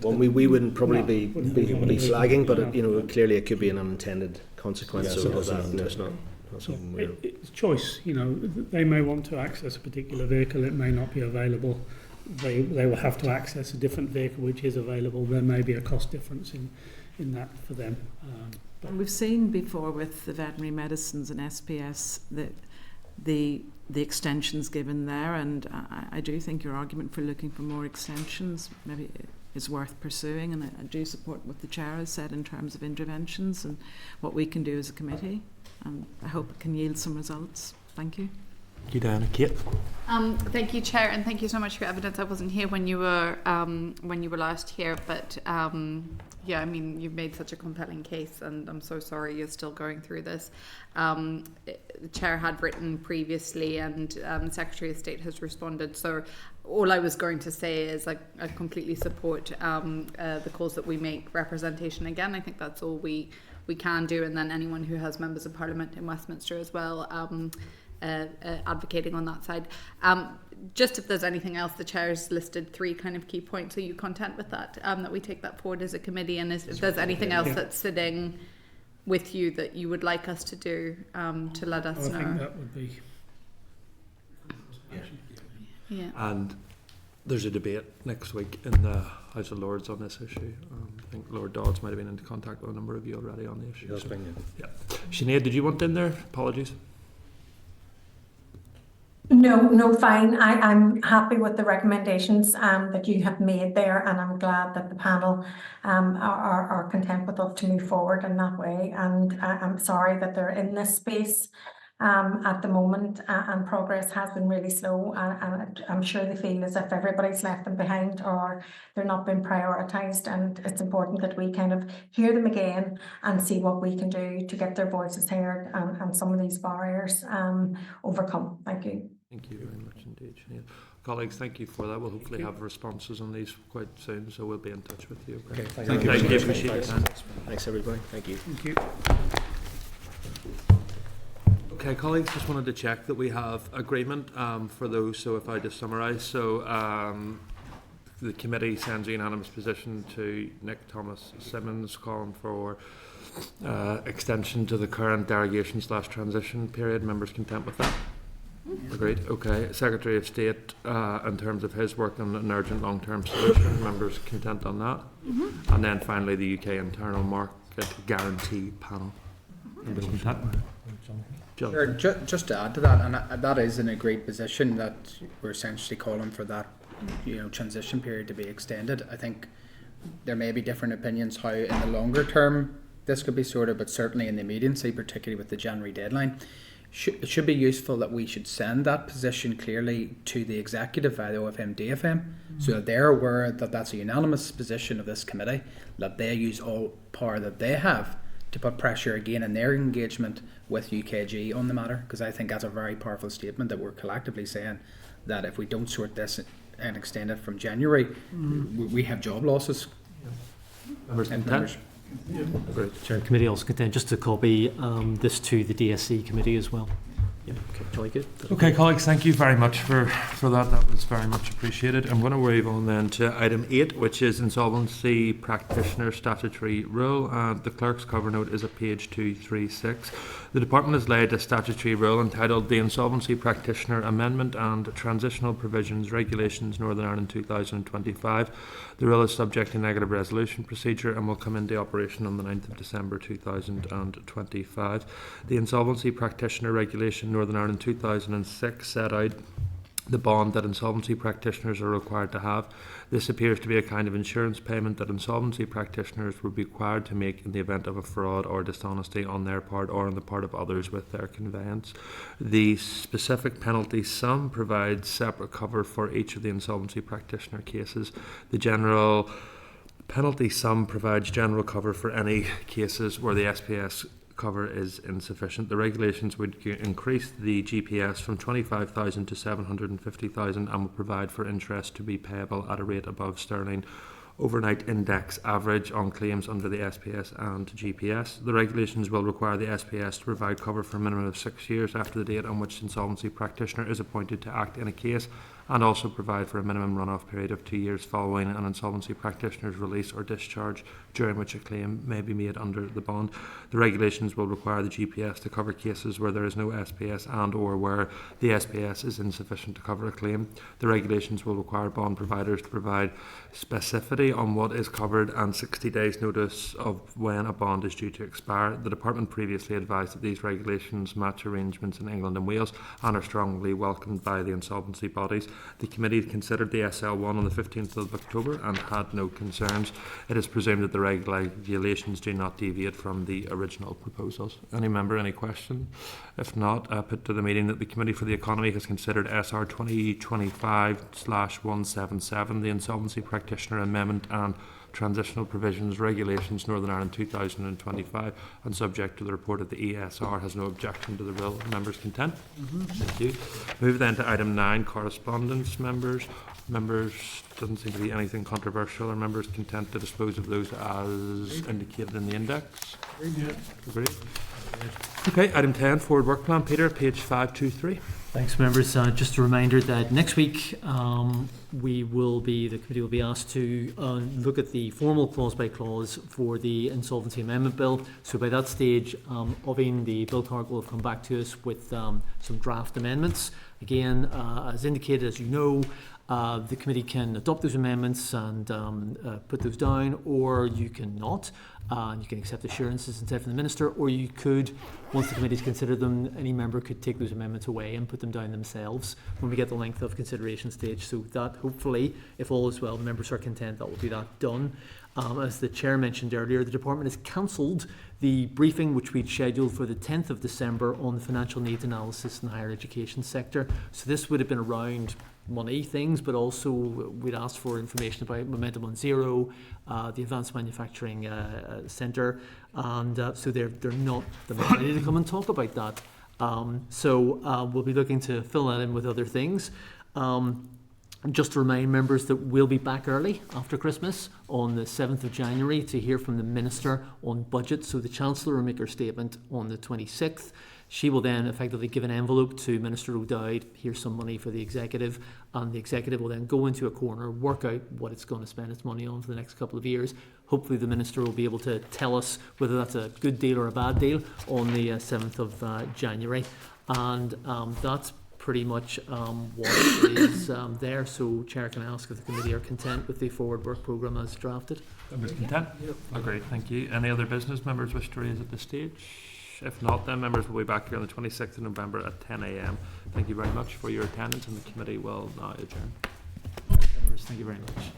Well, we wouldn't probably be flagging, but clearly it could be an unintended consequence of that. It's not something it's choice. They may want to access a particular vehicle; it may not be available. They will have to access a different vehicle which is available. There may be a cost difference in that for them. But we've seen before with the veterinary medicines and SPS that the extensions given there, and I do think your argument for looking for more extensions maybe is worth pursuing, and I do support what the Chair has said in terms of interventions and what we can do as a committee. I hope it can yield some results. Thank you. Thank you, Diana. Kate. Thank you, Chair, and thank you so much for your evidence. I wasn't here when you were last here, but yeah, I mean, you've made such a compelling case, and I'm so sorry you're still going through this. The Chair had written previously, and the Secretary of State has responded. So all I was going to say is I completely support the calls that we make. Representation again, I think that's all we can do, and then anyone who has members of Parliament in Westminster as well. Advocating on that side. Just if there's anything else, the Chair's listed 3 kind of key points. Are you content with that? That we take that forward as a committee, and if there's anything else that's sitting with you that you would like us to do, to let us know. I think that would be. Yeah. And there's a debate next week in the House of Lords on this issue. I think Lord Dodds might have been in contact with a number of you already on the issue. Yes, yeah. Sinead, did you want in there? Apologies. No, fine. I'm happy with the recommendations that you have made there, and I'm glad that the panel are content with us to move forward in that way. And I'm sorry that they're in this space at the moment, and progress has been really slow. And I'm sure they feel as if everybody's left them behind, or they're not being prioritised. And it's important that we kind of hear them again and see what we can do to get their voices heard and some of these barriers overcome. Thank you. Thank you very much indeed, Sinead. Colleagues, thank you for that. We'll hopefully have responses on these quite soon, so we'll be in touch with you. Okay, thank you. Appreciate your time. Thanks, everybody. Thank you. Thank you. Okay, colleagues, just wanted to check that we have agreement for those. So if I just summarise, so the committee sends a unanimous position to Nick Thomas Simmons calling for extension to the current derogation/transition period. Members content with that? Agreed. Okay. Secretary of State, in terms of his work on an urgent long-term solution, members content on that? And then finally, the UK Internal Market Guarantee Panel. Members content? Sure. Just to add to that, and that is an agreed position, that we're essentially calling for that, transition period to be extended. I think there may be different opinions how in the longer term this could be sorted, but certainly in the immediacy, particularly with the January deadline, it should be useful that we should send that position clearly to the executive via the OFM DFM, so that they're aware that that's a unanimous position of this committee, that they use all power that they have to put pressure again in their engagement with UKG on the matter, because I think that's a very powerful statement that we're collectively saying that if we don't sort this and extend it from January, we have job losses. Members content? Yeah. Chair, committee also content just to copy this to the DSC committee as well. Yeah, okay, jolly good. Okay, colleagues, thank you very much for that. That was very much appreciated. I'm going to move on then to item 8, which is Insolvency Practitioner Statutory Rule. The clerk's cover note is at page 236. The Department has laid a statutory rule entitled the Insolvency Practitioner Amendment and Transitional Provisions Regulations Northern Ireland 2025. The rule is subject to negative resolution procedure and will come into operation on the 9th of December 2025. The Insolvency Practitioner Regulation Northern Ireland 2006 set out the bond that insolvency practitioners are required to have. This appears to be a kind of insurance payment that insolvency practitioners would be required to make in the event of a fraud or dishonesty on their part or on the part of others with their conveyance. The specific penalty sum provides separate cover for each of the insolvency practitioner cases. The general penalty sum provides general cover for any cases where the SPS cover is insufficient. The regulations would increase the GPS from 25,000 to 750,000 and will provide for interest to be payable at a rate above sterling overnight index average on claims under the SPS and GPS. The regulations will require the SPS to provide cover for a minimum of 6 years after the date on which insolvency practitioner is appointed to act in a case, and also provide for a minimum run-off period of 2 years following an insolvency practitioner's release or discharge, during which a claim may be made under the bond. The regulations will require the GPS to cover cases where there is no SPS and or where the SPS is insufficient to cover a claim. The regulations will require bond providers to provide specificity on what is covered and 60 days notice of when a bond is due to expire. The Department previously advised that these regulations match arrangements in England and Wales and are strongly welcomed by the insolvency bodies. The committee considered the SL1 on the 15th of October and had no concerns. It is presumed that the regulations do not deviate from the original proposals. Any member, any question? If not, put to the meeting that the Committee for the Economy has considered SR 2025/177, the Insolvency Practitioner Amendment and Transitional Provisions Regulations Northern Ireland 2025, and subject to the report of the ESR, has no objection to the bill. Members content? Thank you. Move then to item 9, correspondence. Members, doesn't seem to be anything controversial. Are members content to dispose of those as indicated in the index? Agreed. Okay, item 10, forward work plan. Peter, page 523. Thanks, members. Just a reminder that next week the committee will be asked to look at the formal clause by clause for the Insolvency Amendment Bill. So by that stage, Oveen, the Bill Clerk, will have come back to us with some draft amendments. Again, as indicated, as you know, the committee can adopt those amendments and put those down, or you cannot. You can accept assurances instead from the Minister, or you could, once the committee's considered them, any member could take those amendments away and put them down themselves when we get the length of consideration stage. So that, hopefully, if all is well, the members are content, that will be that done. As the Chair mentioned earlier, the Department has cancelled the briefing which we'd scheduled for the 10th of December on the financial needs analysis in the higher education sector. So this would have been around money things, but also we'd asked for information about Momentum on Zero, the Advanced Manufacturing Centre, and so they're not ready to come and talk about that. So we'll be looking to fill that in with other things. Just to remind members that we'll be back early after Christmas on the 7th of January to hear from the Minister on budget. So the Chancellor will make her statement on the 26th. She will then effectively give an envelope to Minister O'Dowd, here's some money for the Executive, and the Executive will then go into a corner, work out what it's going to spend its money on for the next couple of years. Hopefully the Minister will be able to tell us whether that's a good deal or a bad deal on the 7th of January. And that's pretty much what is there. So, Chair, can I ask if the committee are content with the forward work programme as drafted? Members content? Yep. Agreed, thank you. Any other business members wish to raise at this stage? If not, then members will be back here on the 26th of November at 10 a.m. Thank you very much for your attendance, and the committee will now adjourn. Members, thank you very much.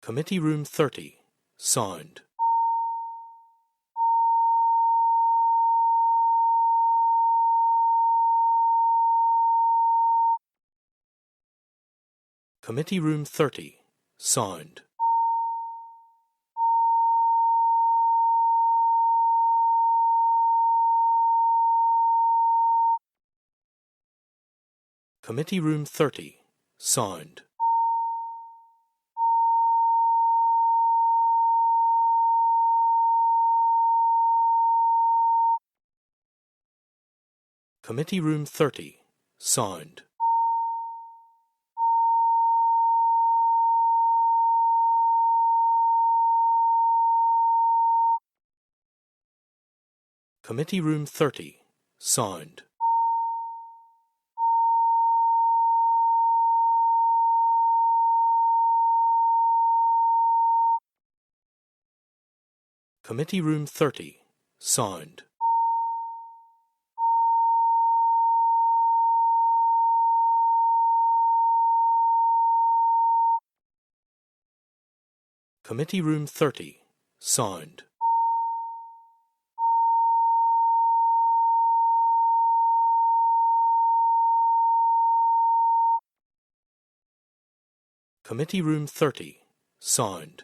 Committee Room 30, sound. Committee Room 30, sound. Committee Room 30, sound. Committee Room 30, sound. Committee Room 30, sound. Committee Room 30, sound. Committee Room 30, sound.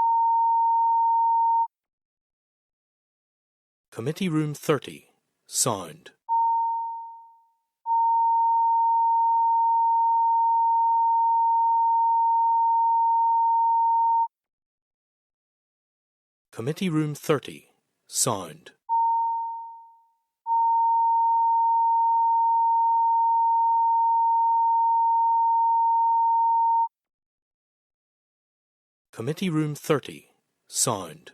Committee Room 30, sound. Committee Room 30, sound. Committee Room 30, sound. Committee Room 30, sound.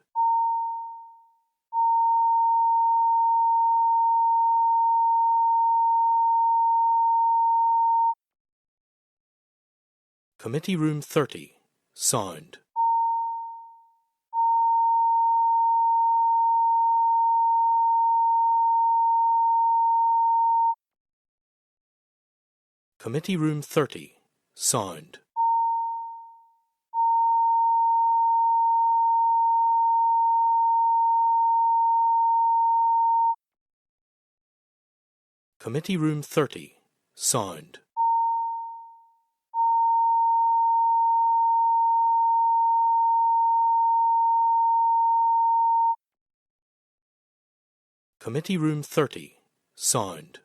Committee Room 30, sound. Committee Room 30, Sound. Committee Room 30, Sound. Committee Room 30, Sound.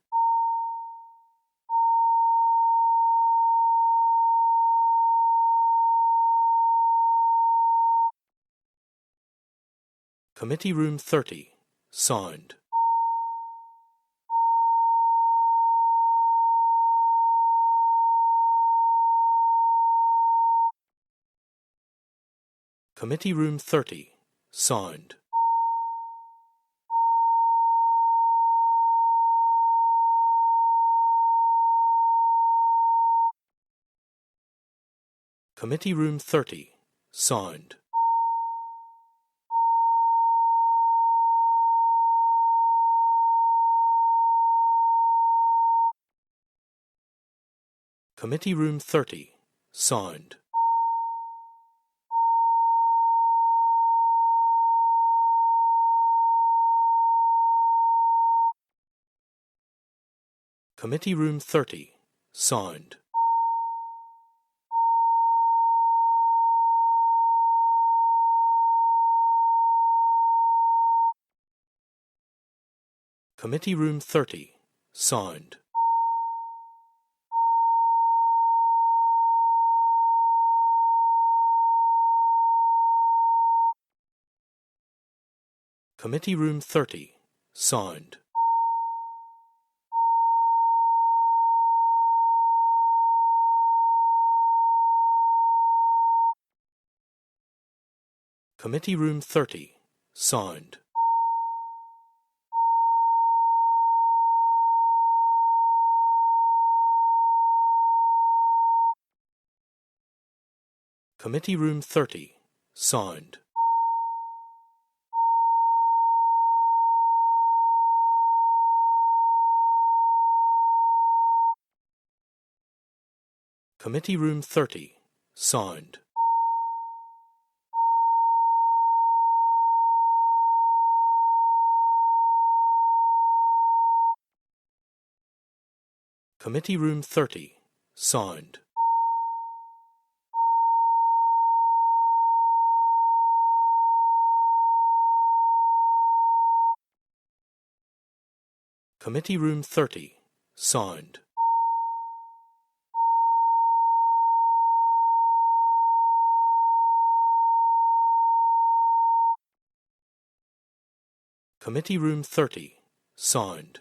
Committee Room 30, Sound. Committee Room 30, Sound. Committee Room 30, Sound. Committee Room 30, Sound. Committee Room 30, Sound. Committee Room 30, Sound. Committee Room 30, Sound. Committee Room 30, Sound. Committee Room 30, Sound. Committee Room 30, Sound. Committee Room 30, Sound. Committee Room 30, Sound. Committee Room 30, Sound.